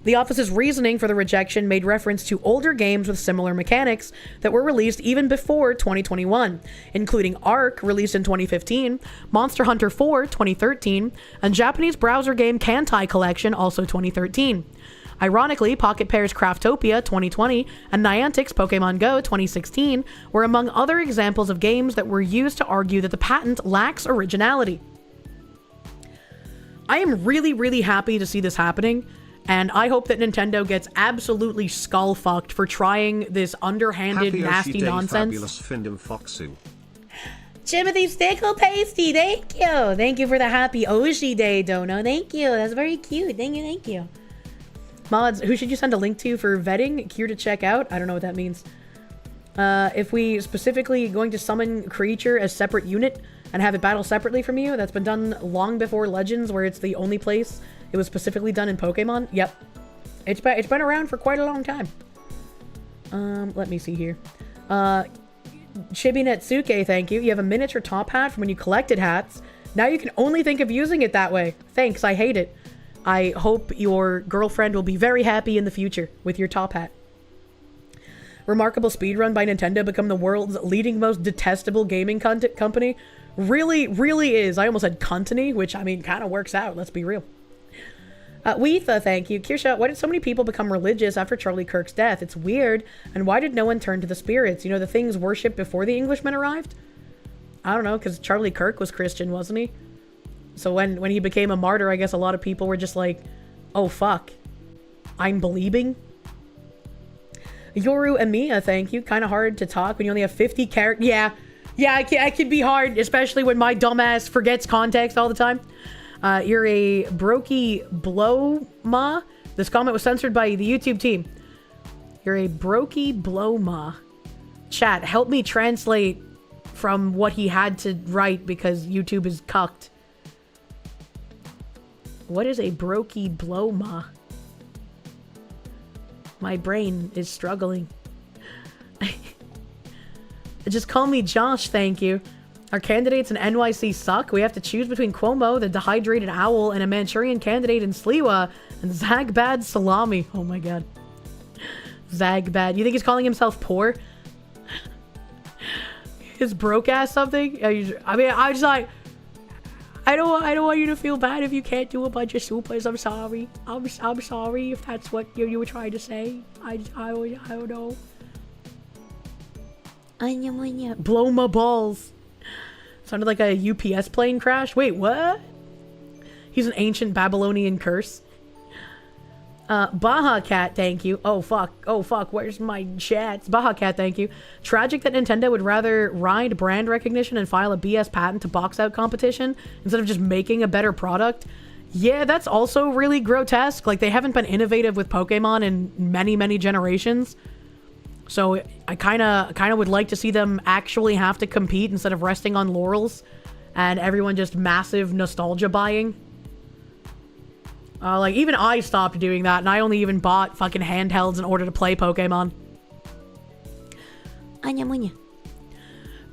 The office's reasoning for the rejection made reference to older games with similar mechanics that were released even before 2021, including Ark, released in 2015, Monster Hunter 4, 2013, and Japanese browser game Kantai Collection, also 2013. Ironically, Pocket Pair's Craftopia 2020 and Niantic's Pokemon Go 2016 were among other examples of games that were used to argue that the patent lacks originality. I am really, really happy to see this happening, and I hope that Nintendo gets absolutely skull-fucked for trying this underhanded, nasty nonsense. Timothy Stickle Pasty, thank you! Thank you for the happy Oshi Day, Dono. Thank you, that's very cute. Thank you. Mods, who should you send a link to for vetting? Here to check out? I don't know what that means. If we specifically going to summon creature as separate unit and have it battle separately from you, that's been done long before Legends, where it's the only place it was specifically done in Pokemon. Yep. It's been around for quite a long time. Let me see here. Chibi Netsuke, thank you. You have a miniature top hat from when you collected hats. Now you can only think of using it that way. Thanks, I hate it. I hope your girlfriend will be very happy in the future with your top hat. Remarkable speedrun by Nintendo become the world's leading most detestable gaming company. Really, really is. I almost said company, which, I mean, kind of works out. Let's be real. Weetha, thank you. Kirsche, why did so many people become religious after Charlie Kirk's death? It's weird. And why did no one turn to the spirits? You know, the things worshipped before the Englishmen arrived? I don't know, because Charlie Kirk was Christian, wasn't he? So when he became a martyr, I guess a lot of people were just like, oh fuck, I'm believing. Yoru Emiya, thank you. Kind of hard to talk when you only have 50 characters. Yeah, it can be hard, especially when my dumbass forgets context all the time. You're a brokey blowma. This comment was censored by the YouTube team. You're a brokey blowma. Chat, help me translate from what he had to write because YouTube is cucked. What is a brokey blowma? My brain is struggling. Just call me Josh, thank you. Our candidates in NYC suck. We have to choose between Cuomo, the dehydrated owl, and a Manchurian candidate in Sliwa, and Zagbad Salami. Oh my god. Zagbad. You think he's calling himself poor? His broke ass something? I mean, I'm just like, I don't want you to feel bad if you can't do a bunch of supers. I'm sorry. I'm sorry if that's what you were trying to say. I don't know. Blow my balls. Sounded like a UPS plane crash. Wait, what? He's an ancient Babylonian curse. Baja Cat, thank you. Oh fuck, where's my chats? Baja Cat, thank you. Tragic that Nintendo would rather ride brand recognition and file a BS patent to box out competition instead of just making a better product. Yeah, that's also really grotesque. Like, they haven't been innovative with Pokemon in many generations. So I kind of would like to see them actually have to compete instead of resting on laurels and everyone just massive nostalgia buying. Like, even I stopped doing that, and I only even bought fucking handhelds in order to play Pokemon. Anya munya.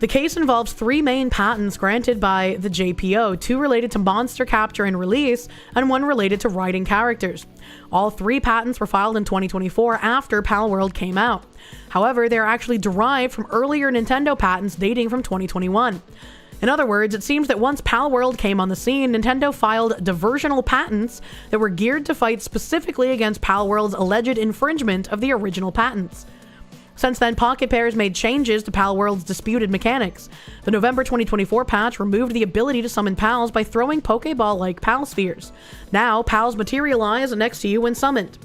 The case involves 3 main patents granted by the JPO, 2 related to monster capture and release, and 1 related to writing characters. All 3 patents were filed in 2024 after Palworld came out. However, they are actually derived from earlier Nintendo patents dating from 2021. In other words, it seems that once Palworld came on the scene, Nintendo filed diversional patents that were geared to fight specifically against Palworld's alleged infringement of the original patents. Since then, Pocket Pair has made changes to Palworld's disputed mechanics. The November 2024 patch removed the ability to summon pals by throwing Pokeball-like Pal Spheres. Now, pals materialize next to you when summoned.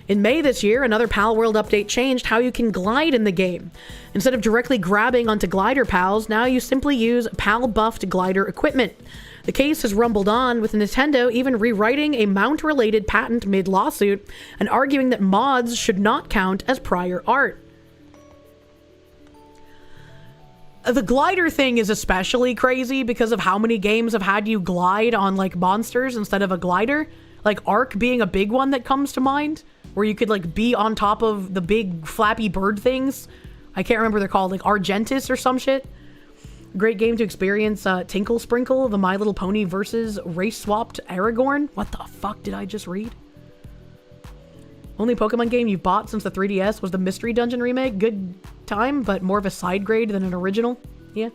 In May this year, another Palworld update changed how you can glide in the game. Instead of directly grabbing onto glider pals, now you simply use pal-buffed glider equipment. The case has rumbled on, with Nintendo even rewriting a mount-related patent mid-lawsuit and arguing that mods should not count as prior art. The glider thing is especially crazy because of how many games have had you glide on, like, monsters instead of a glider. Like, Ark being a big one that comes to mind, where you could, like, be on top of the big flappy bird things. I can't remember what they're called, like Argentis or some shit. Great game to experience Tinkle Sprinkle, the My Little Pony versus race-swapped Aragorn. What the fuck did I just read? Only Pokemon game you've bought since the 3DS was the Mystery Dungeon remake. Good time, but more of a side grade than an original. Yeah.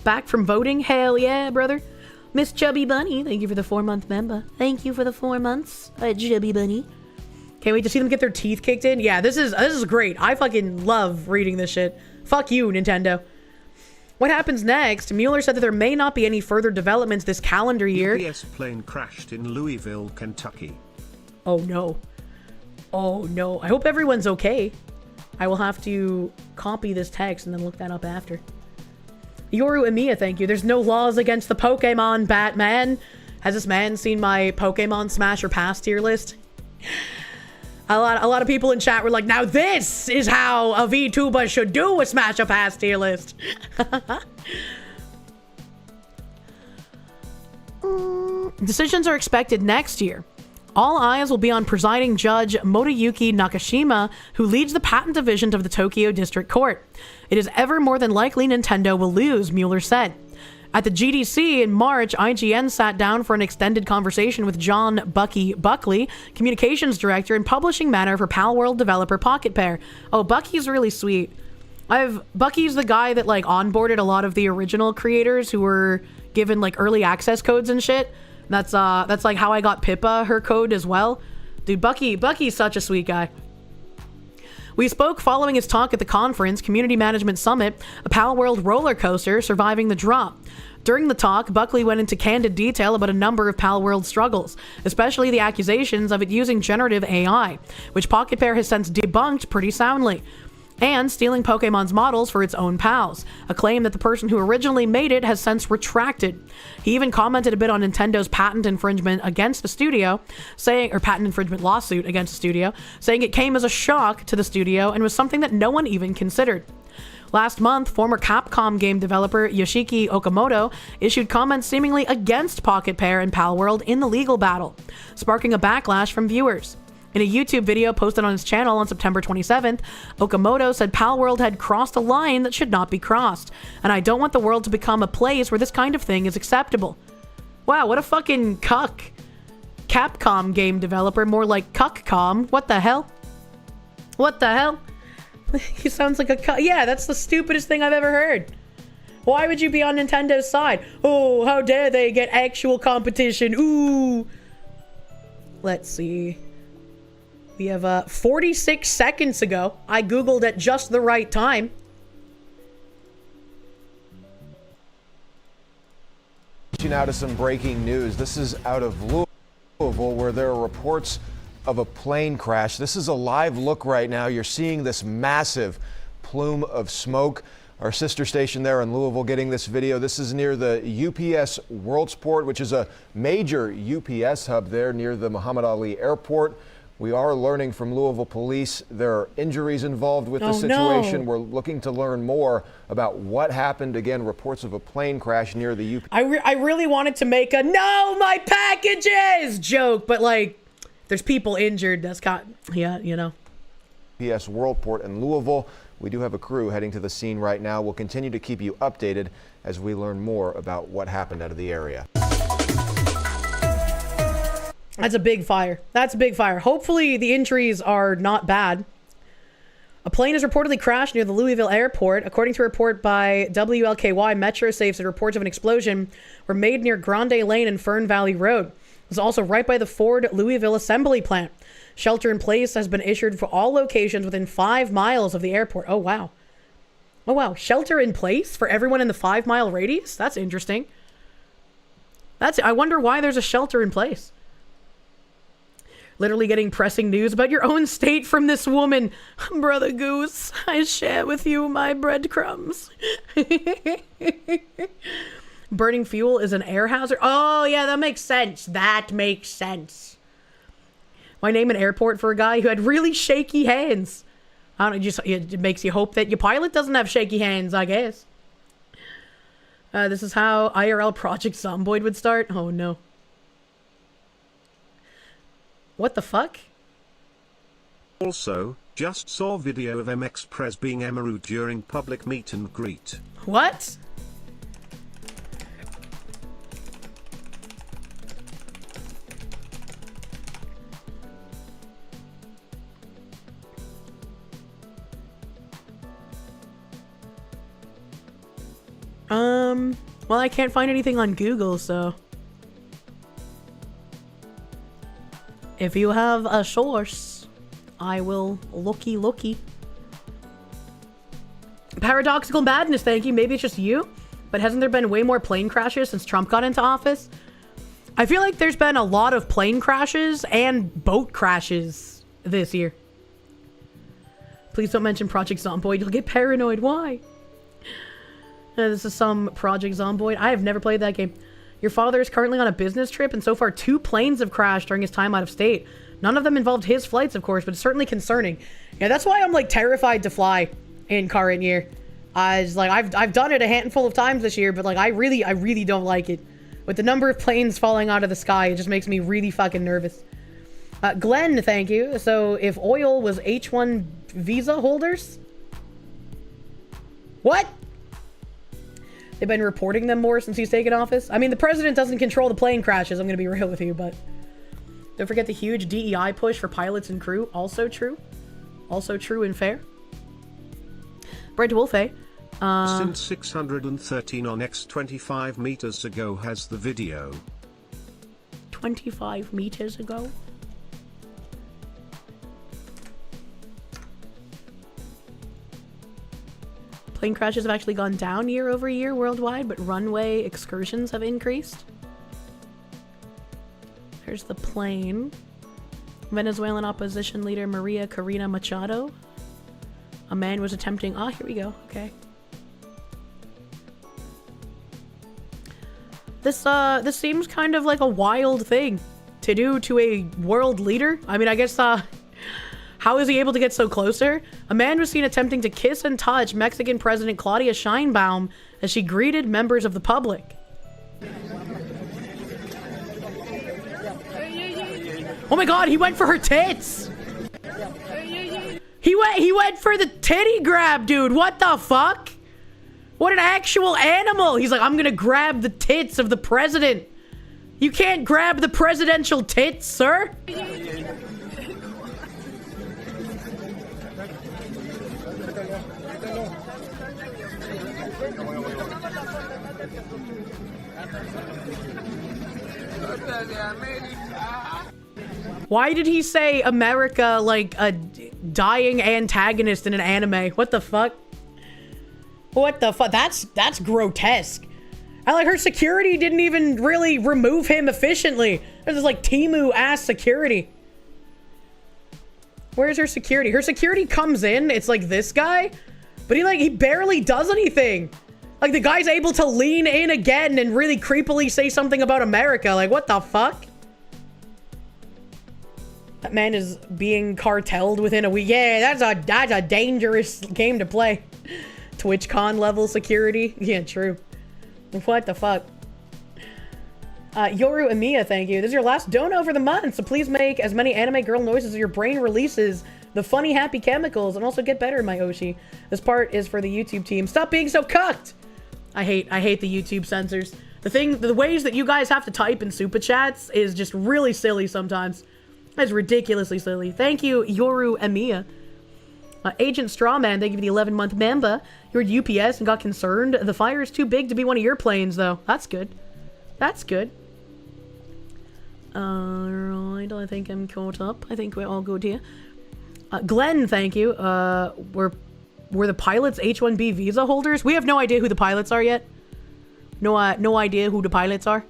Back from voting? Hell yeah, brother. Miss Chubby Bunny, thank you for the 4-month member. Thank you for the 4 months, Chubby Bunny. Can't wait to see them get their teeth kicked in. Yeah, this is great. I fucking love reading this shit. Fuck you, Nintendo. What happens next? Mueller said that there may not be any further developments this calendar year. UPS plane crashed in Louisville, Kentucky. Oh no. Oh no. I hope everyone's okay. I will have to copy this text and then look that up after. Yoru Emiya, thank you. There's no laws against the Pokemon, Batman. Has this man seen my Pokemon Smash or Pass tier list? A lot of people in chat were like, now this is how a VTuber should do a Smash or Pass tier list. Decisions are expected next year. All eyes will be on presiding judge Motoyuki Nakashima, who leads the patent division of the Tokyo District Court. It is ever more than likely Nintendo will lose, Mueller said. At the GDC in March, IGN sat down for an extended conversation with John Bucky Buckley, communications director and publishing matter for Palworld developer Pocket Pair. Oh, Bucky's really sweet. Bucky's the guy that, like, onboarded a lot of the original creators who were given, like, early access codes and shit. That's like how I got Pippa her code as well. Dude, Bucky's such a sweet guy. We spoke following his talk at the conference, Community Management Summit, a Palworld roller coaster surviving the drop. During the talk, Buckley went into candid detail about a number of Palworld struggles, especially the accusations of it using generative AI, which Pocket Pair has since debunked pretty soundly, and stealing Pokemon's models for its own pals, a claim that the person who originally made it has since retracted. He even commented a bit on Nintendo's patent infringement against the studio, or patent infringement lawsuit against the studio, saying it came as a shock to the studio and was something that no one even considered. Last month, former Capcom game developer Yoshiki Okamoto issued comments seemingly against Pocket Pair and Palworld in the legal battle, sparking a backlash from viewers. In a YouTube video posted on his channel on September 27th, Okamoto said Palworld had crossed a line that should not be crossed, and I don't want the world to become a place where this kind of thing is acceptable. Wow, what a fucking cuck. Capcom game developer, more like Cuckcom. What the hell? What the hell? He sounds like a cuck. Yeah, that's the stupidest thing I've ever heard. Why would you be on Nintendo's side? Oh, how dare they get actual competition. Ooh. Let's see. We have 46 seconds ago. I Googled at just the right time. Now to some breaking news. This is out of Louisville, where there are reports of a plane crash. This is a live look right now. You're seeing this massive plume of smoke. Our sister station there in Louisville getting this video. This is near the UPS World Sport, which is a major UPS hub there near the Muhammad Ali Airport. We are learning from Louisville police there are injuries involved with the Oh, situation. no. We're looking to learn more about what happened. Again, reports of a plane crash near the UP. I really wanted to make a "no, my packages" joke, but like, there's people injured. That's got, yeah, you know. UPS Worldport in Louisville. We do have a crew heading to the scene right now. We'll continue to keep you updated as we learn more about what happened out of the area. That's a big fire. That's a big fire. Hopefully the injuries are not bad. A plane has reportedly crashed near the Louisville airport. According to a report by WLKY, Metro says that reports of an explosion were made near Grande Lane and Fern Valley Road. It was also right by the Ford Louisville assembly plant. Shelter in place has been issued for all locations within 5 miles of the airport. Oh, wow. Oh, wow. Shelter in place for everyone in the 5-mile radius? That's interesting. I wonder why there's a shelter in place. Literally getting pressing news about your own state from this woman. Brother Goose, I share with you my breadcrumbs. Burning fuel is an air hazard. Oh, yeah, that makes sense. That makes sense. Why name an airport for a guy who had really shaky hands? I don't know, it makes you hope that your pilot doesn't have shaky hands, I guess. This is how IRL Project Zomboid would start. Oh, no. What the fuck? Also, just saw video of MX Prez being Emerald during public meet and greet. What? Well, I can't find anything on Google, so if you have a source, I will looky. Paradoxical madness, thank you. Maybe it's just you, but hasn't there been way more plane crashes since Trump got into office? I feel like there's been a lot of plane crashes and boat crashes this year. Please don't mention Project Zomboid. You'll get paranoid. Why? This is some Project Zomboid. I have never played that game. Your father is currently on a business trip, and so far 2 planes have crashed during his time out of state. None of them involved his flights, of course, but it's certainly concerning. Yeah, that's why I'm like terrified to fly in current year. I've done it a handful of times this year, but like I really don't like it. With the number of planes falling out of the sky, it just makes me really fucking nervous. Glenn, thank you. So if oil was H1 visa holders? What? They've been reporting them more since he's taken office. I mean, the president doesn't control the plane crashes, I'm going to be real with you, but don't forget the huge DEI push for pilots and crew. Also true. Also true and fair. Bread to Wolfe. Since 613 on X 25 meters ago has the video. 25 meters ago? Plane crashes have actually gone down year over year worldwide, but runway excursions have increased. Here's the plane. Venezuelan opposition leader Maria Corina Machado. A man was attempting... Ah, here we go. Okay. This seems kind of like a wild thing to do to a world leader. I mean, I guess, how is he able to get so closer? A man was seen attempting to kiss and touch Mexican President Claudia Sheinbaum as she greeted members of the public. Oh my god, he went for her tits! He went for the titty grab, dude. What the fuck? What an actual animal. He's like, I'm gonna grab the tits of the president. You can't grab the presidential tits, sir. Why did he say America like a dying antagonist in an anime? What the fuck? What the fuck? That's grotesque. I like her security didn't even really remove him efficiently. There's this like Temu ass security. Where's her security? Her security comes in, it's like this guy, but he barely does anything. Like the guy's able to lean in again and really creepily say something about America. Like what the fuck? That man is being cartelled within a week. Yeah, that's a dangerous game to play. TwitchCon level security. Yeah, true. What the fuck? Yoru Emiya, thank you. This is your last dono for the month, so please make as many anime girl noises as your brain releases the funny happy chemicals, and also get better, my Oshi. This part is for the YouTube team. Stop being so cucked! I hate the YouTube censors. The ways that you guys have to type in super chats is just really silly sometimes. It's ridiculously silly. Thank you, Yoru Emiya. Agent Strawman, thank you for the 11-month member. You were at UPS and got concerned. The fire is too big to be one of your planes, though. That's good. That's good. Alright, I think I'm caught up. I think we're all good here. Glenn, thank you. Were the pilots H-1B visa holders? We have no idea who the pilots are yet. No idea who the pilots are.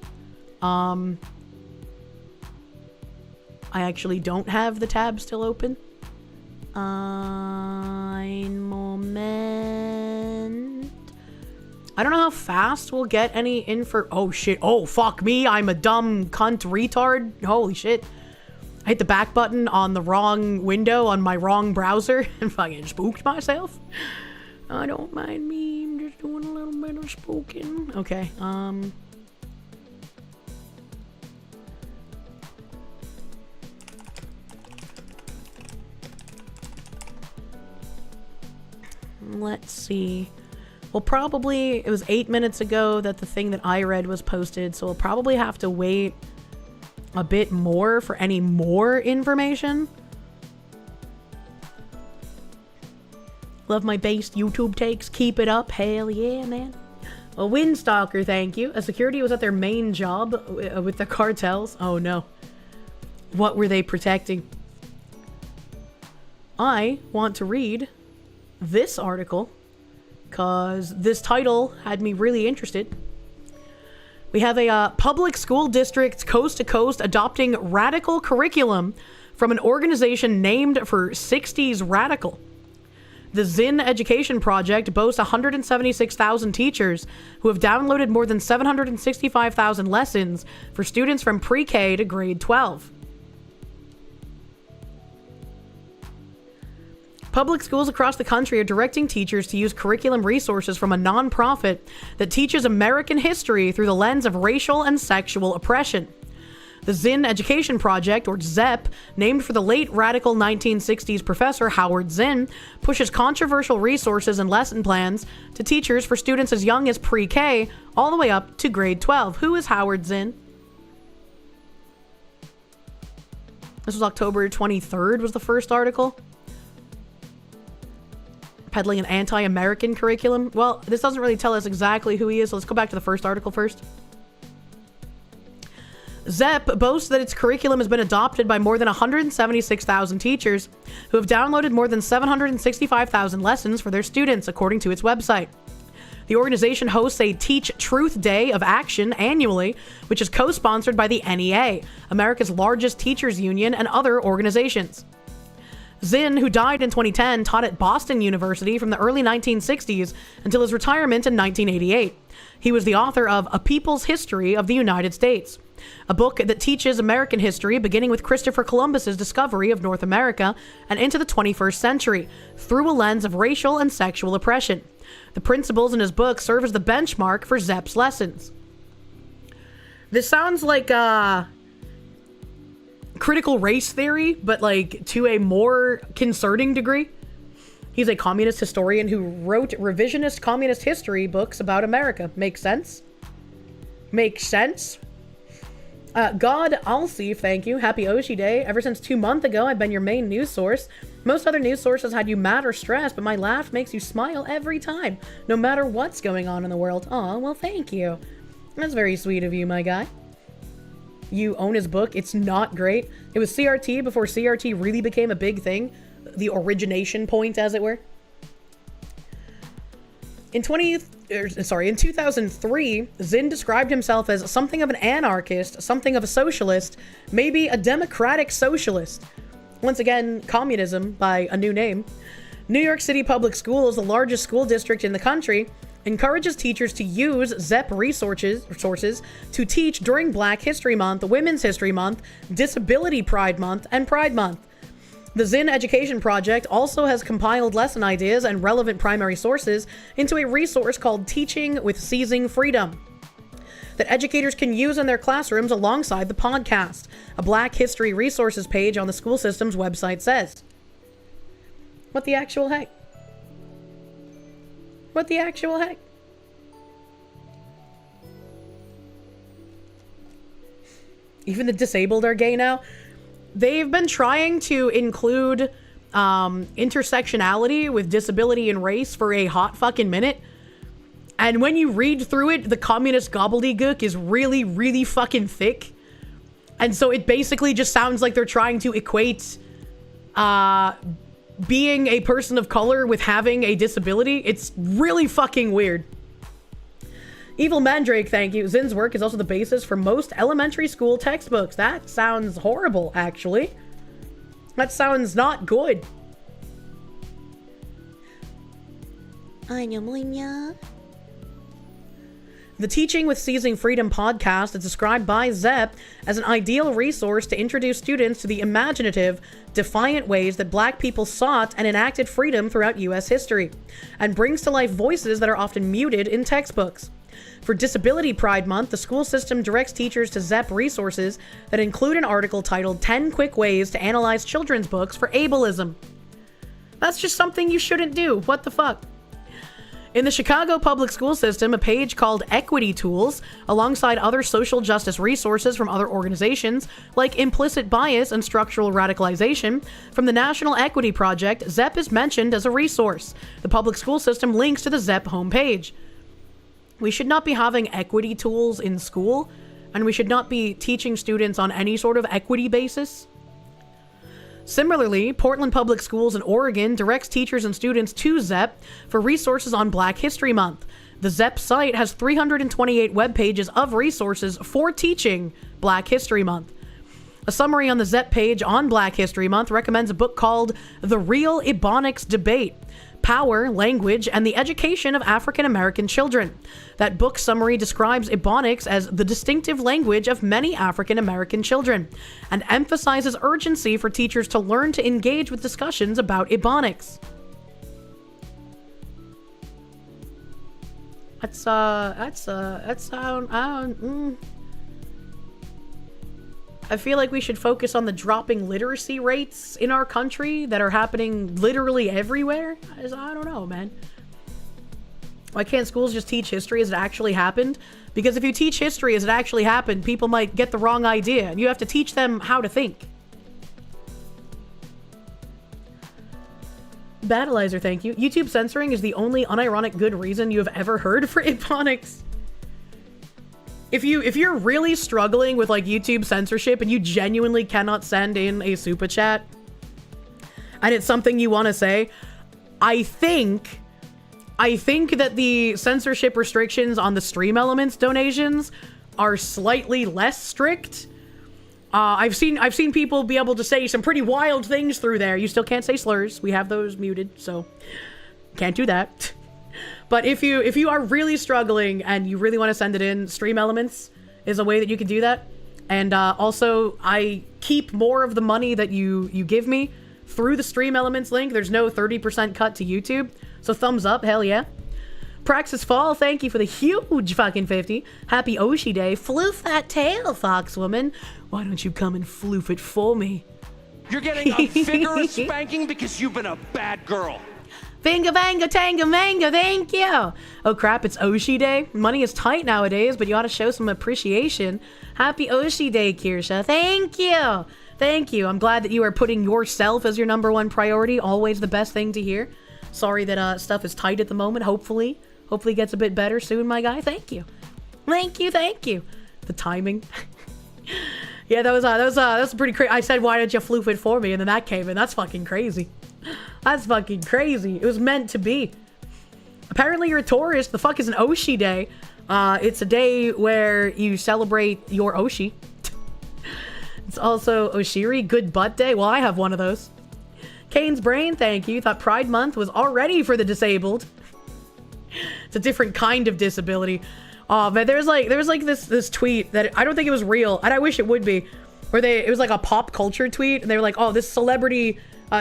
I actually don't have the tab still open. Ein moment. I don't know how fast we'll get any info. Oh shit. Oh fuck me. I'm a dumb cunt retard. Holy shit. I hit the back button on the wrong window on my wrong browser and fucking spooked myself. I don't mind me. I'm just doing a little bit of spooking. Okay. Let's see. Well, probably it was 8 minutes ago that the thing that I read was posted, so we'll probably have to wait a bit more for any more information. Love my based YouTube takes. Keep it up. Hell yeah, man. A Windstalker, thank you. A security was at their main job with the cartels. Oh no. What were they protecting? I want to read this article because this title had me really interested. We have a public school district coast to coast adopting radical curriculum from an organization named for 60s Radical. The Zin Education Project boasts 176,000 teachers who have downloaded more than 765,000 lessons for students from pre-K to grade 12. Public schools across the country are directing teachers to use curriculum resources from a nonprofit that teaches American history through the lens of racial and sexual oppression. The Zin Education Project, or ZEP, named for the late radical 1960s professor Howard Zinn, pushes controversial resources and lesson plans to teachers for students as young as pre-K all the way up to grade 12. Who is Howard Zinn? This was October 23rd was the first article. Peddling an anti-American curriculum. Well, this doesn't really tell us exactly who he is, so let's go back to the first article first. ZEP boasts that its curriculum has been adopted by more than 176,000 teachers who have downloaded more than 765,000 lessons for their students, according to its website. The organization hosts a Teach Truth Day of Action annually, which is co-sponsored by the NEA, America's largest teachers union, and other organizations. Zinn, who died in 2010, taught at Boston University from the early 1960s until his retirement in 1988. He was the author of A People's History of the United States, a book that teaches American history beginning with Christopher Columbus's discovery of North America and into the 21st century through a lens of racial and sexual oppression. The principles in his book serve as the benchmark for ZEP's lessons. This sounds like critical race theory, but like to a more concerning degree. He's a communist historian who wrote revisionist communist history books about America. Makes sense? Makes sense? God Alsif, thank you. Happy Oshi Day. Ever since 2 months ago, I've been your main news source. Most other news sources had you mad or stressed, but my laugh makes you smile every time, no matter what's going on in the world. Aw, well, thank you. That's very sweet of you, my guy. You own his book. It's not great. It was CRT before CRT really became a big thing. The origination point, as it were. In 2003, Zinn described himself as something of an anarchist, something of a socialist, maybe a democratic socialist. Once again, communism by a new name. New York City Public Schools, the largest school district in the country, encourages teachers to use ZEP resources to teach during Black History Month, Women's History Month, Disability Pride Month, and Pride Month. The Zinn Education Project also has compiled lesson ideas and relevant primary sources into a resource called Teaching with Seizing Freedom that educators can use in their classrooms alongside the podcast. A Black History Resources page on the school system's website says. What the actual heck? What the actual heck? Even the disabled are gay now? They've been trying to include intersectionality with disability and race for a hot fucking minute. And when you read through it, the communist gobbledygook is really, really fucking thick. And so it basically just sounds like they're trying to equate being a person of color with having a disability. It's really fucking weird. Evil Mandrake, thank you. Zinn's work is also the basis for most elementary school textbooks. That sounds horrible, actually. That sounds not good. The Teaching with Seizing Freedom podcast is described by ZEP as an ideal resource to introduce students to the imaginative, defiant ways that Black people sought and enacted freedom throughout U.S. history, and brings to life voices that are often muted in textbooks. For Disability Pride Month, the school system directs teachers to ZEP resources that include an article titled 10 Quick Ways to Analyze Children's Books for Ableism. That's just something you shouldn't do. What the fuck? In the Chicago public school system, a page called Equity Tools, alongside other social justice resources from other organizations, like Implicit Bias and Structural Radicalization, from the National Equity Project, ZEP is mentioned as a resource. The public school system links to the ZEP homepage. We should not be having equity tools in school, and we should not be teaching students on any sort of equity basis. Similarly, Portland Public Schools in Oregon directs teachers and students to ZEP for resources on Black History Month. The ZEP site has 328 web pages of resources for teaching Black History Month. A summary on the ZEP page on Black History Month recommends a book called The Real Ebonics Debate: Power, Language, and the Education of African American Children. That book summary describes Ebonics as the distinctive language of many African American children, and emphasizes urgency for teachers to learn to engage with discussions about Ebonics. I feel like we should focus on the dropping literacy rates in our country that are happening literally everywhere. I don't know, man. Why can't schools just teach history as it actually happened? Because if you teach history as it actually happened, people might get the wrong idea, and you have to teach them how to think. Battleizer, thank you. YouTube censoring is the only unironic good reason you have ever heard for Ebonics. If you're really struggling with like YouTube censorship and you genuinely cannot send in a super chat and it's something you want to say, I think that the censorship restrictions on the Stream Elements donations are slightly less strict. I've seen people be able to say some pretty wild things through there. You still can't say slurs. We have those muted, so can't do that. But if you are really struggling and you really want to send it in, Stream Elements is a way that you can do that. And also, I keep more of the money that you give me through the Stream Elements link. There's no 30% cut to YouTube. So thumbs up, hell yeah. Praxis Fall, thank you for the huge fucking 50. Happy Oshi Day. Floof that tail, Foxwoman. Why don't you come and floof it for me? You're getting a vigorous spanking because you've been a bad girl. Finger, banga, tanga, manga, thank you. Oh crap, it's Oshi Day. Money is tight nowadays, but you ought to show some appreciation. Happy Oshi Day, Kirsche. Thank you. Thank you. I'm glad that you are putting yourself as your number one priority. Always the best thing to hear. Sorry that stuff is tight at the moment. Hopefully it gets a bit better soon, my guy. Thank you. Thank you. The timing. Yeah, that was pretty crazy. I said, why didn't you floof it for me? And then that came in. That's fucking crazy. That's fucking crazy. It was meant to be. Apparently you're a tourist. The fuck is an Oshi Day? It's a day where you celebrate your Oshi. It's also Oshiri, Good Butt Day. Well, I have one of those. Kane's Brain, thank you. Thought Pride Month was already for the disabled. It's a different kind of disability. Oh man, there was like this tweet that I don't think it was real, and I wish it would be, where it was like a pop culture tweet, and they were like, oh, this celebrity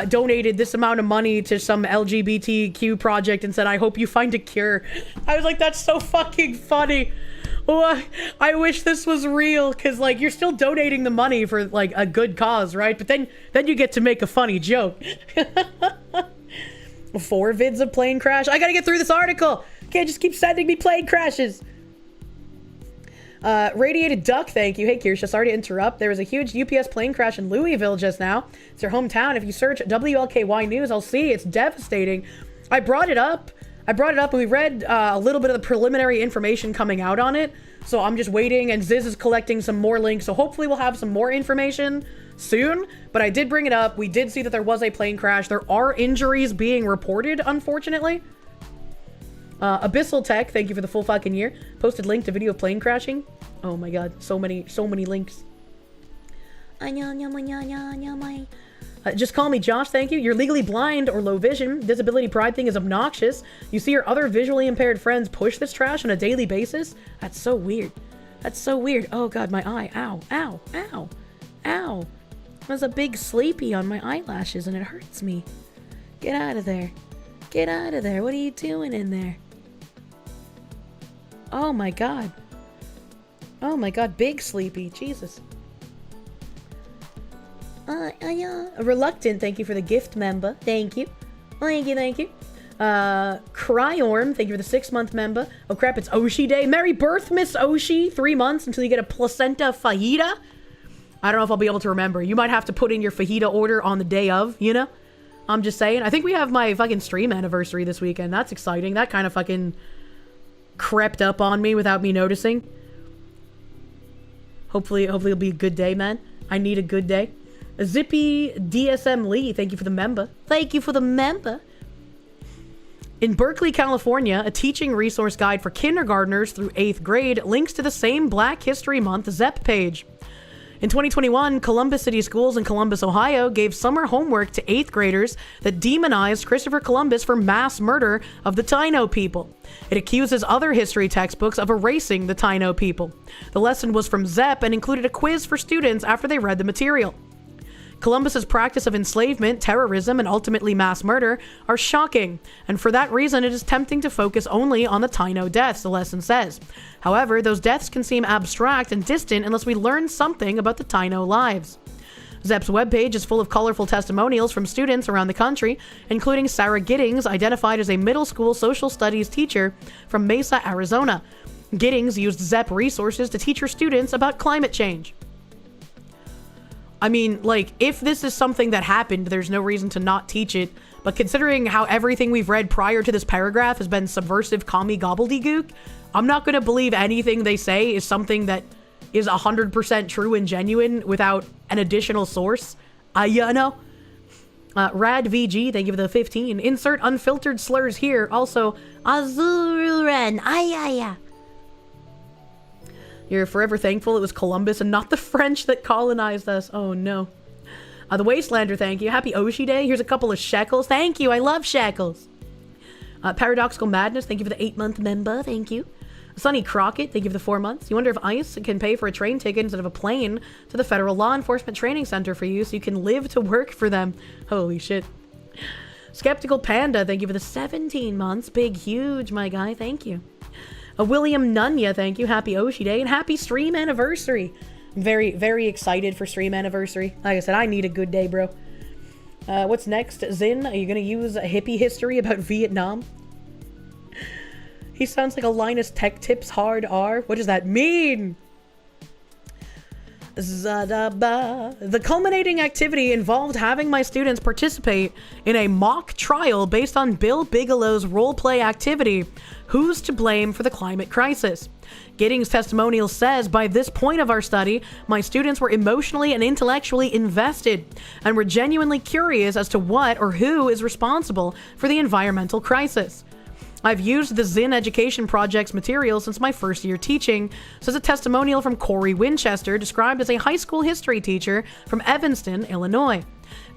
donated this amount of money to some LGBTQ project and said, I hope you find a cure. I was like, that's so fucking funny. Oh, I wish this was real, because like you're still donating the money for like a good cause, right? But then you get to make a funny joke. 4 vids of plane crash. I gotta get through this article. Can't just keep sending me plane crashes. Radiated Duck, thank you. Hey, Kirsche, sorry to interrupt. There was a huge UPS plane crash in Louisville just now. It's your hometown. If you search WLKY News, I'll see it's devastating. I brought it up and we read a little bit of the preliminary information coming out on it. So I'm just waiting, and Ziz is collecting some more links. So hopefully we'll have some more information soon. But I did bring it up. We did see that there was a plane crash. There are injuries being reported, unfortunately. Abyssal Tech, thank you for the full fucking year. Posted link to video of plane crashing. Oh my god, so many links. Just call me Josh, thank you. You're legally blind or low vision. Disability pride thing is obnoxious. You see your other visually impaired friends push this trash on a daily basis? That's so weird. That's so weird. Oh god, my eye. Ow, ow, ow, ow. There's a big sleepy on my eyelashes and it hurts me. Get out of there. Get out of there. What are you doing in there? Oh my god. Oh my god, big sleepy. Jesus. Reluctant, thank you for the gift member. Thank you. Thank you, thank you. Cryorm, thank you for the 6-month member. Oh crap, it's Oshi Day. Merry birth, Miss Oshi. 3 months until you get a placenta fajita. I don't know if I'll be able to remember. You might have to put in your fajita order on the day of, you know? I'm just saying. I think we have my fucking stream anniversary this weekend. That's exciting. That kind of fucking crept up on me without me noticing. Hopefully it'll be a good day, man. I need a good day. Zippy DSM Lee, thank you for the member. Thank you for the member. In Berkeley, California, a teaching resource guide for kindergartners through 8th grade links to the same Black History Month ZEP page. In 2021, Columbus City Schools in Columbus, Ohio, gave summer homework to 8th graders that demonized Christopher Columbus for mass murder of the Taino people. It accuses other history textbooks of erasing the Taino people. The lesson was from ZEP and included a quiz for students after they read the material. Columbus's practice of enslavement, terrorism, and ultimately mass murder are shocking, and for that reason it is tempting to focus only on the Taino deaths, the lesson says. However, those deaths can seem abstract and distant unless we learn something about the Taino lives. ZEP's webpage is full of colorful testimonials from students around the country, including Sarah Giddings, identified as a middle school social studies teacher from Mesa, Arizona. Giddings used ZEP resources to teach her students about climate change. I mean, like, if this is something that happened, there's no reason to not teach it. But considering how everything we've read prior to this paragraph has been subversive commie gobbledygook, I'm not going to believe anything they say is something that is 100% true and genuine without an additional source. You know? Rad VG, thank you for the 15. Insert unfiltered slurs here. Also, Azuren, ayaya. You're forever thankful it was Columbus and not the French that colonized us. Oh no. The Wastelander, thank you. Happy Oshi Day. Here's a couple of shekels. Thank you. I love shekels. Paradoxical Madness, thank you for the 8-month member. Thank you. Sonny Crockett, thank you for the 4 months. You wonder if ICE can pay for a train ticket instead of a plane to the Federal Law Enforcement Training Center for you so you can live to work for them. Holy shit. Skeptical Panda, thank you for the 17 months. Big, huge, my guy. Thank you. William Nunya, thank you. Happy Oshi Day and happy stream anniversary. I'm very, very excited for stream anniversary. Like I said, I need a good day, bro. What's next, Zin? Are you going to use a hippie history about Vietnam? He sounds like a Linus Tech Tips hard R. What does that mean? Zadaba. The culminating activity involved having my students participate in a mock trial based on Bill Bigelow's role-play activity, Who's to Blame for the Climate Crisis? Giddings' testimonial says, by this point of our study, my students were emotionally and intellectually invested and were genuinely curious as to what or who is responsible for the environmental crisis. I've used the Zin Education Project's material since my first year teaching, says a testimonial from Corey Winchester, described as a high school history teacher from Evanston, Illinois.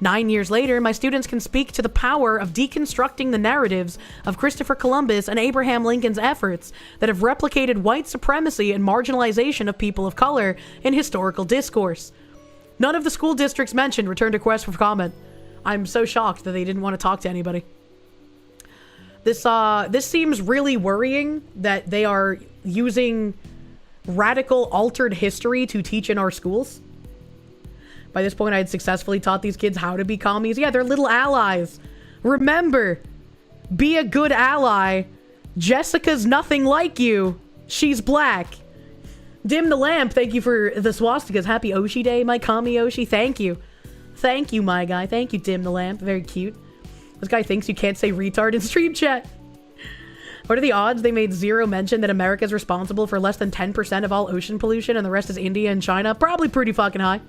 9 years later, my students can speak to the power of deconstructing the narratives of Christopher Columbus and Abraham Lincoln's efforts that have replicated white supremacy and marginalization of people of color in historical discourse. None of the school districts mentioned returned a request for comment. I'm so shocked that they didn't want to talk to anybody. This seems really worrying that they are using radical altered history to teach in our schools. By this point, I had successfully taught these kids how to be commies. Yeah, they're little allies. Remember, be a good ally. Jessica's nothing like you. She's black. Dim the lamp, thank you for the swastikas. Happy Oshi Day, my commie Oshi. Thank you. Thank you, my guy. Thank you, Dim the lamp. Very cute. This guy thinks you can't say retard in stream chat. What are the odds they made zero mention that America is responsible for less than 10% of all ocean pollution and the rest is India and China? Probably pretty fucking high.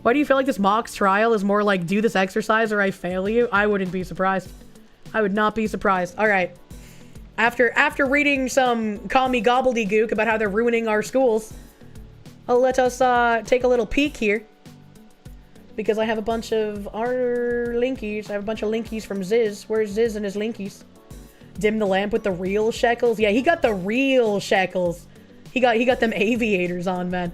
Why do you feel like this mock trial is more like do this exercise or I fail you? I wouldn't be surprised. I would not be surprised. All right. After reading some commie gobbledygook about how they're ruining our schools, let us take a little peek here. Because I have a bunch of our linkies. I have a bunch of linkies from Ziz. Where's Ziz and his linkies? Dim the lamp with the real shekels. Yeah, he got the real shekels. He got them aviators on, man.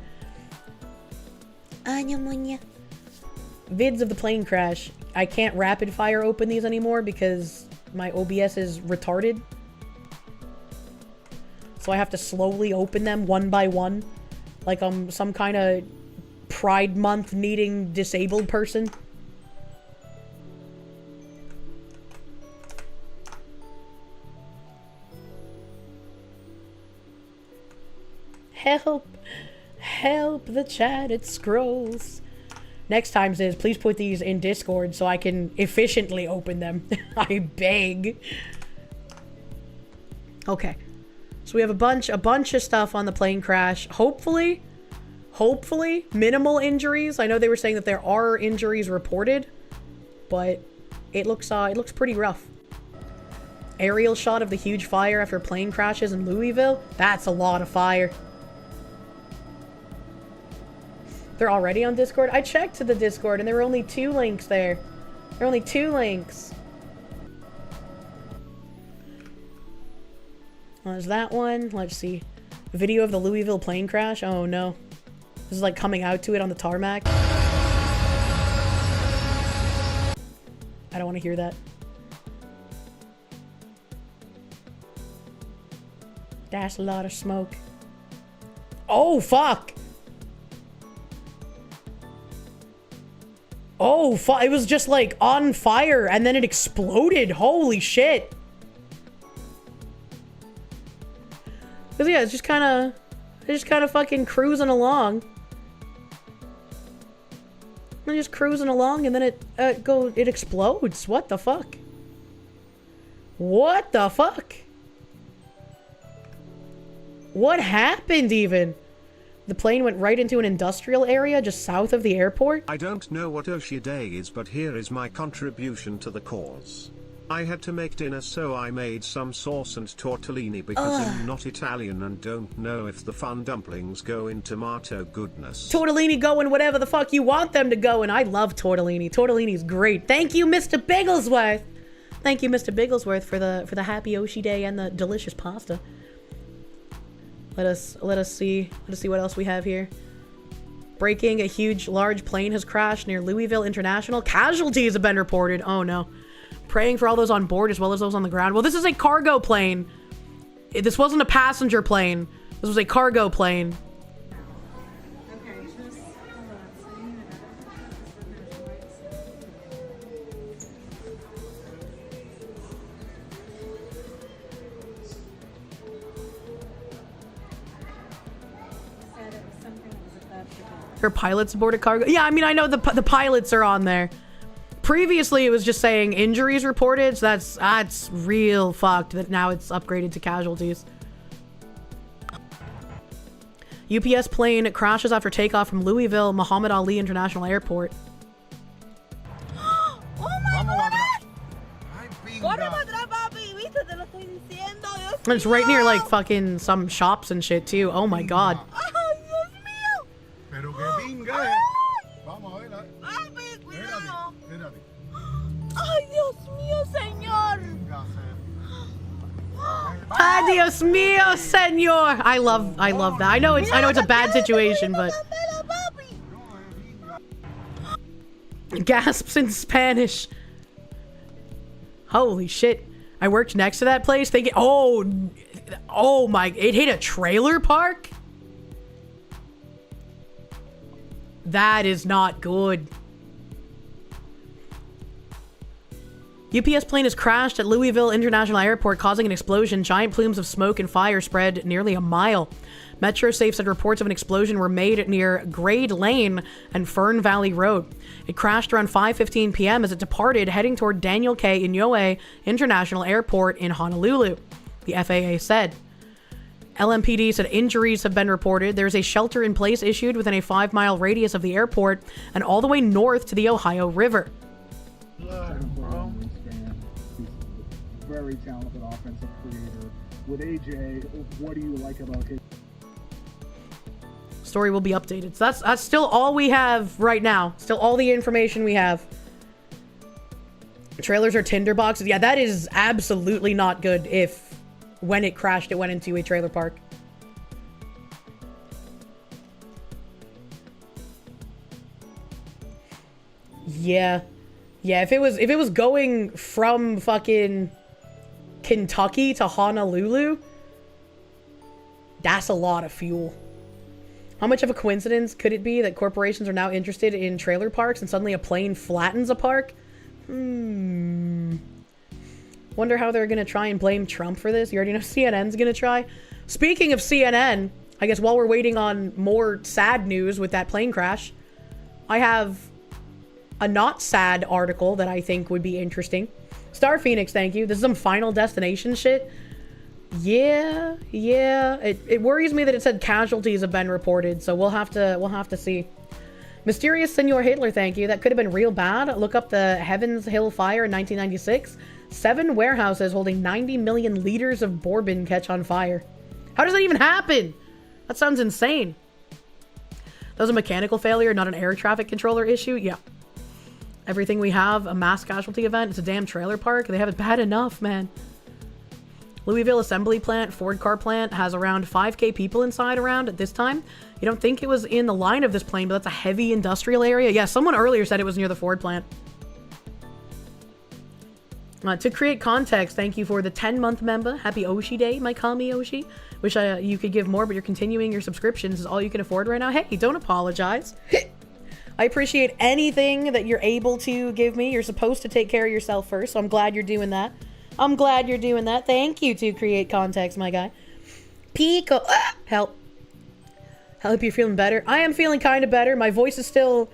Vids of the plane crash. I can't rapid fire open these anymore because my OBS is retarded. So I have to slowly open them one by one. Like I'm some kind of Pride Month needing disabled person. Help. Help the chat, it scrolls. Next time, Ziz, please put these in Discord so I can efficiently open them. I beg. Okay. So we have a bunch of stuff on the plane crash. Hopefully, minimal injuries. I know they were saying that there are injuries reported, but it looks pretty rough. Aerial shot of the huge fire after plane crashes in Louisville. That's a lot of fire. They're already on Discord? I checked to the Discord and there were only 2 links there. There are only 2 links. Well, there's that one. Let's see. Video of the Louisville plane crash. Oh no. This is like coming out to it on the tarmac. I don't want to hear that. That's a lot of smoke. Oh, fuck! Oh, it was just like on fire and then it exploded. Holy shit. Cause yeah, it's just kind of fucking cruising along. And just cruising along and then it explodes. What the fuck? What the fuck? What happened even? The plane went right into an industrial area just south of the airport? I don't know what Oshi Day is, but here is my contribution to the cause. I had to make dinner, so I made some sauce and tortellini because I'm not Italian and don't know if the fun dumplings go in tomato goodness. Tortellini go in whatever the fuck you want them to go in. I love tortellini. Tortellini's great. Thank you, Mr. Bigglesworth. Thank you, Mr. Bigglesworth, for the happy Oshi Day and the delicious pasta. Let us see what else we have here. Breaking, a large plane has crashed near Louisville International. Casualties have been reported. Oh no. Praying for all those on board as well as those on the ground. Well, this is a cargo plane. This wasn't a passenger plane. This was a cargo plane. Her pilots aboard a cargo. Yeah, I mean, I know the pilots are on there. Previously, it was just saying injuries reported, so that's real fucked that now it's upgraded to casualties. UPS plane crashes after takeoff from Louisville Muhammad Ali International Airport. Oh my god! And it's right near like fucking some shops and shit too. Oh my god. Ay, Dios mío, señor. Adios mio, senor. I love that. I know it's a bad situation, but gasps in Spanish. Holy shit. I worked next to that place. They get oh my, it hit a trailer park? That is not good. UPS plane has crashed at Louisville International Airport, causing an explosion. Giant plumes of smoke and fire spread nearly a mile. MetroSafe said reports of an explosion were made near Grade Lane and Fern Valley Road. It crashed around 5:15 p.m. as it departed, heading toward Daniel K. Inouye International Airport in Honolulu, the FAA said. LMPD said injuries have been reported. There's a shelter in place issued within a 5-mile radius of the airport and all the way north to the Ohio River. Very talented offensive creator. With AJ, what do you like about his story? Will be updated. So that's still all we have right now. Still all the information we have. Trailers are tinder boxes. Yeah, that is absolutely not good if when it crashed it went into a trailer park. Yeah. Yeah, if it was going from fucking Kentucky to Honolulu, that's a lot of fuel. How much of a coincidence could it be that corporations are now interested in trailer parks and suddenly a plane flattens a park? Wonder how they're gonna try and blame Trump for this. You already know CNN's gonna try. Speaking of CNN, I guess while we're waiting on more sad news with that plane crash, I have a not sad article that I think would be interesting. Star Phoenix, thank you. This is some Final Destination shit. Yeah. It worries me that it said casualties have been reported, so we'll have to see. Mysterious Senor Hitler, thank you. That could have been real bad. Look up the Heavens Hill fire in 1996. 7 warehouses holding 90 million liters of bourbon catch on fire. How does that even happen? That sounds insane. That was a mechanical failure, not an air traffic controller issue? Yeah. Everything we have, a mass casualty event, it's a damn trailer park. They have it bad enough, man. Louisville assembly plant, Ford car plant, has around 5K people inside around at this time. You don't think it was in the line of this plane, but that's a heavy industrial area. Yeah, someone earlier said it was near the Ford plant. To create context, thank you for the 10-month member. Happy Oshi Day, my Kami Oshi. Wish you could give more, but you're continuing your subscriptions is all you can afford right now. Hey, don't apologize. I appreciate anything that you're able to give me. You're supposed to take care of yourself first, so I'm glad you're doing that. Thank you to create context, my guy. Pico. Help. I hope you're feeling better. I am feeling kind of better. My voice is still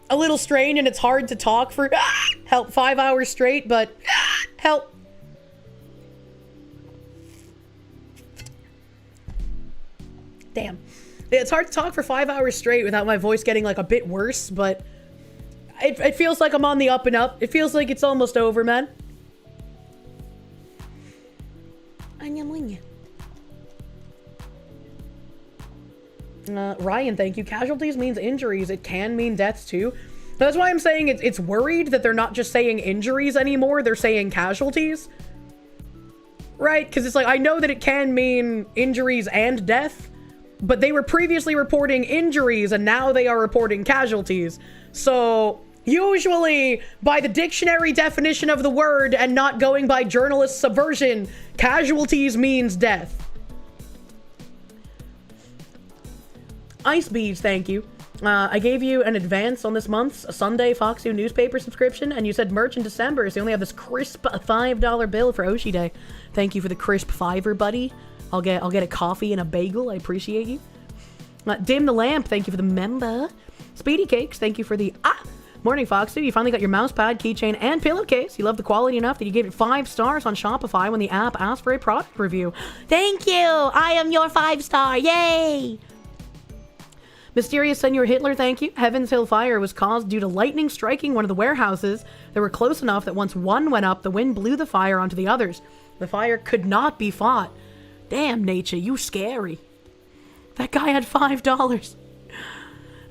a little strained and it's hard to talk for 5 hours straight, but help. Damn. It's hard to talk for 5 hours straight without my voice getting like a bit worse, but it feels like I'm on the up and up. It feels like it's almost over, man. Ryan, thank you. Casualties means injuries. It can mean deaths too. That's why I'm saying it's worried that they're not just saying injuries anymore. They're saying casualties. Right? Because it's like, I know that it can mean injuries and death, but they were previously reporting injuries and now they are reporting casualties. So usually by the dictionary definition of the word and not going by journalist subversion, casualties means death. Ice Bees, thank you. I gave you an advance on this month's Sunday Fox 2 newspaper subscription, and you said merch in December, so you only have this crisp $5 bill for Oshi Day. Thank you for the crisp $5, buddy. I'll get a coffee and a bagel. I appreciate you. Dim the Lamp, thank you for the member. Speedy Cakes, thank you for the Morning Fox 2. You finally got your mouse pad, keychain, and pillowcase. You love the quality enough that you gave it 5 stars on Shopify when the app asked for a product review. Thank you. I am your 5-star. Yay. Mysterious Senor Hitler, thank you. Heavens Hill fire was caused due to lightning striking one of the warehouses. They were close enough that once one went up, the wind blew the fire onto the others. The fire could not be fought. Damn, nature, you scary. That guy had $5.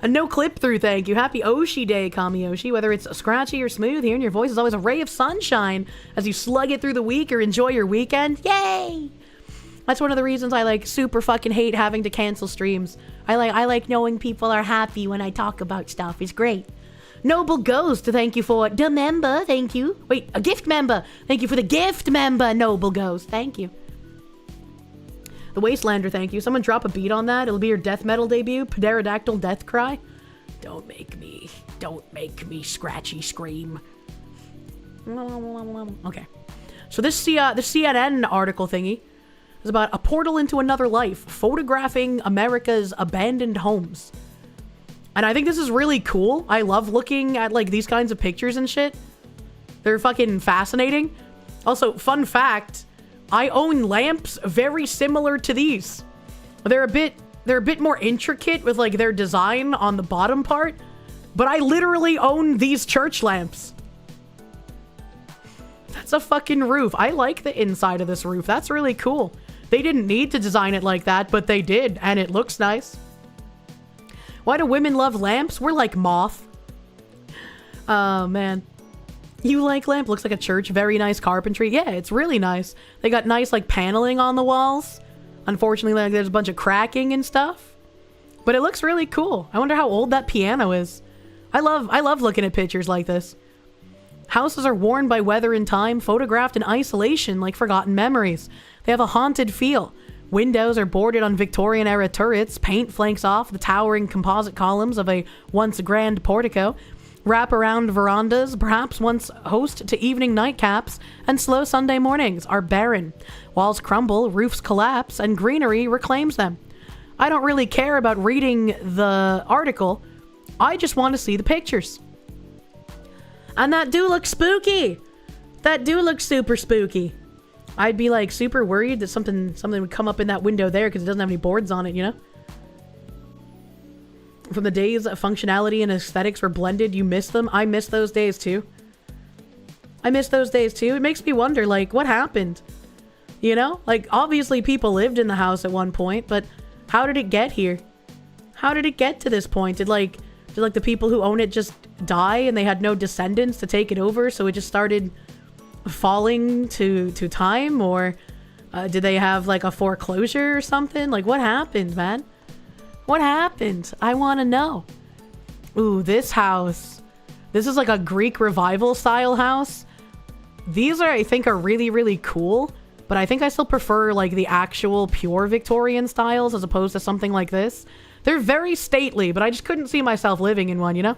A no clip through, thank you. Happy Oshi Day, Kamiyoshi. Whether it's scratchy or smooth, hearing your voice is always a ray of sunshine as you slug it through the week or enjoy your weekend. Yay! That's one of the reasons I like super fucking hate having to cancel streams. I like knowing people are happy when I talk about stuff. It's great. Noble Ghost, thank you for the member. Thank you. Wait, a gift member. Thank you for the gift member, Noble Ghost. Thank you. The Wastelander, thank you. Someone drop a beat on that. It'll be your death metal debut. Pterodactyl Death Cry. Don't make me scratchy scream. Okay. So this the CNN article thingy is about a portal into another life, photographing America's abandoned homes. And I think this is really cool. I love looking at like these kinds of pictures and shit. They're fucking fascinating. Also, fun fact, I own lamps very similar to these. They're a bit more intricate with like their design on the bottom part, but I literally own these church lamps. That's a fucking roof. I like the inside of this roof. That's really cool. They didn't need to design it like that, but they did, and it looks nice. Why do women love lamps? We're like moth. Oh, man. You like lamp? Looks like a church. Very nice carpentry. Yeah, it's really nice. They got nice, like, paneling on the walls. Unfortunately, like, there's a bunch of cracking and stuff. But it looks really cool. I wonder how old that piano is. I love looking at pictures like this. Houses are worn by weather and time, photographed in isolation like forgotten memories. They have a haunted feel. Windows are boarded on Victorian-era turrets. Paint flanks off the towering composite columns of a once grand portico. Wrap-around verandas, perhaps once host to evening nightcaps, and slow Sunday mornings are barren. Walls crumble, roofs collapse, and greenery reclaims them. I don't really care about reading the article. I just want to see the pictures. And that do look spooky. That do look super spooky. I'd be like super worried that something would come up in that window there because it doesn't have any boards on it, you know? From the days that functionality and aesthetics were blended, you miss them. I miss those days too. It makes me wonder, like, what happened? You know? Like, obviously people lived in the house at one point, but how did it get here? How did it get to this point? Did the people who own it just die and they had no descendants to take it over, so it just started falling to time? Or did they have like a foreclosure or something? Like, what happened, man? What happened? I want to know. Ooh, this house. This is like a Greek revival style house. These I think are really, really cool, but I think I still prefer like the actual pure Victorian styles as opposed to something like this. They're very stately, but I just couldn't see myself living in one, you know?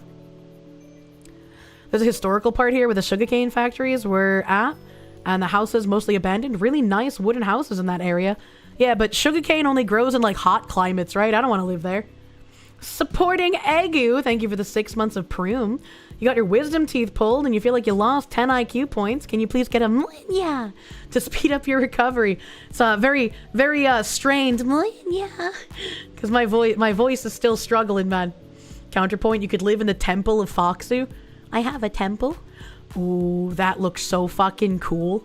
There's a historical part here where the sugarcane factories were at, and the houses mostly abandoned. Really nice wooden houses in that area. Yeah, but sugarcane only grows in like hot climates, right? I don't want to live there. Supporting Egu, thank you for the 6 months of Prune. You got your wisdom teeth pulled and you feel like you lost 10 IQ points. Can you please get a Mlinya to speed up your recovery? It's very, very strained Mlinya. Because my voice is still struggling, man. Counterpoint, you could live in the Temple of Foxu. I have a temple. Ooh, that looks so fucking cool.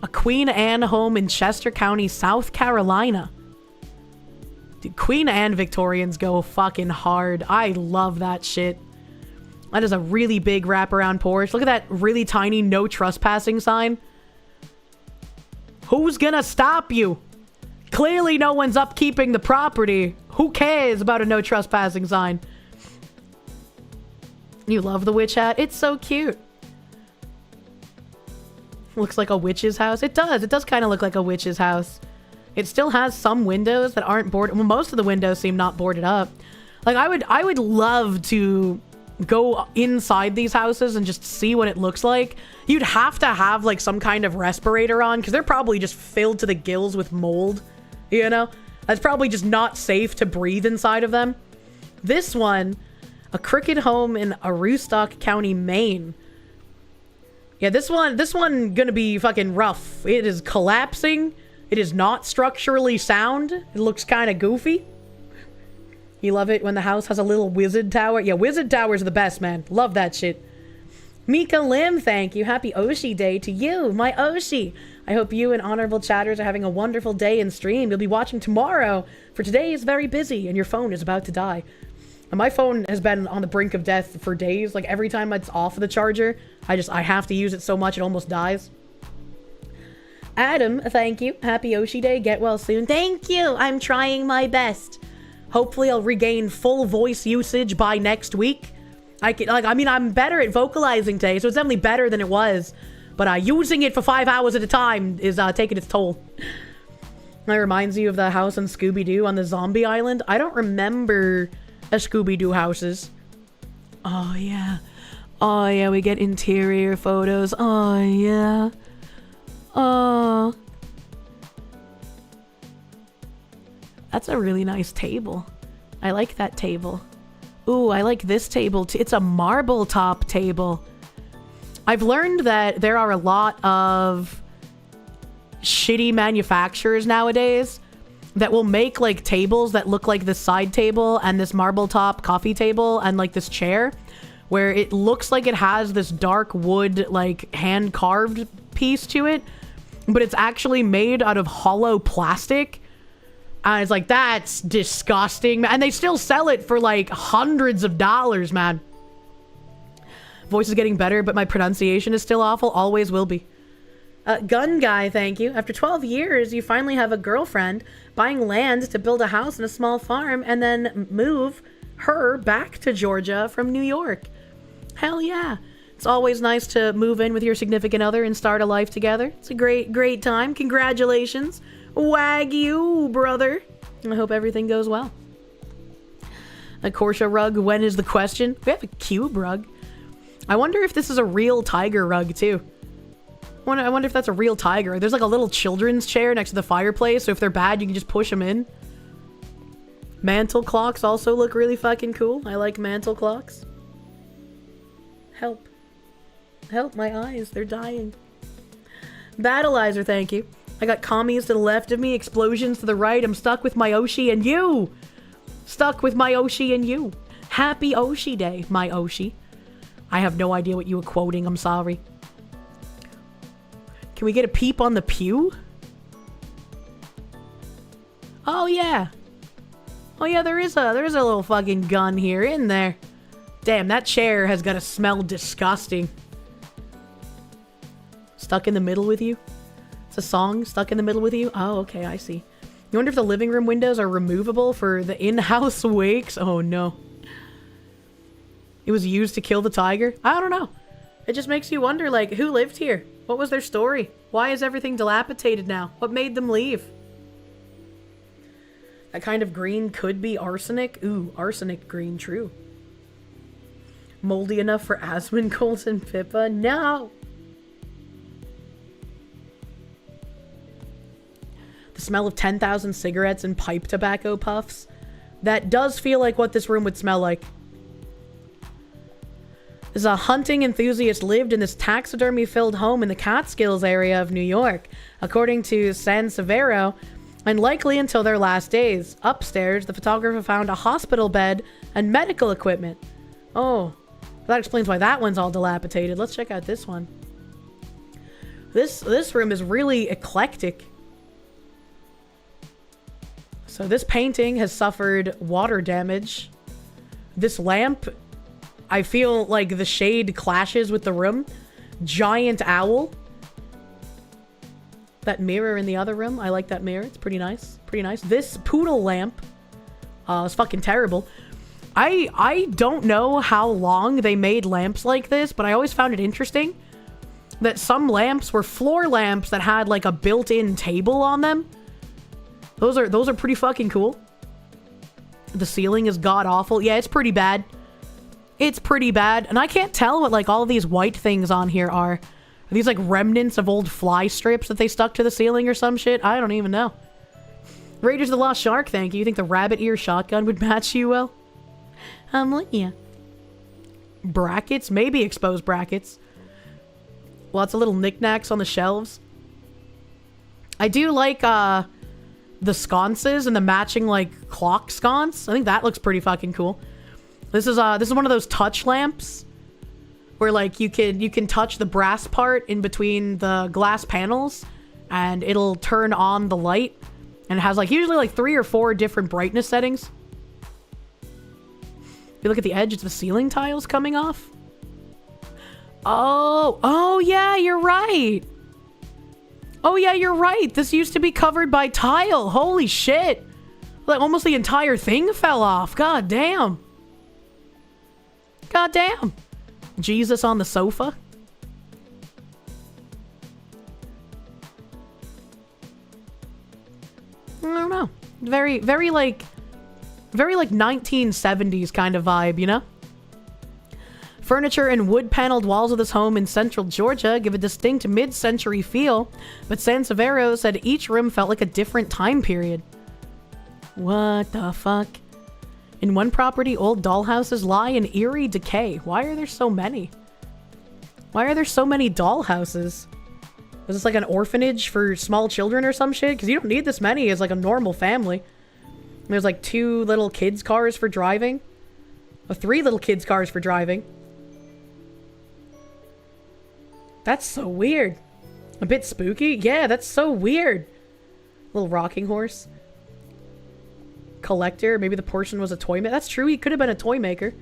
A Queen Anne home in Chester County, South Carolina. Dude, Queen Anne Victorians go fucking hard. I love that shit. That is a really big wraparound porch. Look at that really tiny no trespassing sign. Who's gonna stop you? Clearly no one's upkeeping the property. Who cares about a no trespassing sign? You love the witch hat? It's so cute. Looks like a witch's house. It does. It does kind of look like a witch's house. It still has some windows that aren't boarded. Well, most of the windows seem not boarded up. Like, I would love to go inside these houses and just see what it looks like. You'd have to have, like, some kind of respirator on, because they're probably just filled to the gills with mold, you know? That's probably just not safe to breathe inside of them. This one, a crooked home in Aroostook County, Maine. Yeah, this one gonna be fucking rough. It is collapsing. It is not structurally sound. It looks kind of goofy. You love it when the house has a little wizard tower. Yeah, wizard towers are the best, man. Love that shit. Mika Lim, thank you. Happy Oshi Day to you, my Oshi. I hope you and honorable chatters are having a wonderful day in stream. You'll be watching tomorrow, for today is very busy and your phone is about to die. And my phone has been on the brink of death for days. Like, every time it's off the charger, I have to use it so much it almost dies. Adam, thank you. Happy Oshi Day. Get well soon. Thank you. I'm trying my best. Hopefully I'll regain full voice usage by next week. I'm better at vocalizing today, so it's definitely better than it was. But using it for 5 hours at a time is taking its toll. That reminds you of the house on Scooby-Doo on the zombie island. I don't remember a Scooby-Doo houses. Oh, yeah. Oh, yeah, we get interior photos. Oh, yeah. Oh. That's a really nice table. I like that table. Ooh, I like this table too. It's a marble top table. I've learned that there are a lot of shitty manufacturers nowadays that will make like tables that look like this side table and this marble top coffee table and like this chair where it looks like it has this dark wood like hand carved piece to it, but it's actually made out of hollow plastic. And it's like, that's disgusting. And they still sell it for like hundreds of dollars, man. Voice is getting better, but my pronunciation is still awful. Always will be. Gun guy, thank you. After 12 years, you finally have a girlfriend buying land to build a house and a small farm and then move her back to Georgia from New York. Hell yeah. It's always nice to move in with your significant other and start a life together. It's a great, great time. Congratulations. Wagyu, brother. I hope everything goes well. A Kirsche rug, when is the question? We have a cube rug. I wonder if this is a real tiger rug, too. I wonder if that's a real tiger. There's like a little children's chair next to the fireplace, so if they're bad, you can just push them in. Mantle clocks also look really fucking cool. I like mantle clocks. Help. Help, my eyes. They're dying. Battleizer, thank you. I got commies to the left of me, explosions to the right. I'm stuck with my Oshi and you. Stuck with my Oshi and you. Happy Oshi Day, my Oshi. I have no idea what you were quoting. I'm sorry. Can we get a peep on the pew? Oh, yeah. Oh, yeah, there is a little fucking gun here in there. Damn, that chair has got to smell disgusting. Stuck in the middle with you? It's a song, Stuck in the Middle with You? Oh, okay, I see. You wonder if the living room windows are removable for the in-house wakes? Oh, no. It was used to kill the tiger? I don't know. It just makes you wonder, like, who lived here? What was their story? Why is everything dilapidated now? What made them leave? That kind of green could be arsenic. Ooh, arsenic green, true. Moldy enough for Aswin, Colt, and Pippa? No! The smell of 10,000 cigarettes and pipe tobacco puffs. That does feel like what this room would smell like. There's a hunting enthusiast lived in this taxidermy-filled home in the Catskills area of New York, according to San Severo, and likely until their last days. Upstairs, the photographer found a hospital bed and medical equipment. Oh, that explains why that one's all dilapidated. Let's check out this one. This room is really eclectic. So this painting has suffered water damage. This lamp, I feel like the shade clashes with the room. Giant owl. That mirror in the other room, I like that mirror. It's pretty nice. Pretty nice. This poodle lamp is fucking terrible. I don't know how long they made lamps like this, but I always found it interesting that some lamps were floor lamps that had like a built-in table on them. Those are pretty fucking cool. The ceiling is god-awful. Yeah, it's pretty bad. It's pretty bad. And I can't tell what like all of these white things on here are. Are these like remnants of old fly strips that they stuck to the ceiling or some shit? I don't even know. Raiders of the Lost Shark, thank you. You think the rabbit ear shotgun would match you well? Yeah. Brackets? Maybe exposed brackets. Lots of little knickknacks on the shelves. I do like, the sconces and the matching like clock sconce. I think that looks pretty fucking cool. This is one of those touch lamps where like you can touch the brass part in between the glass panels and it'll turn on the light, and it has like usually like 3 or 4 different brightness settings. you look at the edge, it's the ceiling tiles coming off. Oh yeah, you're right. Oh yeah, you're right. This used to be covered by tile. Holy shit. Like almost the entire thing fell off. God damn. God damn. Jesus on the sofa. I don't know. Very like 1970s kind of vibe, you know? Furniture and wood-paneled walls of this home in central Georgia give a distinct mid-century feel, but San Severo said each room felt like a different time period. What the fuck? In one property, old dollhouses lie in eerie decay. Why are there so many? Why are there so many dollhouses? Is this like an orphanage for small children or some shit? Because you don't need this many as like a normal family. There's like 2 little kids' cars for driving. 3 little kids' cars for driving. That's so weird. A bit spooky? Yeah, that's so weird. Little rocking horse. Collector. Maybe the portion was a toy maker. That's true, he could have been a toy maker.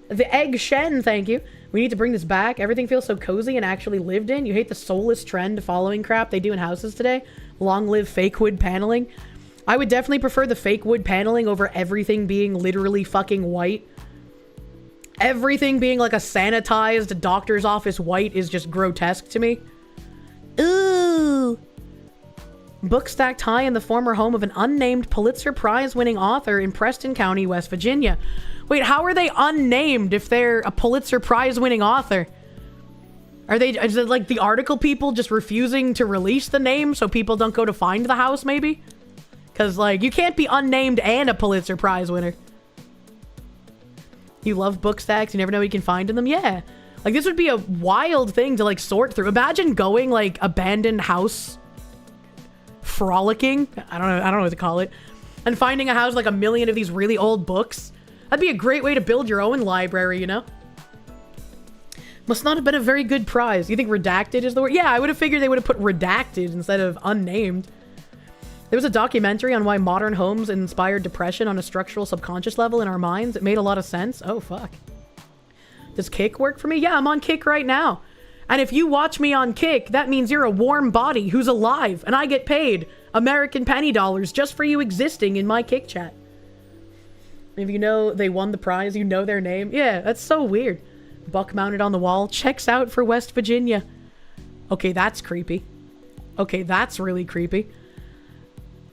The egg shen, thank you. We need to bring this back. Everything feels so cozy and actually lived in. You hate the soulless trend following crap they do in houses today. Long live fake wood paneling. I would definitely prefer the fake wood paneling over everything being literally fucking white. Everything being like a sanitized doctor's office white is just grotesque to me. Ooh. Book stacked high in the former home of an unnamed Pulitzer Prize-winning author in Preston County, West Virginia. Wait, how are they unnamed if they're a Pulitzer Prize-winning author? Is it like the article people just refusing to release the name so people don't go to find the house, maybe? Because, like, you can't be unnamed and a Pulitzer Prize winner. You love book stacks, you never know what you can find in them? Yeah. Like, this would be a wild thing to, like, sort through. Imagine going, like, abandoned house frolicking. I don't know what to call it. And finding a house, like, 1 million of these really old books. That'd be a great way to build your own library, you know? Must not have been a very good prize. You think redacted is the word? Yeah, I would have figured they would have put redacted instead of unnamed. There was a documentary on why modern homes inspired depression on a structural subconscious level in our minds. It made a lot of sense. Oh, fuck. Does Kick work for me? Yeah, I'm on Kick right now. And if you watch me on Kick, that means you're a warm body who's alive, and I get paid American penny dollars just for you existing in my Kick chat. If you know they won the prize, you know their name. Yeah, that's so weird. Buck mounted on the wall. Checks out for West Virginia. Okay, that's creepy. Okay, that's really creepy.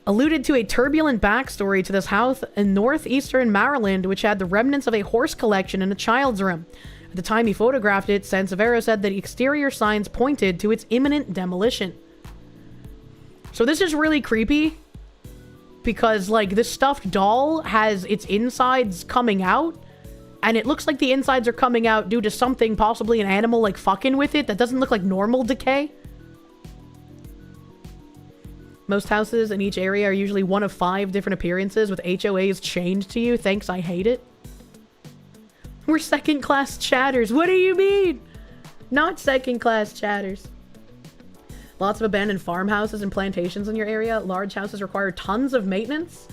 Alluded to a turbulent backstory to this house in northeastern Maryland, which had the remnants of a horse collection in a child's room. At the time he photographed it, San Severo said that exterior signs pointed to its imminent demolition. So this is really creepy because, like, this stuffed doll has its insides coming out, and it looks like the insides are coming out due to something, possibly an animal, like, fucking with it. That doesn't look like normal decay. Most houses in each area are usually one of 5 different appearances with HOAs chained to you. Thanks, I hate it. We're second-class chatters. What do you mean? Not second-class chatters. Lots of abandoned farmhouses and plantations in your area. Large houses require tons of maintenance.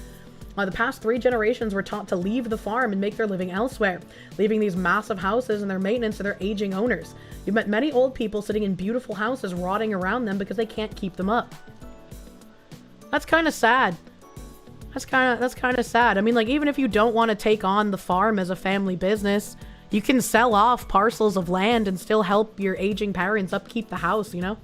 The past 3 generations were taught to leave the farm and make their living elsewhere, leaving these massive houses and their maintenance to their aging owners. You've met many old people sitting in beautiful houses rotting around them because they can't keep them up. That's kind of sad. That's kind of sad. I mean, like, even if you don't want to take on the farm as a family business, you can sell off parcels of land and still help your aging parents upkeep the house, you know?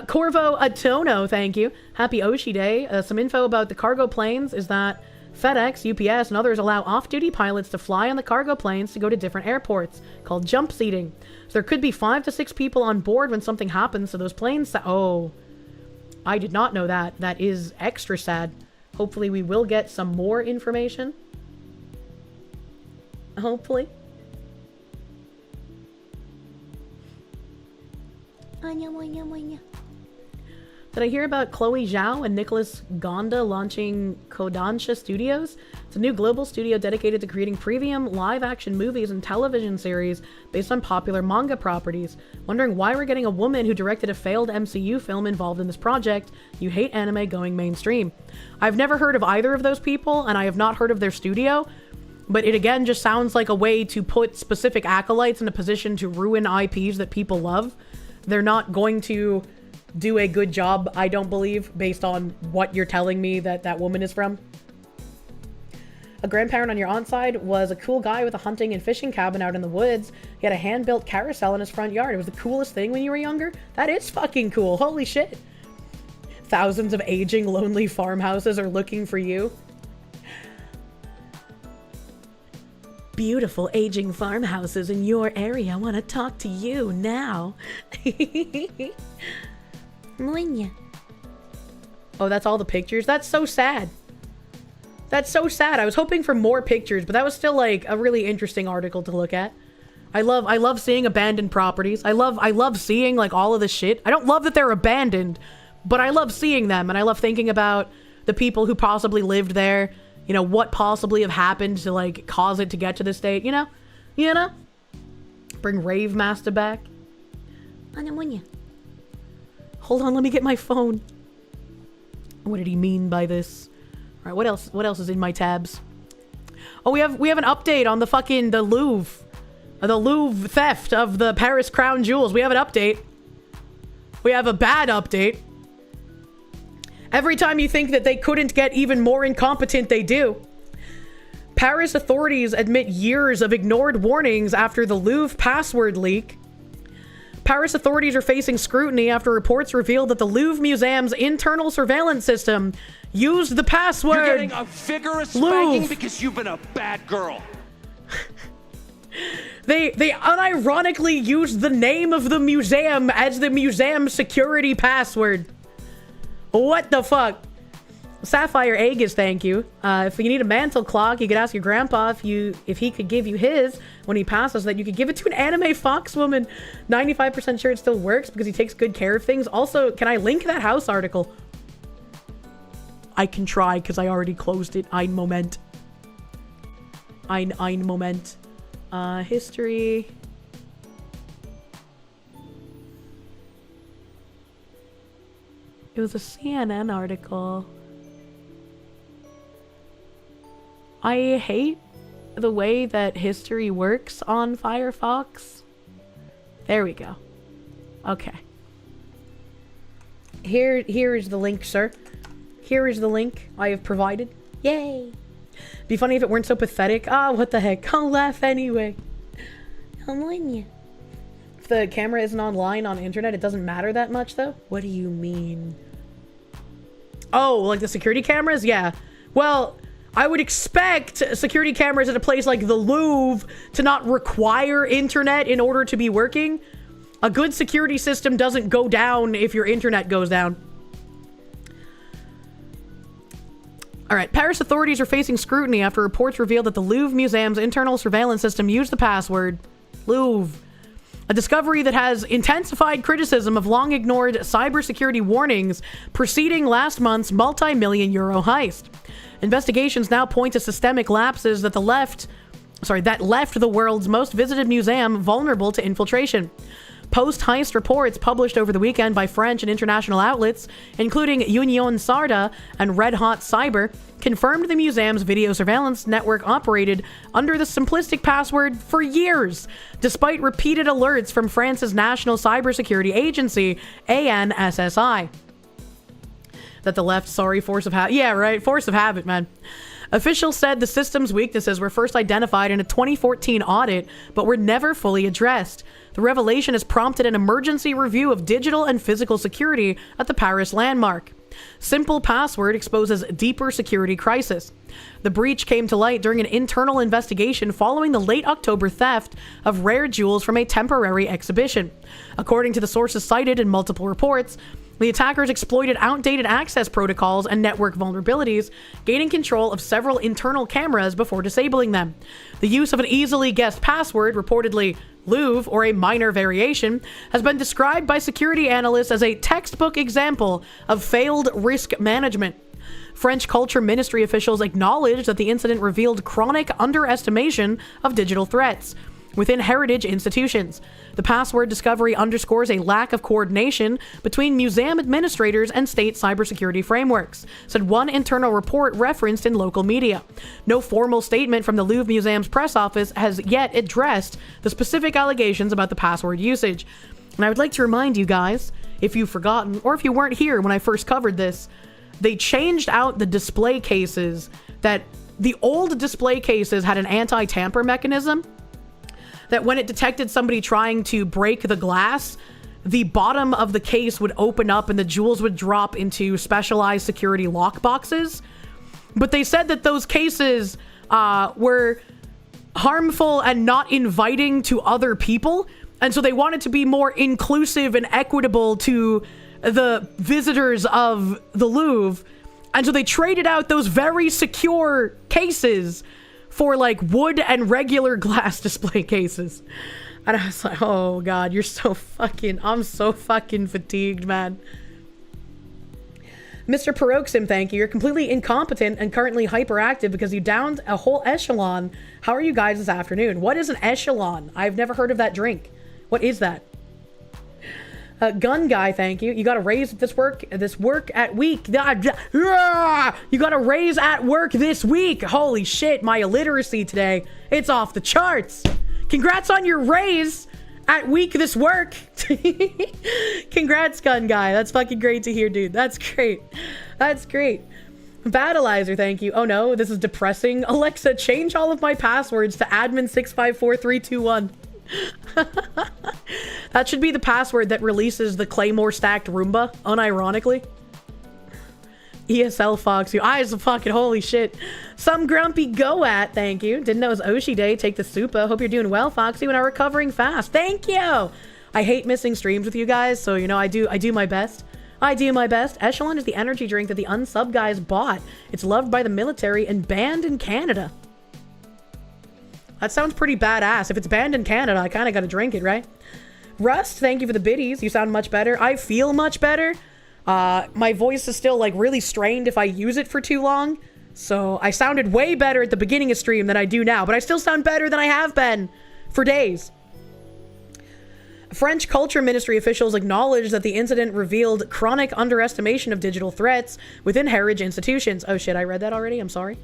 Corvo Atono, thank you. Happy Oshi Day. Some info about the cargo planes is that FedEx, UPS, and others allow off-duty pilots to fly on the cargo planes to go to different airports, called jump seating. So there could be 5 to 6 people on board when something happens to those planes. Oh, I did not know that. That is extra sad. Hopefully we will get some more information. Hopefully. Did I hear about Chloe Zhao and Nicholas Gonda launching Kodansha Studios? It's a new global studio dedicated to creating premium live-action movies and television series based on popular manga properties. Wondering why we're getting a woman who directed a failed MCU film involved in this project. You hate anime going mainstream. I've never heard of either of those people, and I have not heard of their studio. But it again just sounds like a way to put specific acolytes in a position to ruin IPs that people love. They're not going to do a good job, I don't believe, based on what you're telling me that that woman is from. A grandparent on your aunt's side was a cool guy with a hunting and fishing cabin out in the woods. He had a hand-built carousel in his front yard. It was the coolest thing when you were younger. That is fucking cool. Holy shit. Thousands of aging, lonely farmhouses are looking for you. Beautiful aging farmhouses in your area want to talk to you now. Oh, that's all the pictures? That's so sad. That's so sad. I was hoping for more pictures, but that was still like a really interesting article to look at. I love seeing abandoned properties. I love seeing like all of this shit. I don't love that they're abandoned, but I love seeing them, and I love thinking about the people who possibly lived there. You know, what possibly have happened to like cause it to get to this state, you know? You know? Bring Rave Master back. Hold on, let me get my phone. What did he mean by this? All right, what else is in my tabs? Oh, we have an update on the Louvre. The Louvre theft of the Paris crown jewels. We have an update. We have a bad update. Every time you think that they couldn't get even more incompetent, they do. Paris authorities admit years of ignored warnings after the Louvre password leak. Paris authorities are facing scrutiny after reports revealed that the Louvre Museum's internal surveillance system used the password. You're getting a vigorous spanking because you've been a bad girl. They unironically used the name of the museum as the museum security password. What the fuck? Sapphire Aegis, thank you. If you need a mantle clock, you could ask your grandpa if he could give you his when he passes, that you could give it to an anime fox woman. 95% sure it still works because he takes good care of things. Also, can I link that house article? I can try because I already closed it. Ein Moment. Ein Moment. History. It was a CNN article. I hate the way that history works on Firefox. There we go. Okay. Here is the link, sir. Here is the link I have provided. Yay! Be funny if it weren't so pathetic. Ah, what the heck? I'll laugh anyway. If the camera isn't online on internet, it doesn't matter that much, though? What do you mean? Oh, like the security cameras? Yeah. Well, I would expect security cameras at a place like the Louvre to not require internet in order to be working. A good security system doesn't go down if your internet goes down. All right, Paris authorities are facing scrutiny after reports revealed that the Louvre Museum's internal surveillance system used the password Louvre. A discovery that has intensified criticism of long-ignored cybersecurity warnings preceding last month's multi-million euro heist. Investigations now point to systemic lapses that left the world's most visited museum vulnerable to infiltration. Post-heist reports published over the weekend by French and international outlets, including Union Sarda and Red Hot Cyber, confirmed the museum's video surveillance network operated under the simplistic password for years, despite repeated alerts from France's National Cybersecurity Agency, ANSSI. That the left, sorry, force of habit. Yeah, right, force of habit, man. Officials said the system's weaknesses were first identified in a 2014 audit, but were never fully addressed. The revelation has prompted an emergency review of digital and physical security at the Paris landmark. Simple password exposes deeper security crisis. The breach came to light during an internal investigation following the late October theft of rare jewels from a temporary exhibition. According to the sources cited in multiple reports, the attackers exploited outdated access protocols and network vulnerabilities, gaining control of several internal cameras before disabling them. The use of an easily guessed password, reportedly Louvre or a minor variation, has been described by security analysts as a textbook example of failed risk management. French Culture Ministry officials acknowledged that the incident revealed chronic underestimation of digital threats. within heritage institutions. The password discovery underscores a lack of coordination between museum administrators and state cybersecurity frameworks, said one internal report referenced in local media. No formal statement from the Louvre Museum's press office has yet addressed the specific allegations about the password usage. And I would like to remind you guys, if you've forgotten, or if you weren't here when I first covered this, they changed out the display cases. That the old display cases had an anti-tamper mechanism that when it detected somebody trying to break the glass, the bottom of the case would open up and the jewels would drop into specialized security lock boxes. But they said that those cases were harmful and not inviting to other people. And so they wanted to be more inclusive and equitable to the visitors of the Louvre. And so they traded out those very secure cases for like wood and regular glass display cases. And I was like, oh God, I'm so fucking fatigued, man. Mr. Paroxym, thank you. You're completely incompetent and currently hyperactive because you downed a whole echelon. How are you guys this afternoon? What is an echelon? I've never heard of that drink. What is that? Gun guy, thank you. You got to raise this work at week. You got to raise at work this week. Holy shit, my illiteracy today. It's off the charts. Congrats on your raise at week this work. Congrats, gun guy. That's fucking great to hear, dude. That's great. That's great. Battleizer, thank you. Oh no, this is depressing. Alexa, change all of my passwords to admin654321. That should be the password that releases the Claymore stacked Roomba, unironically. ESL Fox, you eyes of fucking holy shit. Some grumpy go at, thank you. Didn't know it was Oshi Day. Take the Supa. Hope you're doing well, Foxy, and are recovering fast. Thank you. I hate missing streams with you guys, so you know I do my best. I do my best. Echelon is the energy drink that the unsub guys bought. It's loved by the military and banned in Canada. That sounds pretty badass. If it's banned in Canada, I kind of got to drink it, right? Rust, thank you for the biddies. You sound much better. I feel much better. My voice is still like really strained if I use it for too long. So I sounded way better at the beginning of stream than I do now, but I still sound better than I have been for days. French Culture Ministry officials acknowledged that the incident revealed chronic underestimation of digital threats within heritage institutions. Oh shit, I read that already. I'm sorry.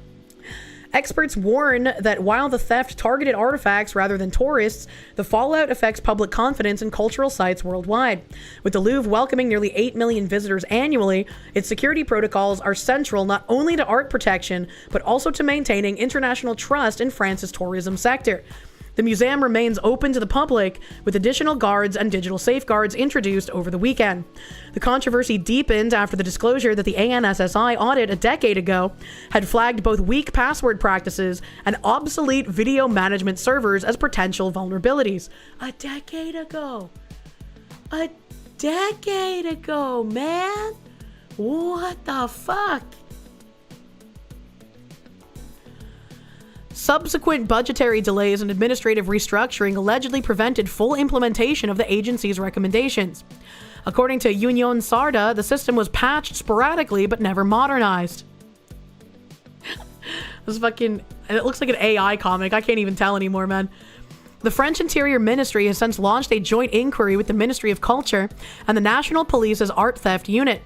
Experts warn that while the theft targeted artifacts rather than tourists, the fallout affects public confidence in cultural sites worldwide. With the Louvre welcoming nearly 8 million visitors annually, its security protocols are central not only to art protection, but also to maintaining international trust in France's tourism sector. The museum remains open to the public, with additional guards and digital safeguards introduced over the weekend. The controversy deepened after the disclosure that the ANSSI audit a decade ago had flagged both weak password practices and obsolete video management servers as potential vulnerabilities. A decade ago, man. What the fuck? Subsequent budgetary delays and administrative restructuring allegedly prevented full implementation of the agency's recommendations. According to Union Sarda, the system was patched sporadically but never modernized. It looks like an AI comic. I can't even tell anymore, man. The French Interior Ministry has since launched a joint inquiry with the Ministry of Culture and the National Police's Art Theft Unit.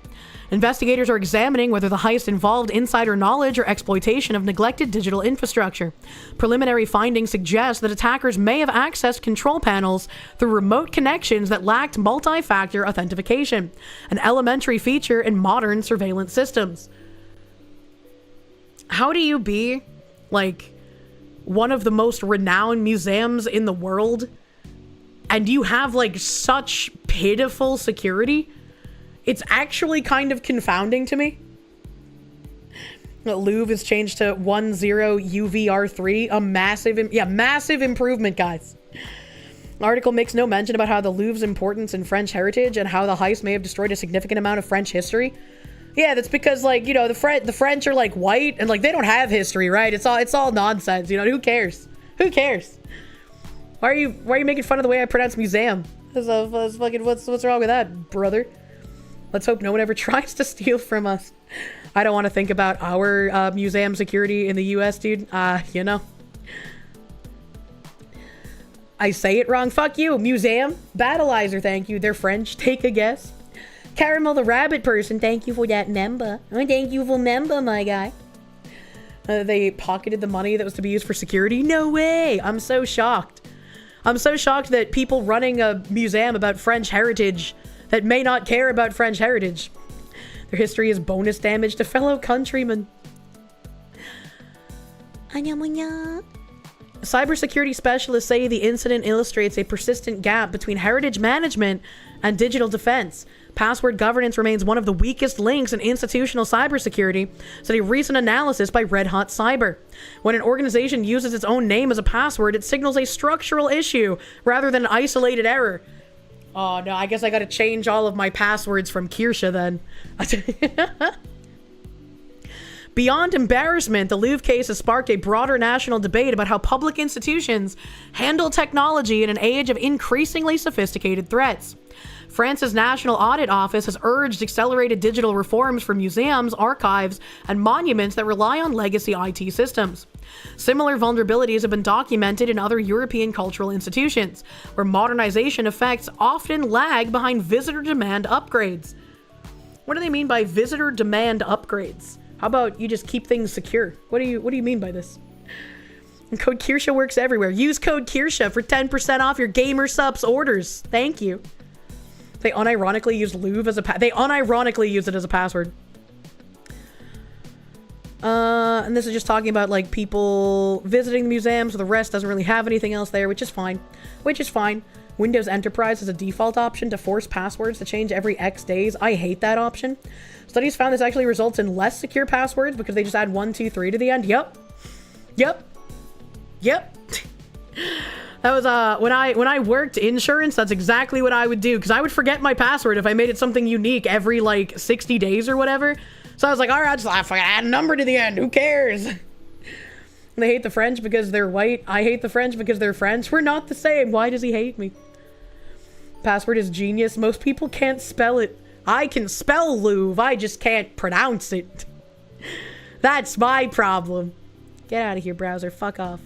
Investigators are examining whether the heist involved insider knowledge or exploitation of neglected digital infrastructure. Preliminary findings suggest that attackers may have accessed control panels through remote connections that lacked multi-factor authentication, an elementary feature in modern surveillance systems. How do you be, like, one of the most renowned museums in the world, and you have, like, such pitiful security? It's actually kind of confounding to me. The Louvre is changed to 10 UVR3, a massive improvement, guys. The article makes no mention about how the Louvre's importance in French heritage and how the heist may have destroyed a significant amount of French history. Yeah, that's because, like, you know, the French are, like, white and, like, they don't have history, right? It's all nonsense, you know. Who cares? Who cares? Why are you making fun of the way I pronounce museum? What's wrong with that, brother? Let's hope no one ever tries to steal from us. I don't want to think about our museum security in the US, dude. You know. I say it wrong. Fuck you. Museum. Battleizer, thank you. They're French. Take a guess. Caramel the rabbit person, thank you for that member. Oh, thank you for member, my guy. They pocketed the money that was to be used for security. No way. I'm so shocked. I'm so shocked that people running a museum about French heritage that may not care about French heritage. Their history is bonus damage to fellow countrymen. Cybersecurity specialists say the incident illustrates a persistent gap between heritage management and digital defense. Password governance remains one of the weakest links in institutional cybersecurity, said a recent analysis by Red Hot Cyber. When an organization uses its own name as a password, it signals a structural issue rather than an isolated error. Oh no, I guess I gotta change all of my passwords from Kirsche then. Beyond embarrassment, the Louvre case has sparked a broader national debate about how public institutions handle technology in an age of increasingly sophisticated threats. France's National Audit Office has urged accelerated digital reforms for museums, archives, and monuments that rely on legacy IT systems. Similar vulnerabilities have been documented in other European cultural institutions, where modernization effects often lag behind visitor demand upgrades. What do they mean by visitor demand upgrades? How about you just keep things secure? What do you mean by this? And code Kirsche works everywhere. Use code Kirsche for 10% off your gamer subs orders. Thank you. They unironically used Louvre as a they unironically used it as a password. And this is just talking about like people visiting the museum, so the rest doesn't really have anything else there, which is fine. Windows Enterprise has a default option to force passwords to change every X days. I hate that option. Studies found this actually results in less secure passwords because they just add 1, 2, 3 to the end. Yep. That was when I worked insurance, that's exactly what I would do, because I would forget my password if I made it something unique every like 60 dajust or whatever. So I was like, all right, I'll just add a number to the end. Who cares? They hate the French because they're white. I hate the French because they're French. We're not the same. Why does he hate me? Password is genius. Most people can't spell it. I can spell Louvre. I just can't pronounce it. That's my problem. Get out of here, browser. Fuck off.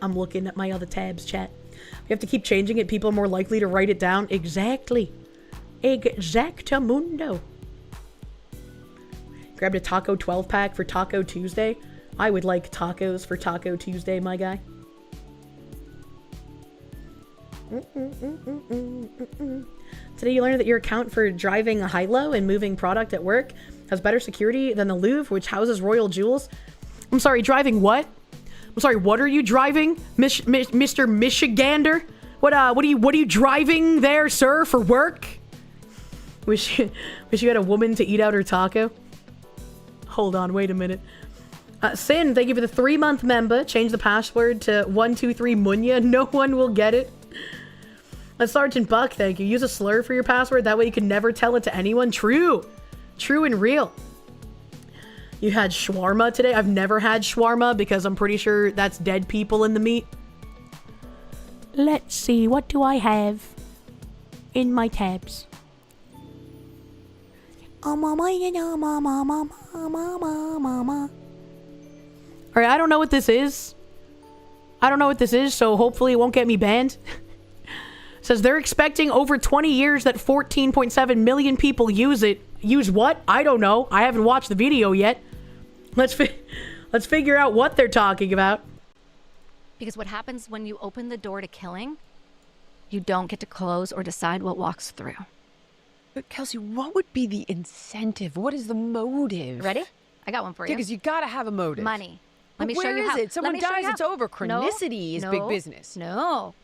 I'm looking at my other tabs, chat. We have to keep changing it. People are more likely to write it down. Exactly. Exactamundo. Grabbed a Taco 12-pack for Taco Tuesday. I would like tacos for Taco Tuesday, my guy. Today you learned that your account for driving a high-low and moving product at work has better security than the Louvre, which houses royal jewels. I'm sorry, driving what? I'm sorry, what are you driving, Mr. Michigander? What are you driving there, sir, for work? Wish you had a woman to eat out her taco. Hold on, wait a minute. Sin, thank you for the 3-month member. Change the password to 123 Munya. No one will get it. Sergeant Buck, thank you. Use a slur for your password. That way you can never tell it to anyone. True. True and real. You had shawarma today? I've never had shawarma because I'm pretty sure that's dead people in the meat. Let's see. What do I have in my tabs? Alright, I don't know what this is. So hopefully it won't get me banned. Says they're expecting over 20 years that 14.7 million people use it. Use what? I don't know. I haven't watched the video yet. Let's figure out what they're talking about. Because what happens when you open the door to killing, you don't get to close or decide what walks through. But Kelsey, what would be the incentive? What is the motive? Ready? I got one for you. Because you gotta have a motive. Money. Let me show you how. Someone dies, it's over. Chronicity is big business. No.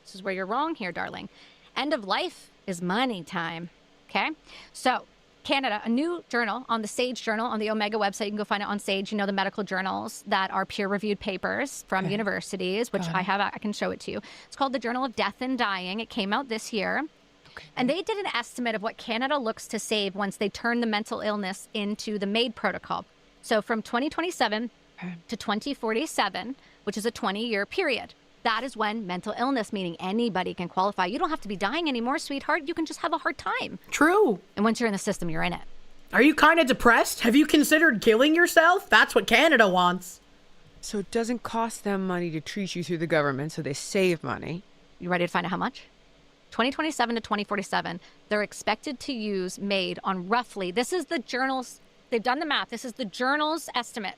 This is where you're wrong here, darling. End of life is money time. Okay? So, Canada, a new journal on the Sage Journal on the Omega website. You can go find it on Sage. You know, the medical journals that are peer-reviewed papers from universities, which I can show it to you. It's called the Journal of Death and Dying. It came out this year. Okay. And they did an estimate of what Canada looks to save once they turn the mental illness into the MAID protocol. So from 2027 to 2047, which is a 20-year period. that is when mental illness, meaning anybody can qualify. You don't have to be dying anymore, sweetheart. You can just have a hard time. True. And once you're in the system, you're in it. Are you kind of depressed? Have you considered killing yourself? That's what Canada wants. So it doesn't cost them money to treat you through the government, so they save money. You ready to find out how much? 2027 to 2047, they're expected to use MAID on roughly, this is the journal's, they've done the math, this is the journal's estimate.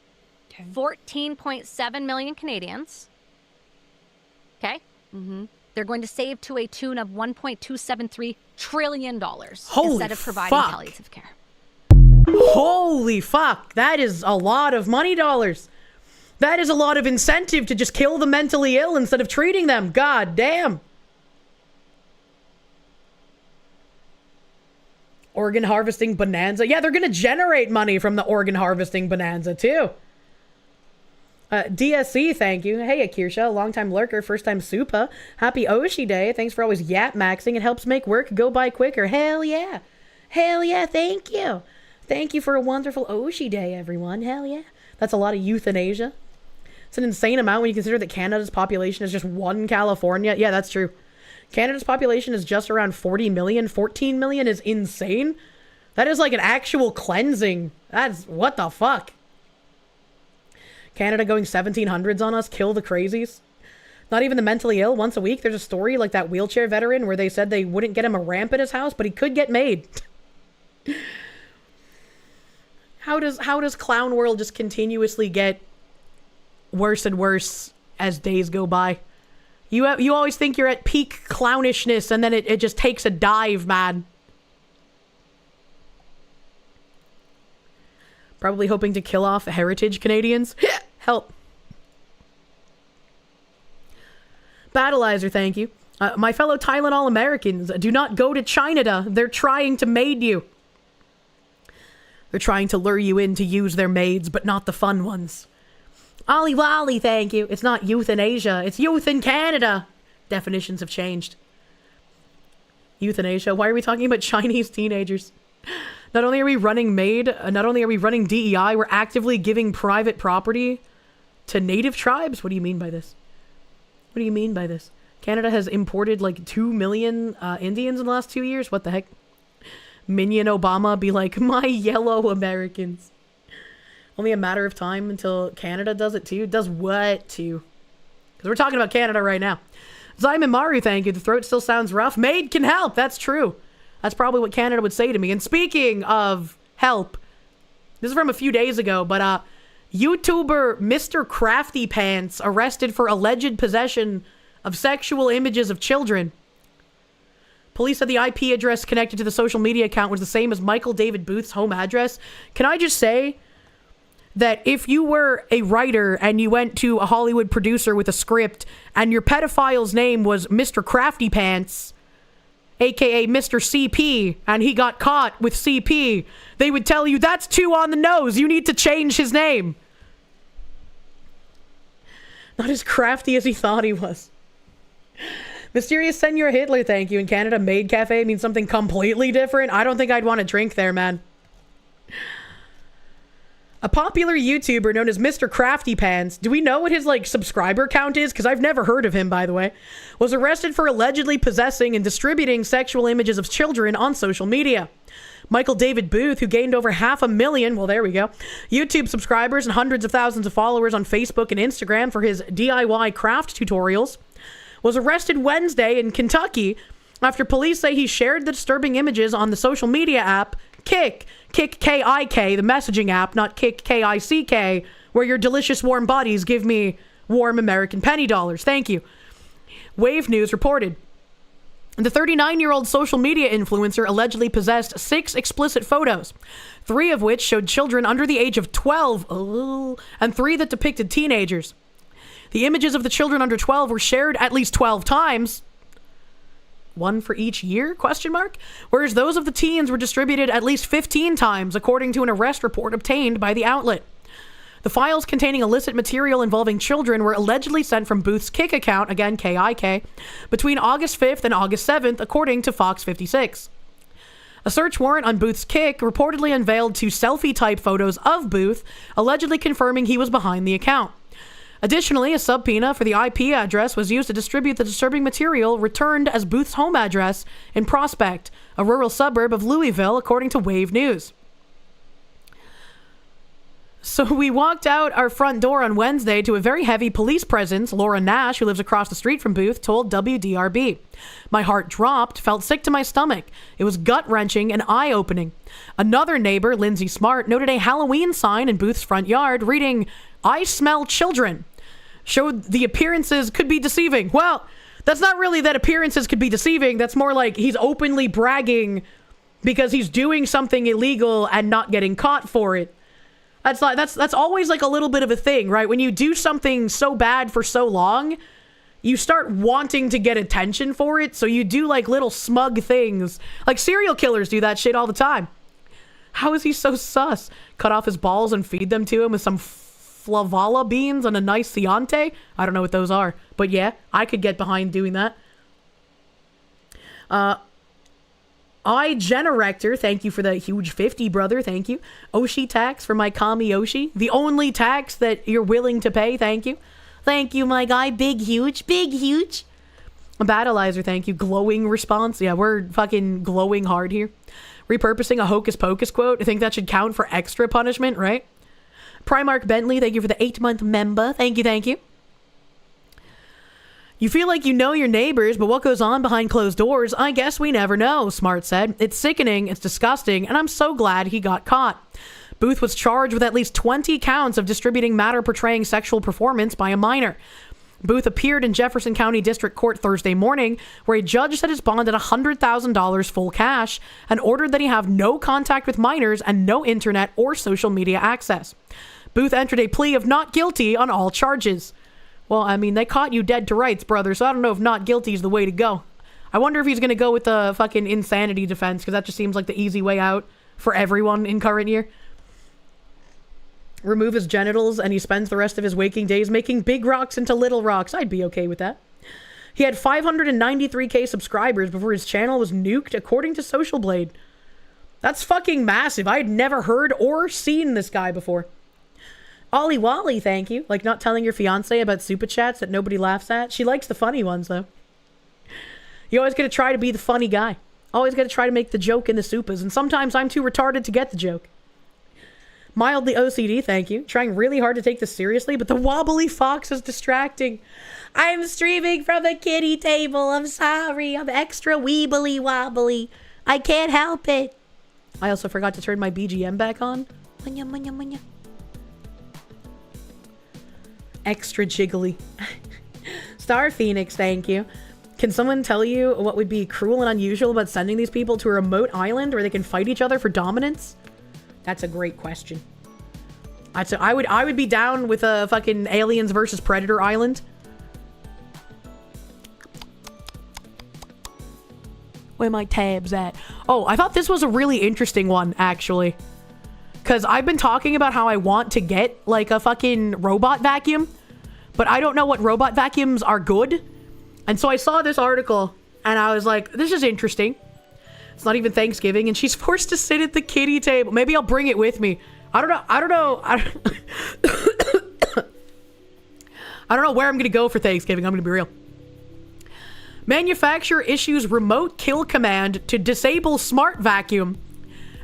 Okay. 14.7 million Canadians. Okay? Mm-hmm. They're going to save to a tune of $1.273 trillion instead of providing palliative care. Holy fuck. That is a lot of money dollars. That is a lot of incentive to just kill the mentally ill instead of treating them. God damn. Organ harvesting bonanza. Yeah, they're going to generate money from the organ harvesting bonanza too. DSC, thank you. Hey, Kirsche, long-time lurker, first-time Supa. Happy Oshi Day. Thanks for always yap-maxing. It helps make work go by quicker. Hell yeah. Hell yeah, thank you. Thank you for a wonderful Oshi Day, everyone. Hell yeah. That's a lot of euthanasia. It's an insane amount when you consider that Canada's population is just one California. Yeah, that's true. Canada's population is just around 40 million. 14 million is insane. That is like an actual cleansing. That's, what the fuck? Canada going 1700s on us, kill the crazies. Not even the mentally ill. Once a week, there's a story like that wheelchair veteran where they said they wouldn't get him a ramp at his house, but he could get made. How does Clown World just continuously get worse and worse as days go by? You always think you're at peak clownishness, and then it just takes a dive, man. Probably hoping to kill off heritage Canadians. Help. Battleizer, thank you. My fellow Tylenol Americans, do not go to China. They're trying to maid you. They're trying to lure you in to use their maids, but not the fun ones. Ollie Wally, thank you. It's not euthanasia. It's youth in Canada. Definitions have changed. Euthanasia. Why are we talking about Chinese teenagers? Not only are we running MAID, not only are we running DEI, we're actively giving private property to native tribes. What do you mean by this? What do you mean by this? Canada has imported like 2 million Indians in the last 2 years. What the heck? Minion Obama be like, my yellow Americans. Only a matter of time until Canada does it too. Does what too? Because we're talking about Canada right now. Zyman Maru, thank you. The throat still sounds rough. MAID can help. That's true. That's probably what Canada would say to me. And speaking of help, this is from a few days ago, but YouTuber Mr. Crafty Pants arrested for alleged possession of sexual images of children. Police said the IP address connected to the social media account was the same as Michael David Booth's home address. Can I just say that if you were a writer and you went to a Hollywood producer with a script and your pedophile's name was Mr. Crafty Pants, aka Mr. CP, and he got caught with CP, they would tell you that's too on the nose. You need to change his name. Not as crafty as he thought he was. Mysterious Senor Hitler, thank you. In Canada, Maid Cafe means something completely different. I don't think I'd want to drink there, man. A popular YouTuber known as Mr. Crafty Pants, do we know what his, subscriber count is? Because I've never heard of him, by the way. Was arrested for allegedly possessing and distributing sexual images of children on social media. Michael David Booth, who gained over 500,000, well, there we go, YouTube subscribers and hundreds of thousands of followers on Facebook and Instagram for his DIY craft tutorials, was arrested Wednesday in Kentucky after police say he shared the disturbing images on the social media app Kik, K-I-K, the messaging app, not Kik, K-I-C-K, where your delicious warm bodies give me warm American penny dollars. Thank you. Wave News reported. The 39-year-old social media influencer allegedly possessed 6 explicit photos, 3 of which showed children under the age of 12, and 3 that depicted teenagers. The images of the children under 12 were shared at least 12 times. 1 for each year? ? Whereas those of the teens were distributed at least 15 times, according to an arrest report obtained by the outlet. The files containing illicit material involving children were allegedly sent from Booth's Kik account, again K-I-K, between August 5th and August 7th, according to Fox 56. A search warrant on Booth's Kik reportedly unveiled 2 selfie-type photos of Booth, allegedly confirming he was behind the account. Additionally, a subpoena for the IP address was used to distribute the disturbing material returned as Booth's home address in Prospect, a rural suburb of Louisville, according to Wave News. So we walked out our front door on Wednesday to a very heavy police presence. Laura Nash, who lives across the street from Booth, told WDRB. My heart dropped, felt sick to my stomach. It was gut-wrenching and eye-opening. Another neighbor, Lindsay Smart, noted a Halloween sign in Booth's front yard reading, "I smell children." Showed the appearances could be deceiving. Well, that's not really that appearances could be deceiving. That's more like he's openly bragging because he's doing something illegal and not getting caught for it. That's always like a little bit of a thing, right? When you do something so bad for so long, you start wanting to get attention for it, so you do like little smug things. Like serial killers do that shit all the time. How is he so sus? Cut off his balls and feed them to him with some flavala beans and a nice Ciante? I don't know what those are, but yeah, I could get behind doing that. iGenerector, thank you for the huge 50, brother, thank you. Oshi tax for my Kami Oshi. The only tax that you're willing to pay, thank you. Thank you, my guy, big, huge, big, huge. Battleizer, thank you. Glowing response. Yeah, we're fucking glowing hard here. Repurposing a Hocus Pocus quote. I think that should count for extra punishment, right? Primark Bentley, thank you for the 8-month member. Thank you, thank you. You feel like you know your neighbors, but what goes on behind closed doors, I guess we never know, Smart said. It's sickening, it's disgusting, and I'm so glad he got caught. Booth was charged with at least 20 counts of distributing matter portraying sexual performance by a minor. Booth appeared in Jefferson County District Court Thursday morning, where a judge set his bond at $100,000 full cash and ordered that he have no contact with minors and no internet or social media access. Booth entered a plea of not guilty on all charges. Well, I mean, they caught you dead to rights, brother, so I don't know if not guilty is the way to go. I wonder if he's going to go with the fucking insanity defense, because that just seems like the easy way out for everyone in current year. Remove his genitals, and he spends the rest of his waking days making big rocks into little rocks. I'd be okay with that. He had 593k subscribers before his channel was nuked, according to Social Blade. That's fucking massive. I had never heard or seen this guy before. Ollie Wally, thank you. Like not telling your fiance about super chats that nobody laughs at. She likes the funny ones, though. You always got to try to be the funny guy. Always got to try to make the joke in the supas, and sometimes I'm too retarded to get the joke. Mildly OCD, thank you. Trying really hard to take this seriously, but the wobbly fox is distracting. I'm streaming from the kitty table. I'm sorry. I'm extra weebly wobbly. I can't help it. I also forgot to turn my BGM back on. Munya, munya, munya. Extra jiggly. Star Phoenix, thank you. Can someone tell you what would be cruel and unusual about sending these people to a remote island where they can fight each other for dominance? That's a great question. I would be down with a fucking Aliens versus Predator island. Where my tabs at? Oh, I thought this was a really interesting one, actually. Because I've been talking about how I want to get, like, a fucking robot vacuum. But I don't know what robot vacuums are good. And so I saw this article, and I was like, this is interesting. It's not even Thanksgiving, and she's forced to sit at the kiddie table. Maybe I'll bring it with me. I don't know. I don't know where I'm going to go for Thanksgiving. I'm going to be real. Manufacturer issues remote kill command to disable smart vacuum.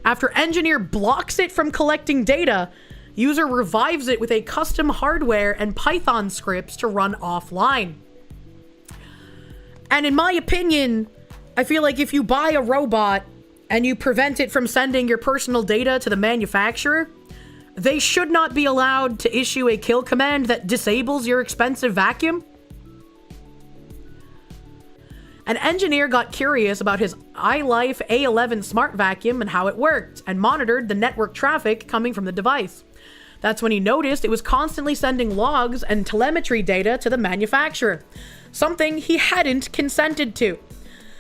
After engineer blocks it from collecting data, user revives it with a custom hardware and Python scripts to run offline. And in my opinion, I feel like if you buy a robot and you prevent it from sending your personal data to the manufacturer, they should not be allowed to issue a kill command that disables your expensive vacuum. An engineer got curious about his iLife A11 smart vacuum and how it worked, and monitored the network traffic coming from the device. That's when he noticed it was constantly sending logs and telemetry data to the manufacturer, something he hadn't consented to.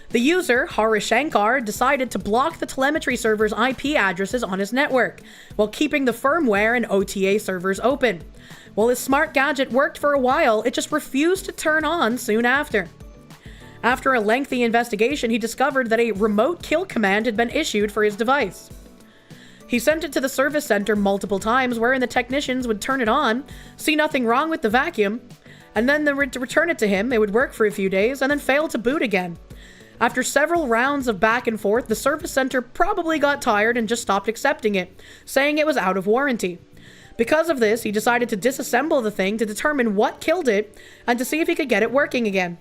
The user, Harish Shankar, decided to block the telemetry server's IP addresses on his network, while keeping the firmware and OTA servers open. While his smart gadget worked for a while, it just refused to turn on soon after. After a lengthy investigation, he discovered that a remote kill command had been issued for his device. He sent it to the service center multiple times, wherein the technicians would turn it on, see nothing wrong with the vacuum, and then they would return it to him. It would work for a few days and then fail to boot again. After several rounds of back and forth, the service center probably got tired and just stopped accepting it, saying it was out of warranty. Because of this, he decided to disassemble the thing to determine what killed it and to see if he could get it working again.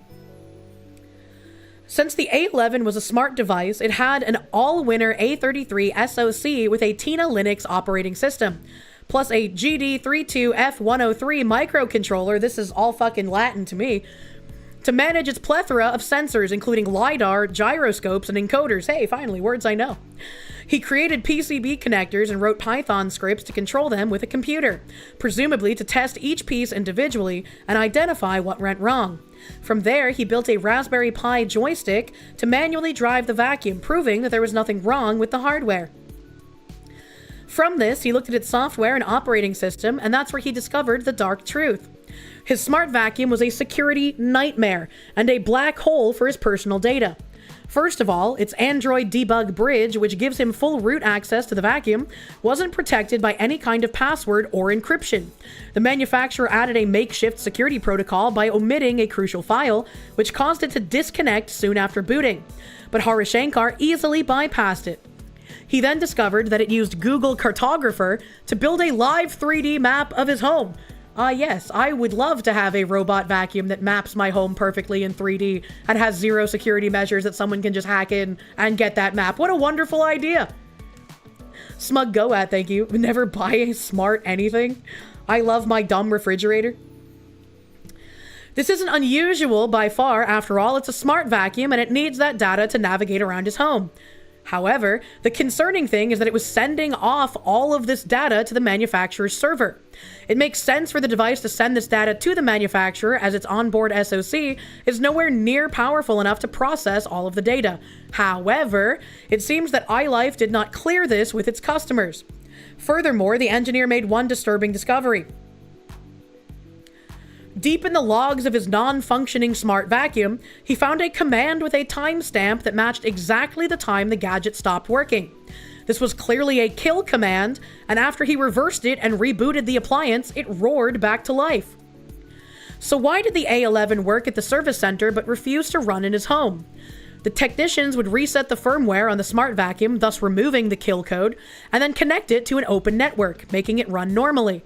Since the A11 was a smart device, it had an all-winner A33 SoC with a Tina Linux operating system, plus a GD32F103 microcontroller, this is all fucking Latin to me, to manage its plethora of sensors, including LiDAR, gyroscopes, and encoders. Hey, finally, words I know. He created PCB connectors and wrote Python scripts to control them with a computer, presumably to test each piece individually and identify what went wrong. From there, he built a Raspberry Pi joystick to manually drive the vacuum, proving that there was nothing wrong with the hardware. From this, he looked at its software and operating system, and that's where he discovered the dark truth. His smart vacuum was a security nightmare and a black hole for his personal data. First of all, its Android debug bridge, which gives him full root access to the vacuum, wasn't protected by any kind of password or encryption. The manufacturer added a makeshift security protocol by omitting a crucial file, which caused it to disconnect soon after booting. But Harishankar easily bypassed it. He then discovered that it used Google Cartographer to build a live 3D map of his home. Yes, I would love to have a robot vacuum that maps my home perfectly in 3D and has zero security measures that someone can just hack in and get that map. What a wonderful idea. Smug Goat, thank you. Never buy a smart anything. I love my dumb refrigerator. This isn't unusual by far. After all, it's a smart vacuum and it needs that data to navigate around his home. However, the concerning thing is that it was sending off all of this data to the manufacturer's server. It makes sense for the device to send this data to the manufacturer, as its onboard SoC is nowhere near powerful enough to process all of the data. However, it seems that iLife did not clear this with its customers. Furthermore, the engineer made one disturbing discovery. Deep in the logs of his non-functioning smart vacuum, he found a command with a timestamp that matched exactly the time the gadget stopped working. This was clearly a kill command, and after he reversed it and rebooted the appliance, it roared back to life. So why did the A11 work at the service center but refuse to run in his home? The technicians would reset the firmware on the smart vacuum, thus removing the kill code, and then connect it to an open network, making it run normally.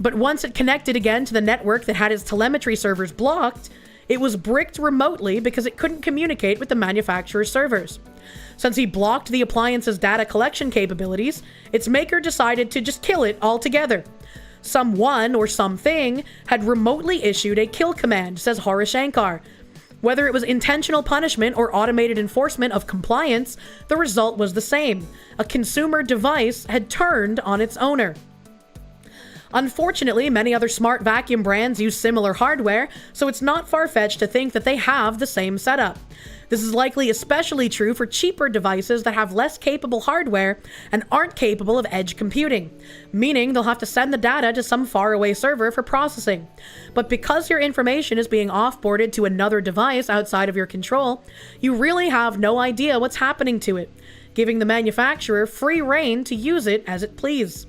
But once it connected again to the network that had its telemetry servers blocked, it was bricked remotely because it couldn't communicate with the manufacturer's servers. Since he blocked the appliance's data collection capabilities, its maker decided to just kill it altogether. Someone or something had remotely issued a kill command, says Harishankar. Whether it was intentional punishment or automated enforcement of compliance, the result was the same. A consumer device had turned on its owner. Unfortunately, many other smart vacuum brands use similar hardware, so it's not far-fetched to think that they have the same setup. This is likely especially true for cheaper devices that have less capable hardware and aren't capable of edge computing, meaning they'll have to send the data to some faraway server for processing. But because your information is being offboarded to another device outside of your control, you really have no idea what's happening to it, giving the manufacturer free rein to use it as it please.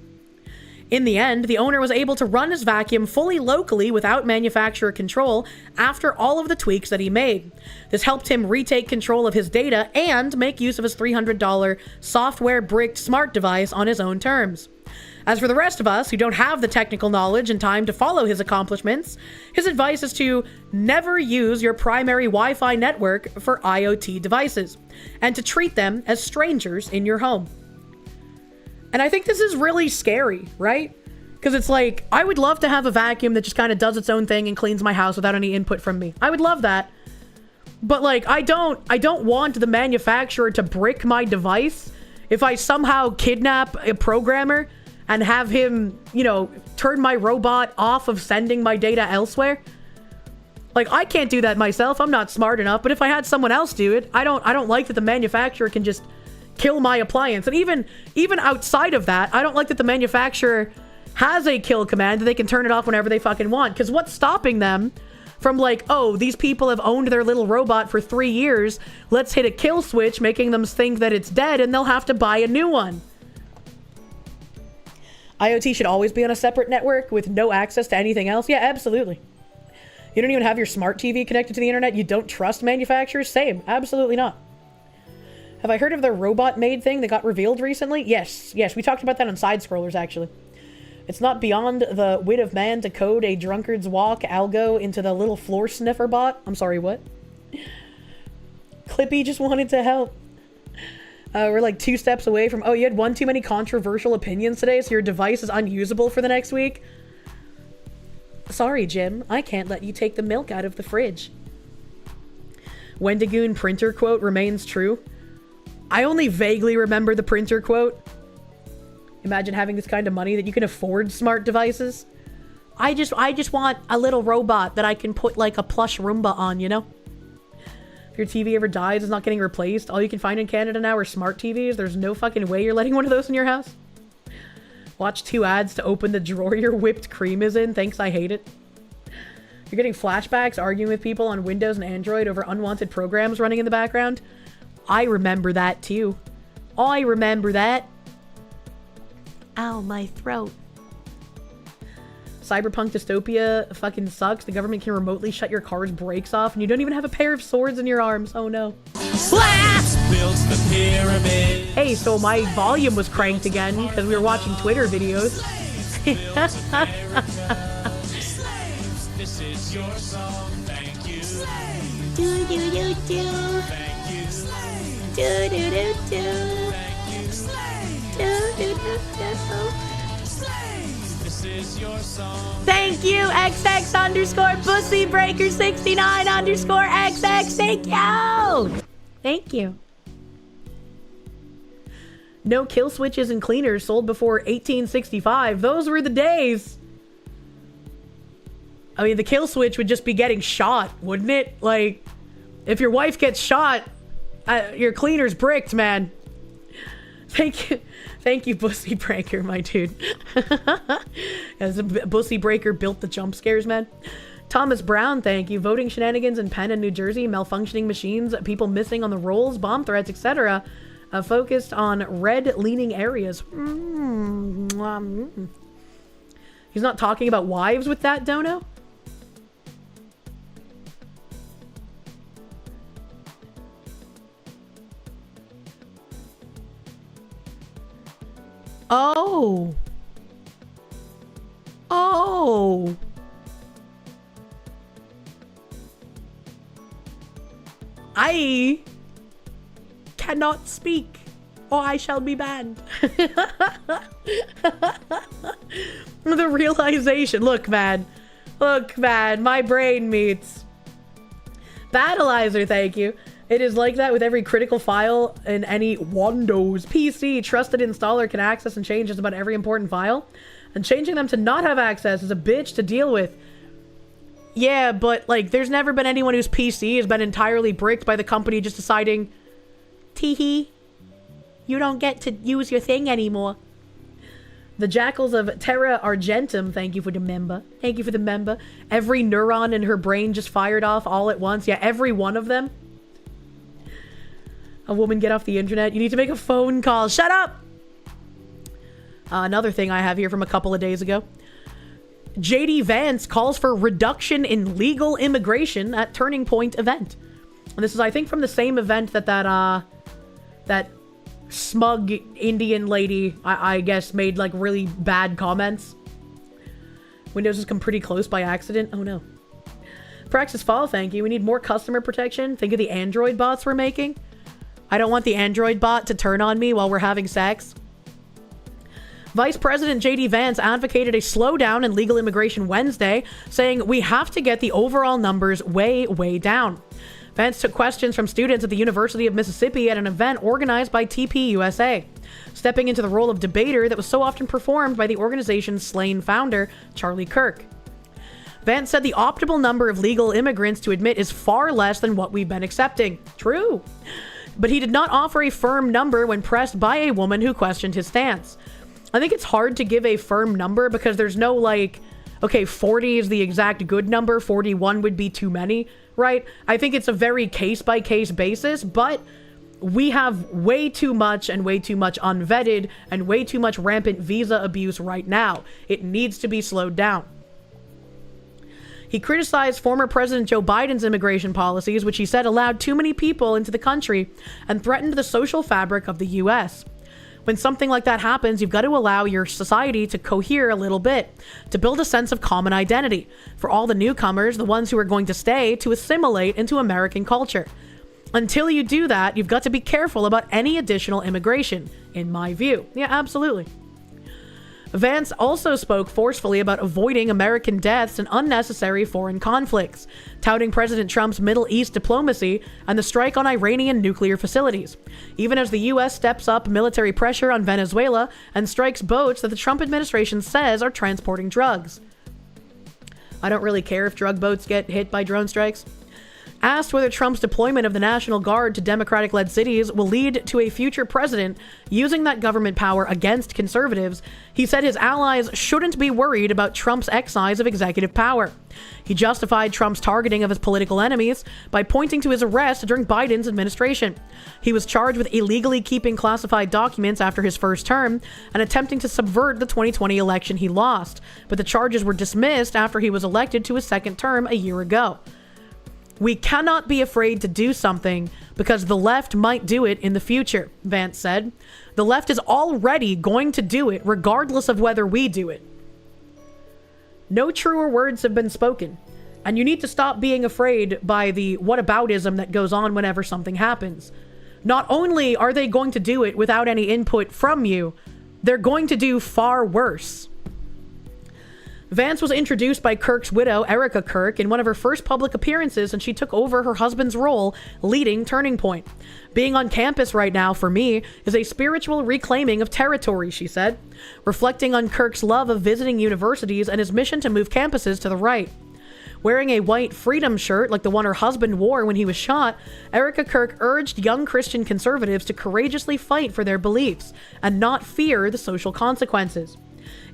In the end, the owner was able to run his vacuum fully locally without manufacturer control after all of the tweaks that he made. This helped him retake control of his data and make use of his $300 software-bricked smart device on his own terms. As for the rest of us who don't have the technical knowledge and time to follow his accomplishments, his advice is to never use your primary Wi-Fi network for IoT devices, and to treat them as strangers in your home. And I think this is really scary, right? Because it's like, I would love to have a vacuum that just kind of does its own thing and cleans my house without any input from me. I would love that. But like, I don't want the manufacturer to brick my device if I somehow kidnap a programmer and have him, you know, turn my robot off of sending my data elsewhere. Like, I can't do that myself. I'm not smart enough. But if I had someone else do it, I don't like that the manufacturer can just kill my appliance. And even outside of that, I don't like that the manufacturer has a kill command that they can turn it off whenever they fucking want. Because what's stopping them from like, oh, these people have owned their little robot for 3 years, let's hit a kill switch, making them think that it's dead and they'll have to buy a new one. IoT should always be on a separate network with no access to anything else. Yeah, absolutely. You don't even have your smart TV connected to the internet. You don't trust manufacturers. Same. Absolutely not. Have I heard of the robot maid thing that got revealed recently? Yes. Yes, we talked about that on Side Scrollers, actually. It's not beyond the wit of man to code a drunkard's walk algo into the little floor sniffer bot. I'm sorry, what? Clippy just wanted to help. We're like 2 steps away from... Oh, you had one too many controversial opinions today, so your device is unusable for the next week? Sorry, Jim. I can't let you take the milk out of the fridge. Wendigoon printer quote remains true. I only vaguely remember the printer quote. Imagine having this kind of money that you can afford smart devices. I just want a little robot that I can put like a plush Roomba on, you know? If your TV ever dies, it's not getting replaced. All you can find in Canada now are smart TVs. There's no fucking way you're letting one of those in your house. Watch 2 ads to open the drawer your whipped cream is in. Thanks, I hate it. You're getting flashbacks arguing with people on Windows and Android over unwanted programs running in the background. I remember that too. I remember that. Ow, my throat. Cyberpunk dystopia fucking sucks. The government can remotely shut your car's brakes off and you don't even have a pair of swords in your arms. Oh no. Hey, so my volume was cranked again because we were watching Twitter videos. This is your song, thank you. Do do do do. Thank you. Do do do do. Thank you. Do do do do. This is your song. Thank you, XX_Bussybreaker69_XX. Thank you. Thank you. No kill switches and cleaners sold before 1865. Those were the days. I mean, the kill switch would just be getting shot, wouldn't it? Like, if your wife gets shot, your cleaner's bricked, man. Thank you, Bussy Breaker, my dude. As a Bussy Breaker built the jump scares, man. Thomas Brown, thank you. Voting shenanigans in Penn and New Jersey, malfunctioning machines, people missing on the rolls, bomb threats, etc. Focused on red-leaning areas. He's not talking about wives with that, Dono? Oh. Oh. I cannot speak or I shall be banned. The realization. Look, man. Look, man. My brain meets. Battleizer, thank you. It is like that with every critical file in any Windows PC. Trusted installer can access and change just about every important file. And changing them to not have access is a bitch to deal with. Yeah, but like there's never been anyone whose PC has been entirely bricked by the company just deciding, teehee, you don't get to use your thing anymore. The Jackals of Terra Argentum, thank you for the member. Thank you for the member. Every neuron in her brain just fired off all at once. Yeah, every one of them. A woman get off the internet. You need to make a phone call. Shut up! Another thing I have here from a couple of days ago. JD Vance calls for reduction in legal immigration at Turning Point event. And this is, I think, from the same event that smug Indian lady, I guess, made, like, really bad comments. Windows has come pretty close by accident. Oh, no. Praxis Fall, thank you. We need more customer protection. Think of the Android bots we're making. I don't want the Android bot to turn on me while we're having sex. Vice President JD Vance advocated a slowdown in legal immigration Wednesday, saying we have to get the overall numbers way, way down. Vance took questions from students at the University of Mississippi at an event organized by TPUSA, stepping into the role of debater that was so often performed by the organization's slain founder, Charlie Kirk. Vance said the optimal number of legal immigrants to admit is far less than what we've been accepting. True. But he did not offer a firm number when pressed by a woman who questioned his stance. I think it's hard to give a firm number because there's no like, okay, 40 is the exact good number, 41 would be too many, right? I think it's a very case-by-case basis, but we have way too much and way too much unvetted and way too much rampant visa abuse right now. It needs to be slowed down. He criticized former President Joe Biden's immigration policies, which he said allowed too many people into the country and threatened the social fabric of the U.S. When something like that happens, you've got to allow your society to cohere a little bit, to build a sense of common identity. For all the newcomers, the ones who are going to stay, to assimilate into American culture. Until you do that, you've got to be careful about any additional immigration, in my view. Yeah, absolutely. Vance also spoke forcefully about avoiding American deaths and unnecessary foreign conflicts, touting President Trump's Middle East diplomacy and the strike on Iranian nuclear facilities, even as the U.S. steps up military pressure on Venezuela and strikes boats that the Trump administration says are transporting drugs. I don't really care if drug boats get hit by drone strikes. Asked whether Trump's deployment of the National Guard to Democratic-led cities will lead to a future president using that government power against conservatives, he said his allies shouldn't be worried about Trump's exercise of executive power. He justified Trump's targeting of his political enemies by pointing to his arrest during Biden's administration. He was charged with illegally keeping classified documents after his first term and attempting to subvert the 2020 election he lost, but the charges were dismissed after he was elected to his second term a year ago. We cannot be afraid to do something because the left might do it in the future, Vance said. The left is already going to do it regardless of whether we do it. No truer words have been spoken, and you need to stop being afraid by the whataboutism that goes on whenever something happens. Not only are they going to do it without any input from you, they're going to do far worse. Vance was introduced by Kirk's widow, Erica Kirk, in one of her first public appearances, and she took over her husband's role, leading Turning Point. Being on campus right now, for me, is a spiritual reclaiming of territory, she said, reflecting on Kirk's love of visiting universities and his mission to move campuses to the right. Wearing a white freedom shirt like the one her husband wore when he was shot, Erica Kirk urged young Christian conservatives to courageously fight for their beliefs and not fear the social consequences.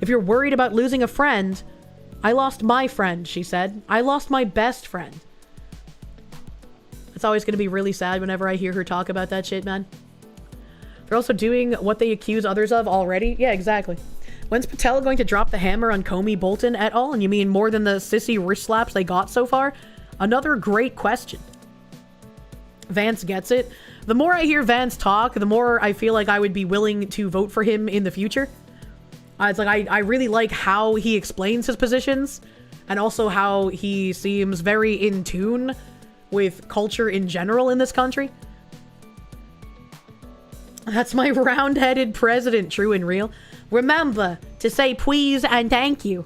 If you're worried about losing a friend, I lost my friend, she said. I lost my best friend. It's always going to be really sad whenever I hear her talk about that shit, man. They're also doing what they accuse others of already. Yeah, exactly. When's Patel going to drop the hammer on Comey, Bolton et al? And you mean more than the sissy wrist slaps they got so far? Another great question. Vance gets it. The more I hear Vance talk, the more I feel like I would be willing to vote for him in the future. It's like I really like how he explains his positions and also how he seems very in tune with culture in general in this country. That's my round-headed president, true and real. Remember to say please and thank you.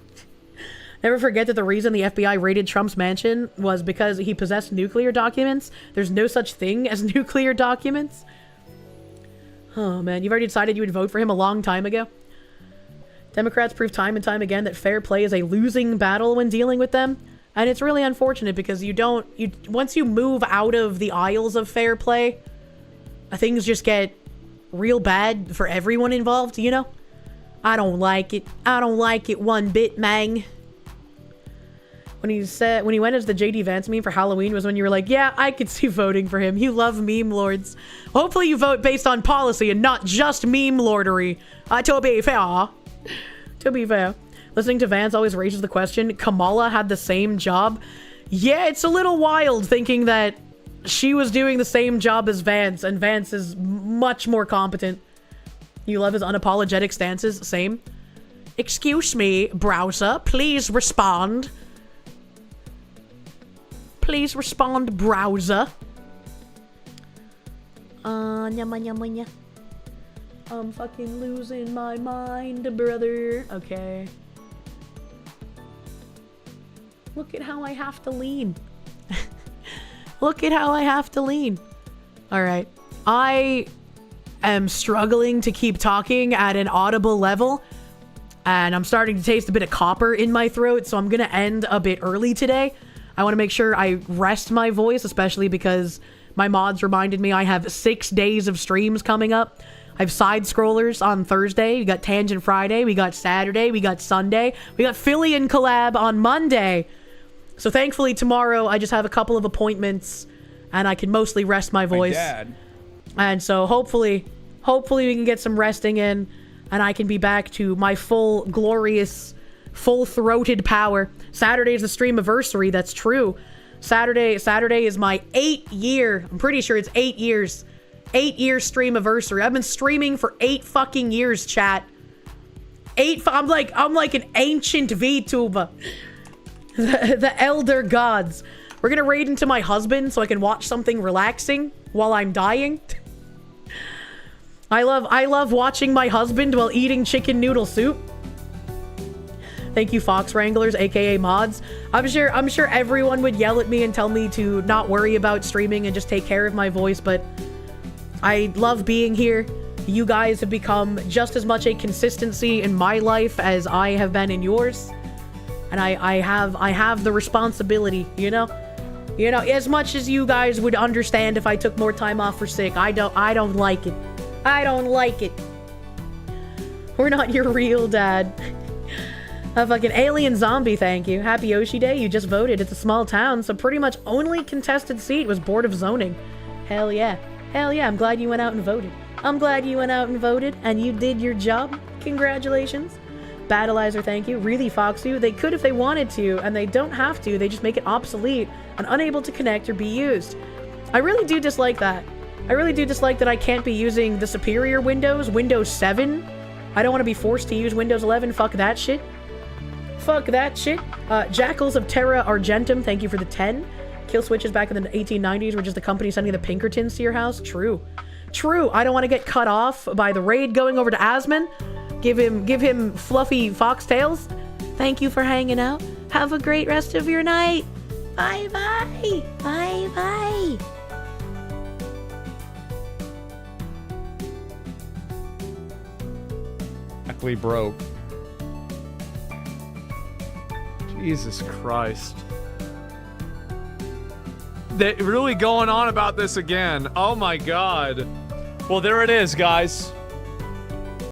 Never forget that the reason the FBI raided Trump's mansion was because he possessed nuclear documents. There's no such thing as nuclear documents. Oh man, you've already decided you would vote for him a long time ago. Democrats prove time and time again that fair play is a losing battle when dealing with them. And it's really unfortunate because once you move out of the aisles of fair play, things just get real bad for everyone involved, you know? I don't like it. I don't like it one bit, man. When he went as the JD Vance meme for Halloween was when you were like, yeah, I could see voting for him. You love meme lords. Hopefully you vote based on policy and not just meme lordery. To be fair. To be fair. Listening to Vance always raises the question, Kamala had the same job? Yeah, it's a little wild thinking that she was doing the same job as Vance, and Vance is much more competent. You love his unapologetic stances? Same. Excuse me, browser. Please respond. Please respond, browser. I'm fucking losing my mind, brother. Okay. Look at how I have to lean. Look at how I have to lean. Alright. I am struggling to keep talking at an audible level. And I'm starting to taste a bit of copper in my throat, so I'm gonna end a bit early today. I want to make sure I rest my voice, especially because my mods reminded me I have 6 days of streams coming up. I have side scrollers on Thursday. We got Tangent Friday. We got Saturday. We got Sunday. We got Phillian collab on Monday. So thankfully tomorrow I just have a couple of appointments and I can mostly rest my voice. My dad And so hopefully we can get some resting in and I can be back to my full, glorious, full-throated power. Saturday is the streamiversary, that's true. Saturday is my 8-year, I'm pretty sure it's 8 years. 8-year streamiversary. I've been streaming for 8 fucking years, chat. I'm like an ancient VTuber. The elder gods. We're gonna raid into my husband so I can watch something relaxing while I'm dying. I love watching my husband while eating chicken noodle soup. Thank you, Fox Wranglers, aka mods. I'm sure everyone would yell at me and tell me to not worry about streaming and just take care of my voice, but I love being here. You guys have become just as much a consistency in my life as I have been in yours. And I have the responsibility, you know? You know, as much as you guys would understand if I took more time off for sick, I don't like it. I don't like it. We're not your real dad. A fucking alien zombie, thank you. Happy Yoshi Day, you just voted. It's a small town, so pretty much only contested seat was Board of Zoning. Hell yeah. Hell yeah, I'm glad you went out and voted. I'm glad you went out and voted, and you did your job. Congratulations. Battleizer, thank you. Really, Foxu, they could if they wanted to, and they don't have to. They just make it obsolete and unable to connect or be used. I really do dislike that. I really do dislike that I can't be using the superior Windows 7. I don't want to be forced to use Windows 11. Fuck that shit. Fuck that shit. Jackals of Terra Argentum, thank you for the 10. Kill switches back in the 1890s were just the company sending the Pinkertons to your house. True. True. I don't want to get cut off by the raid going over to Asman. Give him fluffy foxtails. Thank you for hanging out. Have a great rest of your night. Bye bye. Bye bye. Exactly broke. Jesus Christ. They're really going on about this again. Oh my god. Well, there it is, guys.